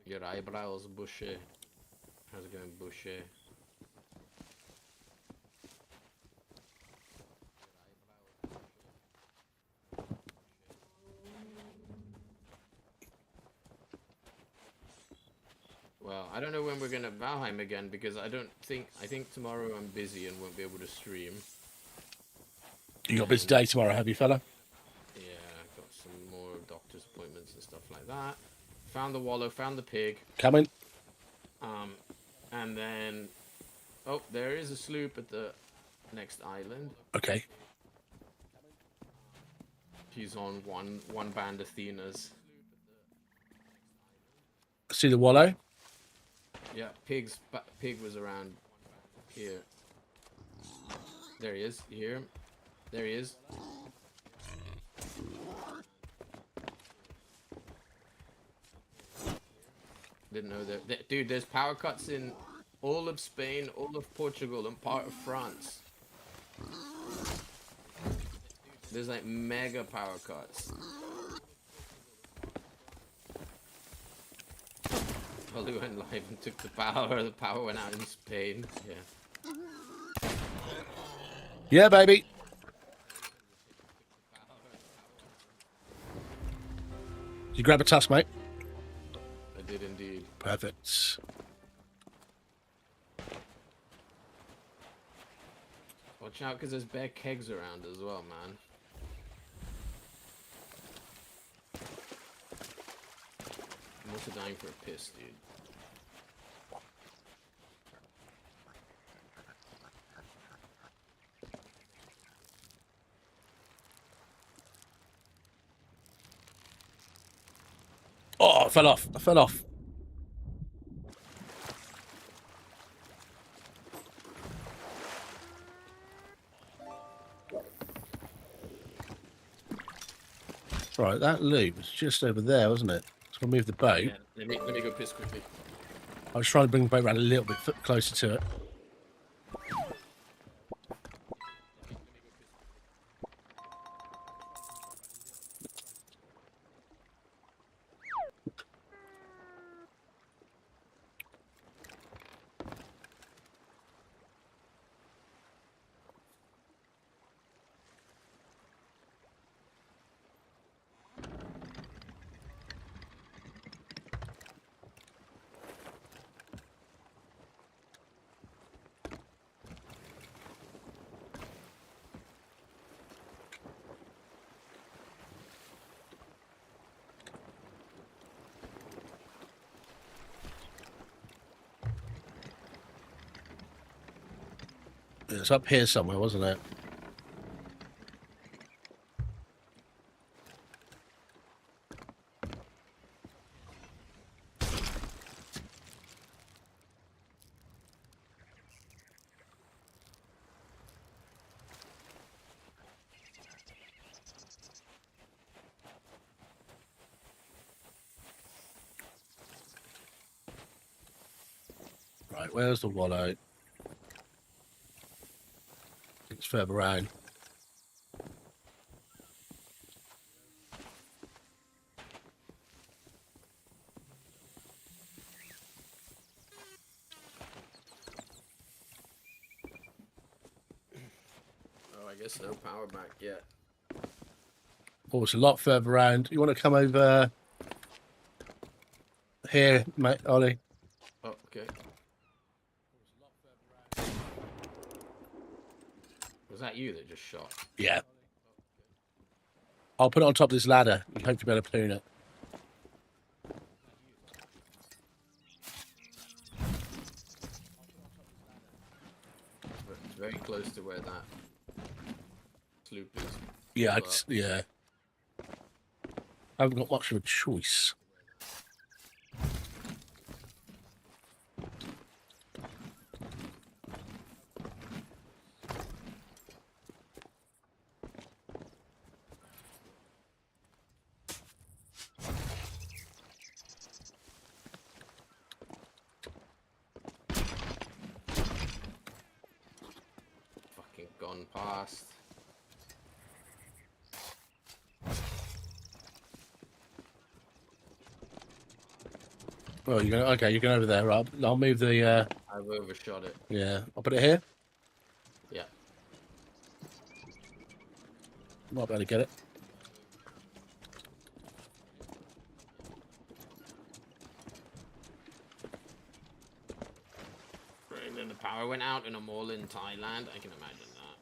Speaker 4: Your eyebrows bushy. How's it going, bushy? Well, I don't know when we're gonna Valheim again because I think tomorrow I'm busy and won't be able to stream.
Speaker 1: You got a busy day tomorrow, have you, fella?
Speaker 4: Yeah, I've got some more doctor's appointments and stuff like that. Found the wallow, found the pig.
Speaker 1: Coming.
Speaker 4: And then, oh, there is a sloop at the next island.
Speaker 1: Okay.
Speaker 4: He's on one band Athena's.
Speaker 1: See the Wallow?
Speaker 4: Yeah, pig was around here. There he is. You hear him? There he is. Didn't know that. Dude, there's power cuts in all of Spain, all of Portugal, and part of France. There's like mega power cuts. Well, we went live and took the power went out in Spain. Yeah.
Speaker 1: Yeah, baby. Did you grab a tusk, mate?
Speaker 4: I did indeed.
Speaker 1: Perfect.
Speaker 4: Watch out, because there's bare kegs around as well, man. I'm also dying for a piss, dude.
Speaker 1: Oh, I fell off. I fell off. Right, that loop was just over there, wasn't it? It's going to move the boat.
Speaker 4: Yeah, let me go piss quickly.
Speaker 1: I was trying to bring the boat around a little bit closer to it. It's up here somewhere, wasn't it? Right, where's the wallow? It's further around.
Speaker 4: Oh, I guess no power back yet.
Speaker 1: Oh, it's a lot further around. You want to come over here, mate, Ollie?
Speaker 4: Oh, okay. Was that you that just shot?
Speaker 1: Yeah. I'll put it on top of this ladder. You hope to be able to poon it.
Speaker 4: It's very close to where that sloop is.
Speaker 1: Yeah,
Speaker 4: But
Speaker 1: yeah. I haven't got much of a choice.
Speaker 4: fucking gone past.
Speaker 1: Oh, you're going okay, you're going over there, Rob. I'll move the
Speaker 4: I've overshot it.
Speaker 1: yeah. I'll put it here.
Speaker 4: Yeah.
Speaker 1: Might be able to get it.
Speaker 4: And then the power went out in a mall in Thailand. I can imagine that.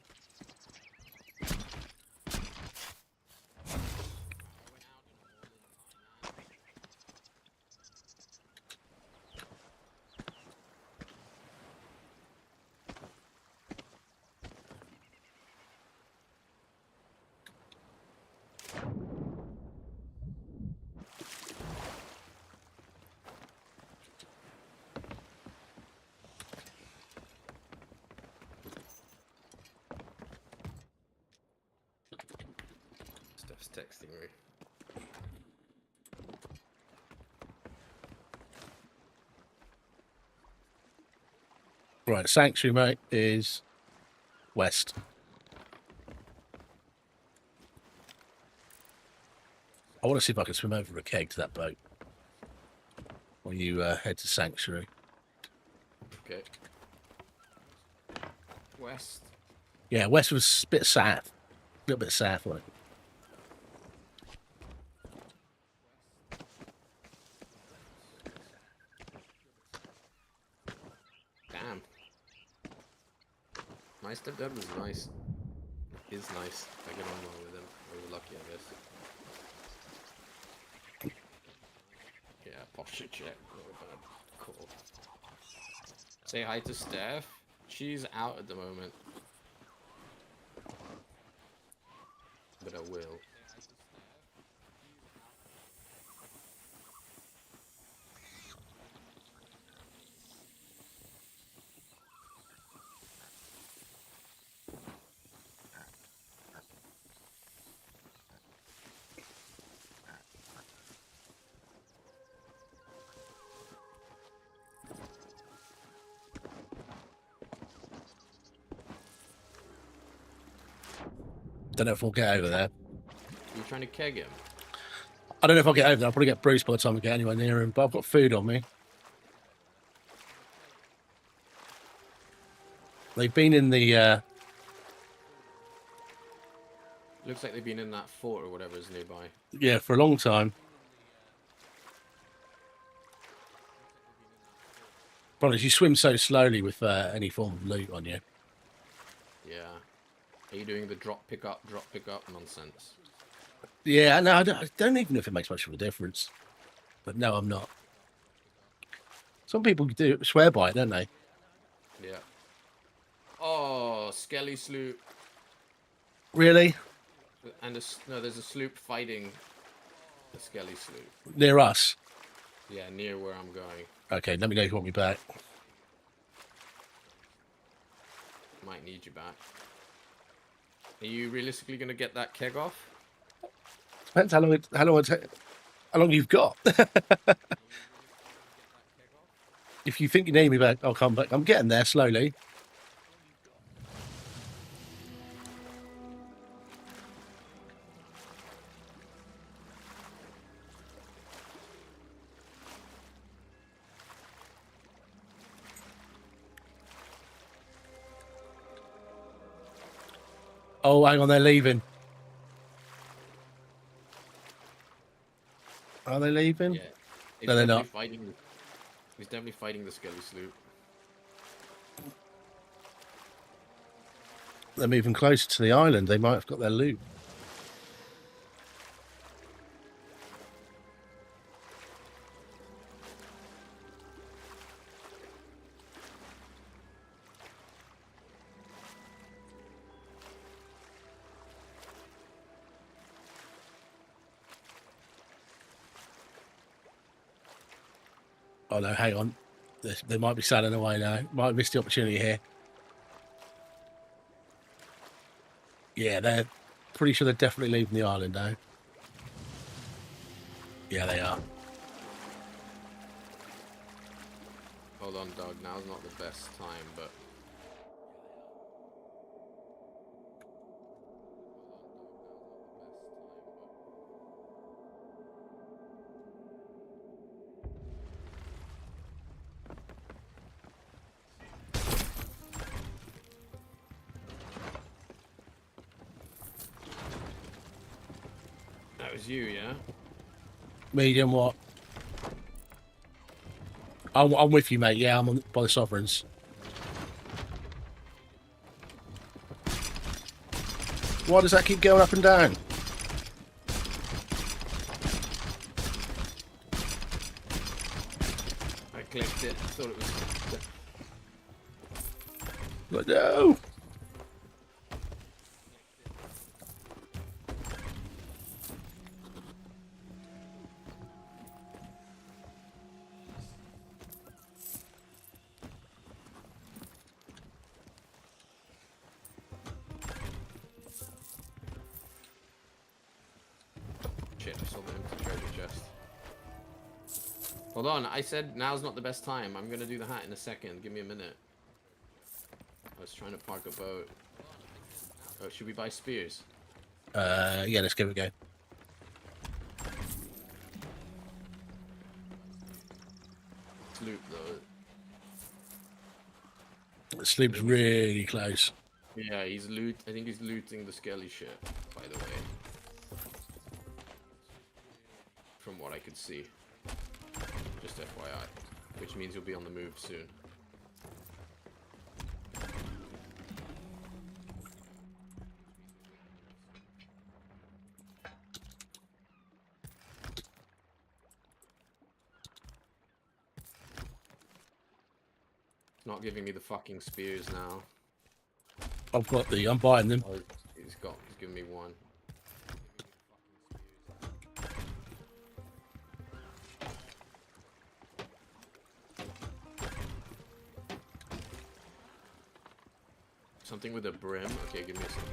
Speaker 4: Steph's texting me.
Speaker 1: Right, sanctuary, mate, is west. I want to see if I can swim over a keg to that boat when you head to sanctuary.
Speaker 4: Okay. West.
Speaker 1: Yeah, west was a bit south. A little bit south, wasn't it?
Speaker 4: Damn. My stepdad was nice. He's nice. I get on well with him. We were lucky, I guess. Yeah, posture check. Cool. Say hi to Steph. She's out at the moment. But I will.
Speaker 1: Don't know if we'll get over there.
Speaker 4: You trying to keg him?
Speaker 1: I don't know if I'll get over there. I'll probably get Bruce by the time we get anywhere near him. But I've got food on me. They've been in the
Speaker 4: Looks like they've been in that fort or whatever is nearby.
Speaker 1: yeah, for a long time. Problem is, you swim so slowly with any form of loot on you.
Speaker 4: Yeah. Are you doing the drop pick up nonsense?
Speaker 1: Yeah, no, I don't even know if it makes much of a difference. But no, I'm not. Some people do swear by it, don't they?
Speaker 4: Yeah. Oh, Skelly sloop.
Speaker 1: Really?
Speaker 4: And no, there's a sloop fighting the Skelly sloop.
Speaker 1: Near us?
Speaker 4: Yeah, near where I'm going.
Speaker 1: Okay, let me know if you want me back.
Speaker 4: Might need you back. Are you realistically going to get that keg off?
Speaker 1: Depends how long you've got. If you think you need me back, I'll come back. I'm getting there slowly. Oh, hang on, they're leaving. Are they leaving?
Speaker 4: Yeah.
Speaker 1: No, they're not.
Speaker 4: He's definitely fighting the Skelly sloop.
Speaker 1: They're moving closer to the island. They might have got their loot. Oh no, hang on. They might be sailing away now. Might have missed the opportunity here. Yeah, they're pretty sure they're definitely leaving the island now. Yeah, they are.
Speaker 4: Hold on, dog. Now's not the best time, but. That was you, yeah?
Speaker 1: Medium what? I'm with you, mate. Yeah, I'm on by the Sovereigns. Why does that keep going up and down?
Speaker 4: I clicked it. Thought it was.
Speaker 1: But no.
Speaker 4: Shit, I saw the empty treasure chest. Hold on, I said now's not the best time. I'm gonna do the hat in a second. Give me a minute. I was trying to park a boat. Oh, should we buy spears?
Speaker 1: Yeah, let's give it a go.
Speaker 4: Sloop, though.
Speaker 1: The sloop's really close.
Speaker 4: Yeah, I think he's looting the skelly ship, by the way. From what I could see. Just FYI. Which means you'll be on the move soon. It's not giving me the fucking spears now.
Speaker 1: I'm buying them.
Speaker 4: Oh, he's giving me one. Something with a brim? Okay, give me a second.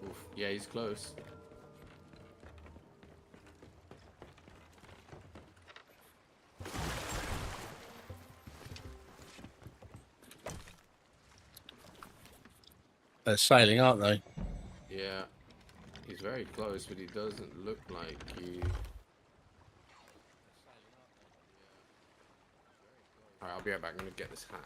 Speaker 4: Oof. Yeah, he's close.
Speaker 1: They're sailing, aren't they?
Speaker 4: Yeah. He's very close, but he doesn't look like he... Alright, I'll be right back. I'm gonna get this hat.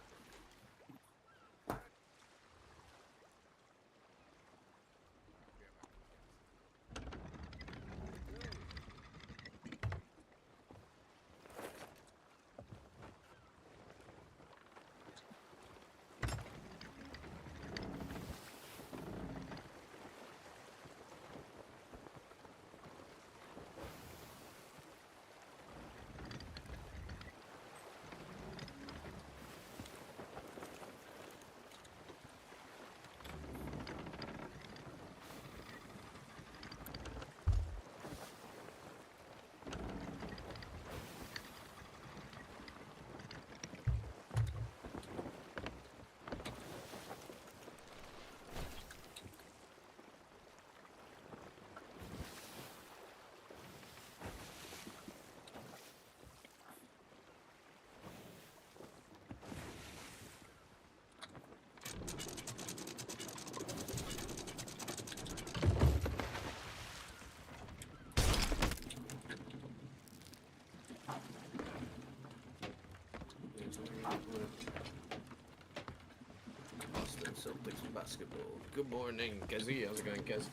Speaker 4: Boston Celtics basketball. Good morning, Kezi. How's it going, Kez?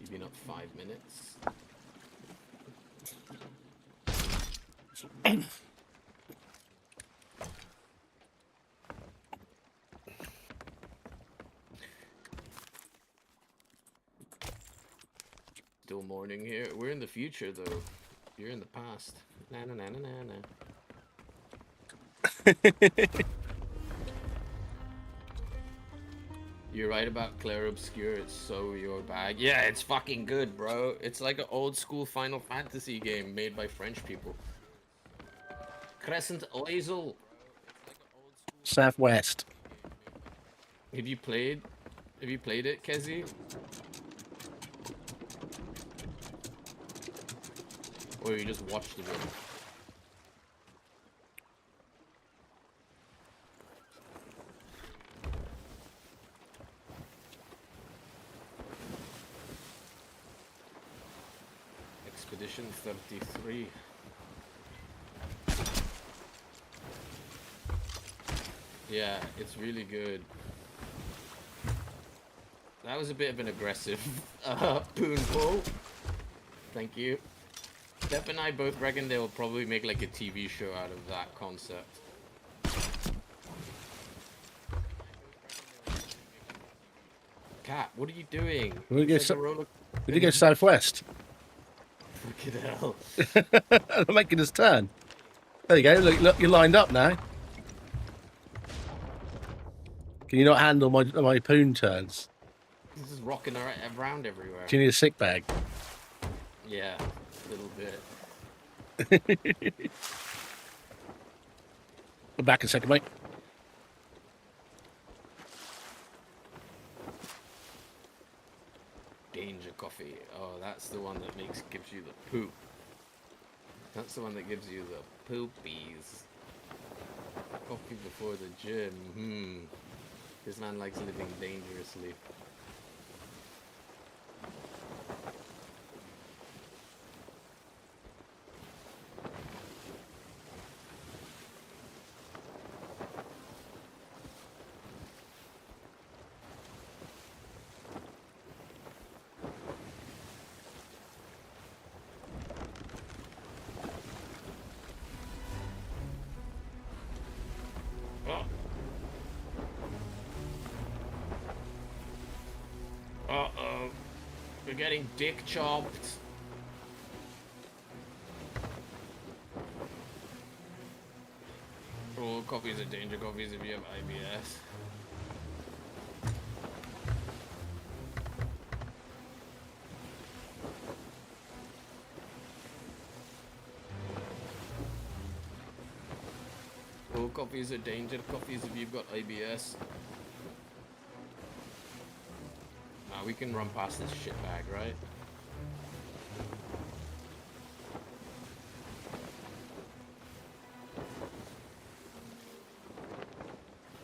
Speaker 4: You've been up 5 minutes. Still morning here. We're in the future though. You're in the past. Na na na na na na. You're right about Claire Obscure. It's so your bag. Yeah, it's fucking good, bro. It's like an old school Final Fantasy game made by French people. Crescent Lazel.
Speaker 1: Southwest.
Speaker 4: Have you played it, Kezi? Or you just watched the video? Expedition 33. Yeah, it's really good. That was a bit of an aggressive poon pull. Thank you. Steph and I both reckon they'll probably make like a TV show out of that concept. Cat, what are you doing?
Speaker 1: We go,
Speaker 4: It's like a roller-
Speaker 1: we did go southwest.
Speaker 4: Fucking hell.
Speaker 1: I'm making us turn. There you go. Look, you're lined up now. Can you not handle my poon turns?
Speaker 4: This is rocking around everywhere.
Speaker 1: Do you need a sick bag?
Speaker 4: Yeah, a little bit.
Speaker 1: We're back in a second, mate.
Speaker 4: Danger coffee. Oh, that's the one that gives you the poop. That's the one that gives you the poopies. Coffee before the gym. This man likes living dangerously. Uh-oh. We're getting dick chopped. Oh, coffees are danger coffees if you have IBS. Oh, coffees are danger coffees if you've got IBS. We can run past this shit bag, right?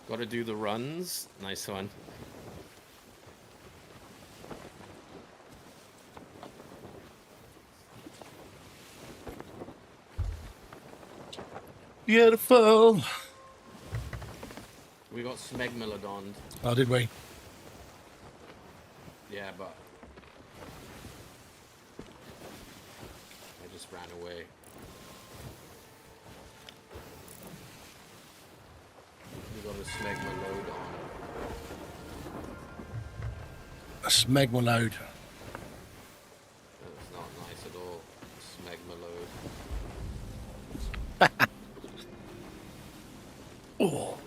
Speaker 4: Gotta do the runs. Nice one.
Speaker 1: Beautiful.
Speaker 4: We got Smegmelodon.
Speaker 1: Oh, did we?
Speaker 4: Yeah, but I just ran away. We got a Smegmelodon.
Speaker 1: A smegma load.
Speaker 4: That's not nice at all. Smegmelode.
Speaker 1: Oh.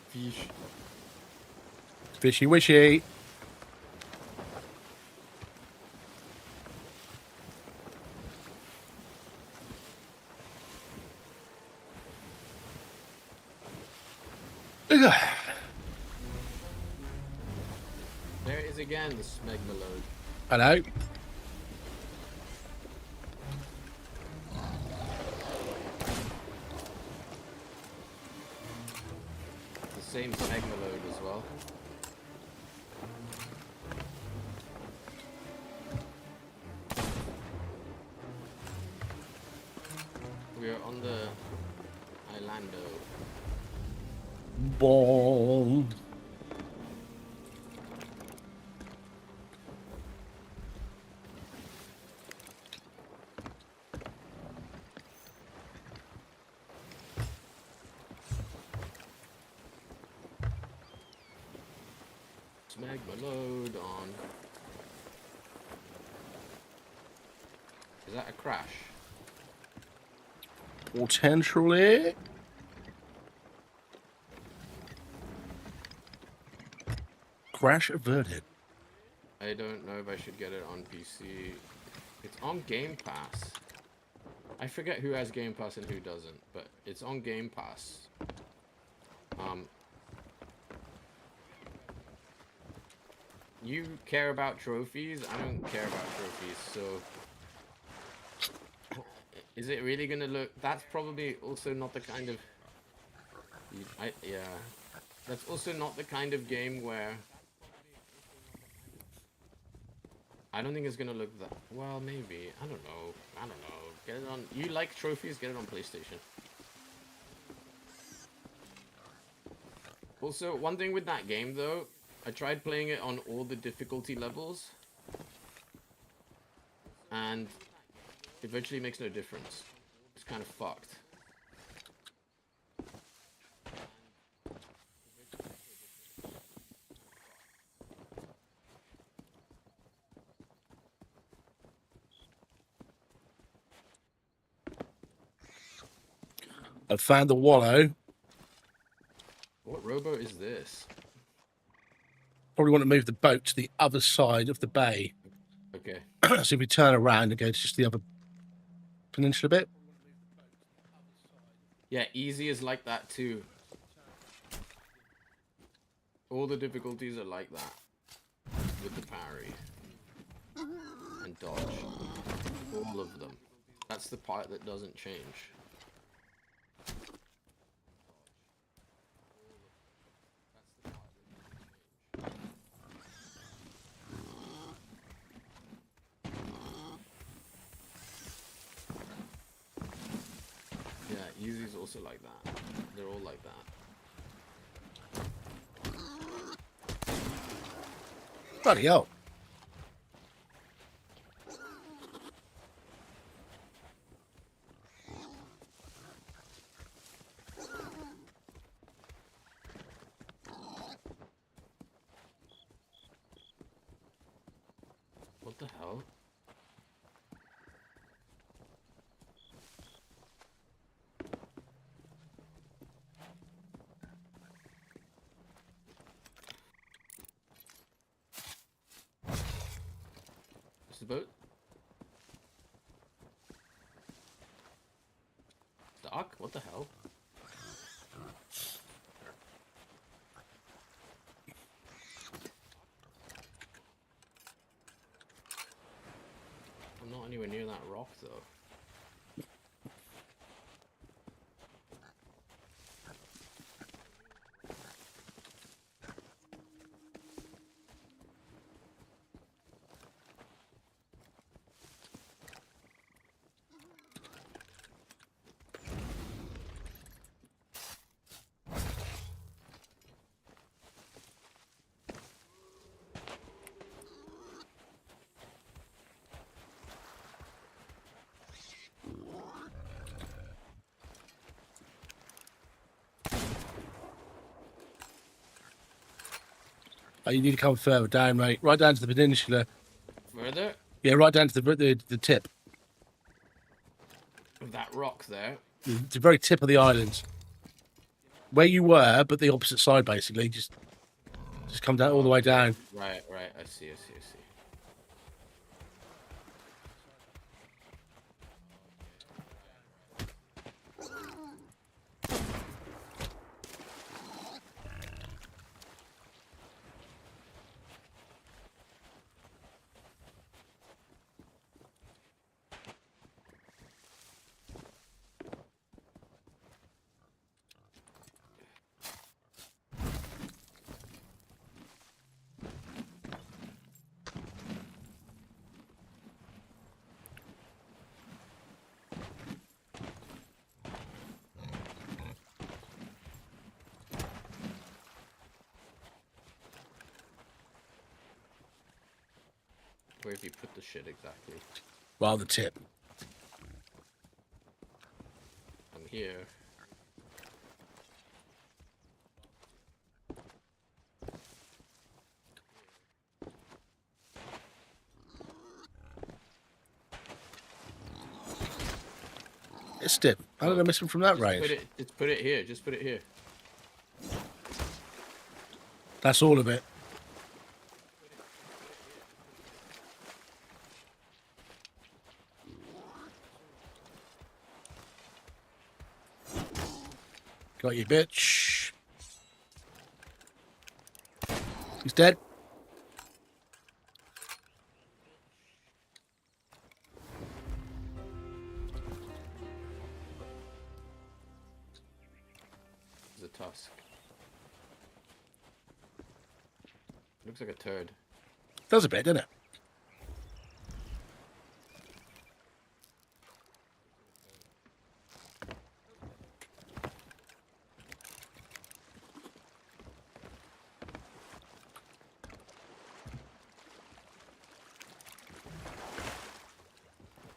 Speaker 4: Fish.
Speaker 1: Fishy wishy.
Speaker 4: There it is again, the Smegmelode.
Speaker 1: Hello.
Speaker 4: Same Smegma load as well. We are on the Islando.
Speaker 1: Bomb.
Speaker 4: Smegma load on. Is that a crash?
Speaker 1: Potentially. Crash averted.
Speaker 4: I don't know if I should get it on PC. It's on Game Pass. I forget who has Game Pass and who doesn't, but it's on Game Pass. You care about trophies? I don't care about trophies, so... Is it really gonna look... That's probably also not the kind of... Yeah. That's also not the kind of game where... I don't think it's gonna look that... Well, maybe. I don't know. Get it on... You like trophies? Get it on PlayStation. Also, one thing with that game, though... I tried playing it on all the difficulty levels. And... It virtually makes no difference. It's kind of fucked.
Speaker 1: I found the wallow.
Speaker 4: What rowboat is this?
Speaker 1: Probably want to move the boat to the other side of the bay.
Speaker 4: Okay.
Speaker 1: So if we turn around and go to just the other peninsula bit.
Speaker 4: Yeah, easy is like that too. All the difficulties are like that. With the parry. And dodge. All of them. That's the part that doesn't change. Yeah, easy's also like that. They're all like that.
Speaker 1: Bloody hell.
Speaker 4: What the hell? Is the boat? Dock? What the hell? I'm not anywhere near that rock though.
Speaker 1: Oh, you need to come further down, mate. Right down to the peninsula.
Speaker 4: Further?
Speaker 1: Yeah, right down to the tip.
Speaker 4: That rock there.
Speaker 1: The very tip of the island. Where you were, but the opposite side, basically. Just come down all the way down.
Speaker 4: Right, I see. Where have you put the shit exactly?
Speaker 1: Rather tip.
Speaker 4: I'm here.
Speaker 1: It's tip. How did I miss him from that range?
Speaker 4: Just put it here. Just put it here.
Speaker 1: That's all of it. Got you, bitch. He's dead.
Speaker 4: There's a tusk. Looks like a turd.
Speaker 1: Does a bit, doesn't it?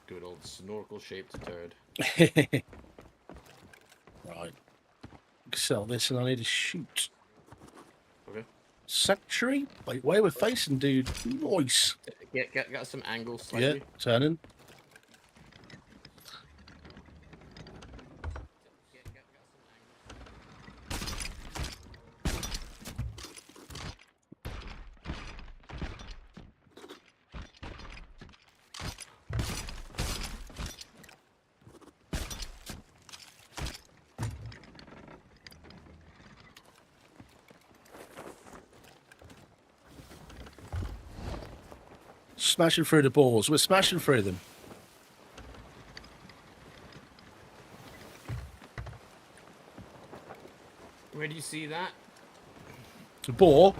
Speaker 4: Good old snorkel-shaped turd.
Speaker 1: Right. Sell this and I need to shoot.
Speaker 4: Okay.
Speaker 1: Sanctuary? Wait, where we're facing, dude. Nice.
Speaker 4: Get some angle
Speaker 1: Yeah,
Speaker 4: slightly.
Speaker 1: turning. Smashing through the balls. We're smashing through them.
Speaker 4: Where do you see that?
Speaker 1: The ball,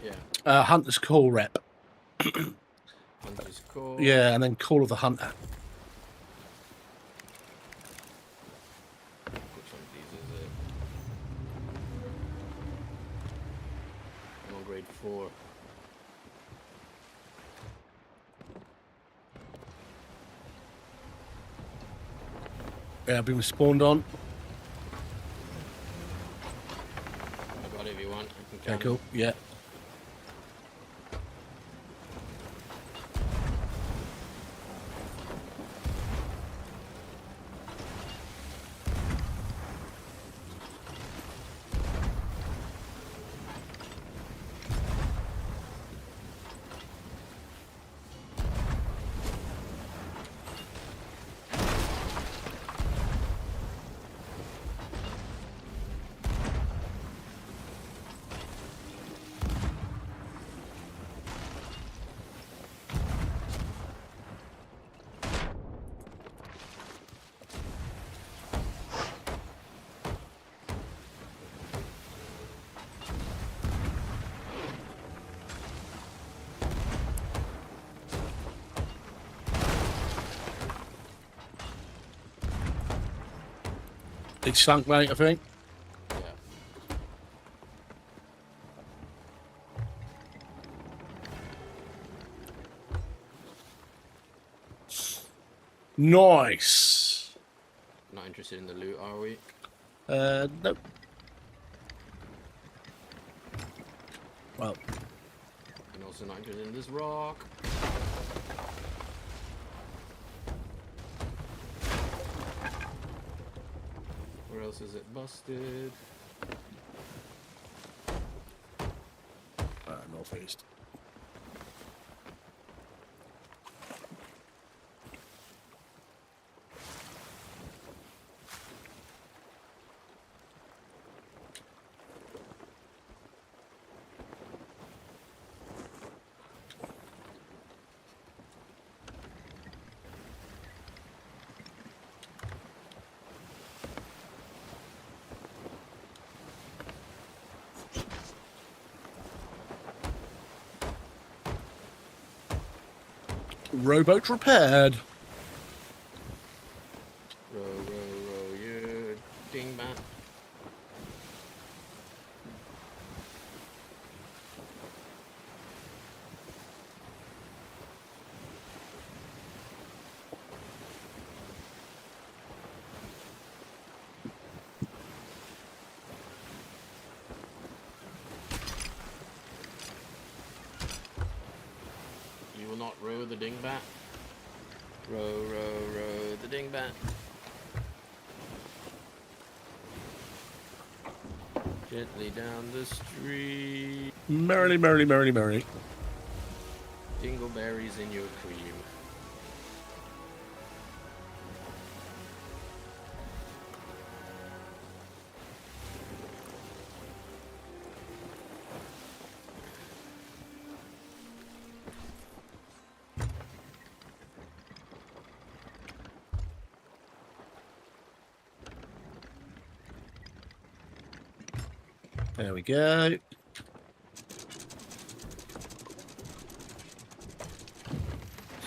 Speaker 4: Yeah.
Speaker 1: Hunter's Call rep.
Speaker 4: Hunter's Call.
Speaker 1: Yeah, and then Call of the Hunter.
Speaker 4: Which one of these is it? I'm on grade 4.
Speaker 1: Yeah, I've been spawned on.
Speaker 4: I got it if you want. I can
Speaker 1: Okay,
Speaker 4: count
Speaker 1: cool. Yeah. Big slunk, mate, I think.
Speaker 4: Yeah.
Speaker 1: Nice.
Speaker 4: Not interested in the loot, are we?
Speaker 1: Nope. Well,
Speaker 4: And also not interested in this rock. Where else is it busted?
Speaker 1: northeast. Rowboat repaired.
Speaker 4: Row, you dingbat. row the dingbat? Row the dingbat. Gently down the street.
Speaker 1: Merrily, merrily, merrily, merrily.
Speaker 4: Dingleberries in your cream.
Speaker 1: There we go.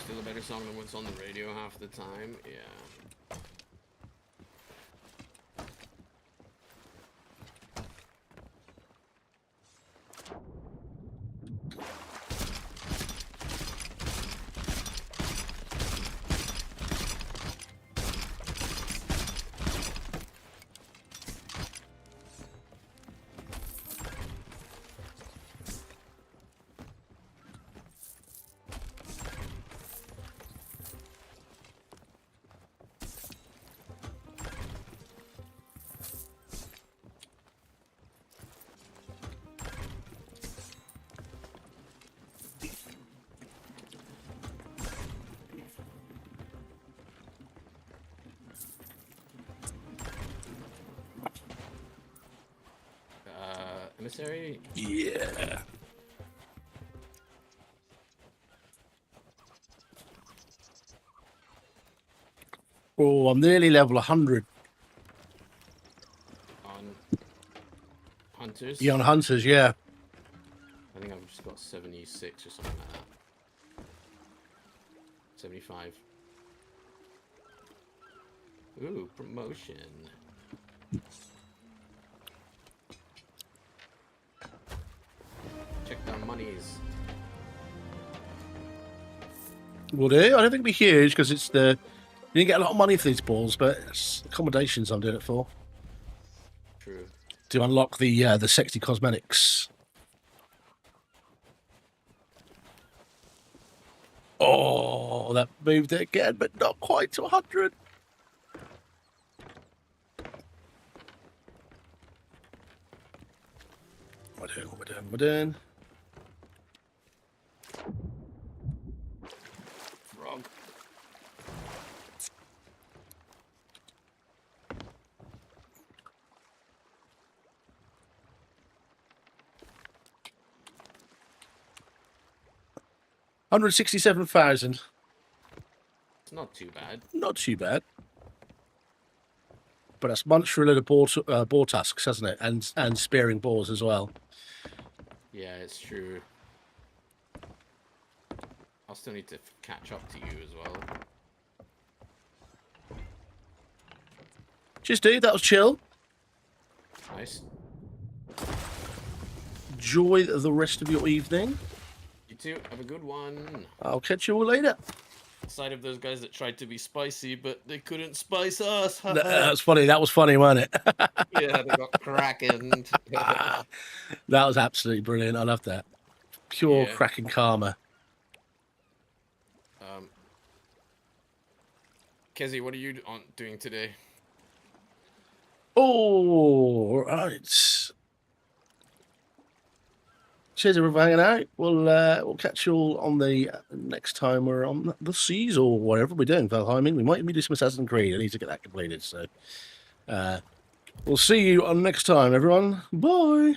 Speaker 4: Still a better song than what's on the radio half the time. Yeah. Emissary?
Speaker 1: Yeah. Oh, I'm nearly level 100.
Speaker 4: On Hunters?
Speaker 1: Yeah, on Hunters, yeah.
Speaker 4: I think I've just got 76 or something like that. 75. Ooh, promotion. Check their monies.
Speaker 1: Will do. I don't think it'll be huge because it's the... You didn't get a lot of money for these balls, but it's accommodations I'm doing it for.
Speaker 4: True.
Speaker 1: To unlock the sexy cosmetics. Oh, that moved it again, but not quite to 100. What we're doing?
Speaker 4: Frog.
Speaker 1: $167,000.
Speaker 4: It's not too bad.
Speaker 1: Not too bad. But that's much for a load of boar tusks, hasn't it? And spearing boars as well.
Speaker 4: Yeah, it's true. I'll still need to catch up to you as well.
Speaker 1: Cheers, dude. That was chill.
Speaker 4: Nice.
Speaker 1: Enjoy the rest of your evening.
Speaker 4: You too. Have a good one.
Speaker 1: I'll catch you all later.
Speaker 4: Side of those guys that tried to be spicy, but they couldn't spice us.
Speaker 1: That's funny. That was funny, wasn't it?
Speaker 4: Yeah, they got cracking.
Speaker 1: That was absolutely brilliant. I love that. Pure
Speaker 4: Yeah.
Speaker 1: cracking karma.
Speaker 4: Kezi, what are you doing today?
Speaker 1: Oh, right. Cheers, everyone, for hanging out. We'll catch you all on the next time we're on the seas or whatever we're doing. Valheiming. We might even do some Assassin's Creed. I need to get that completed. So we'll see you on next time, everyone. Bye.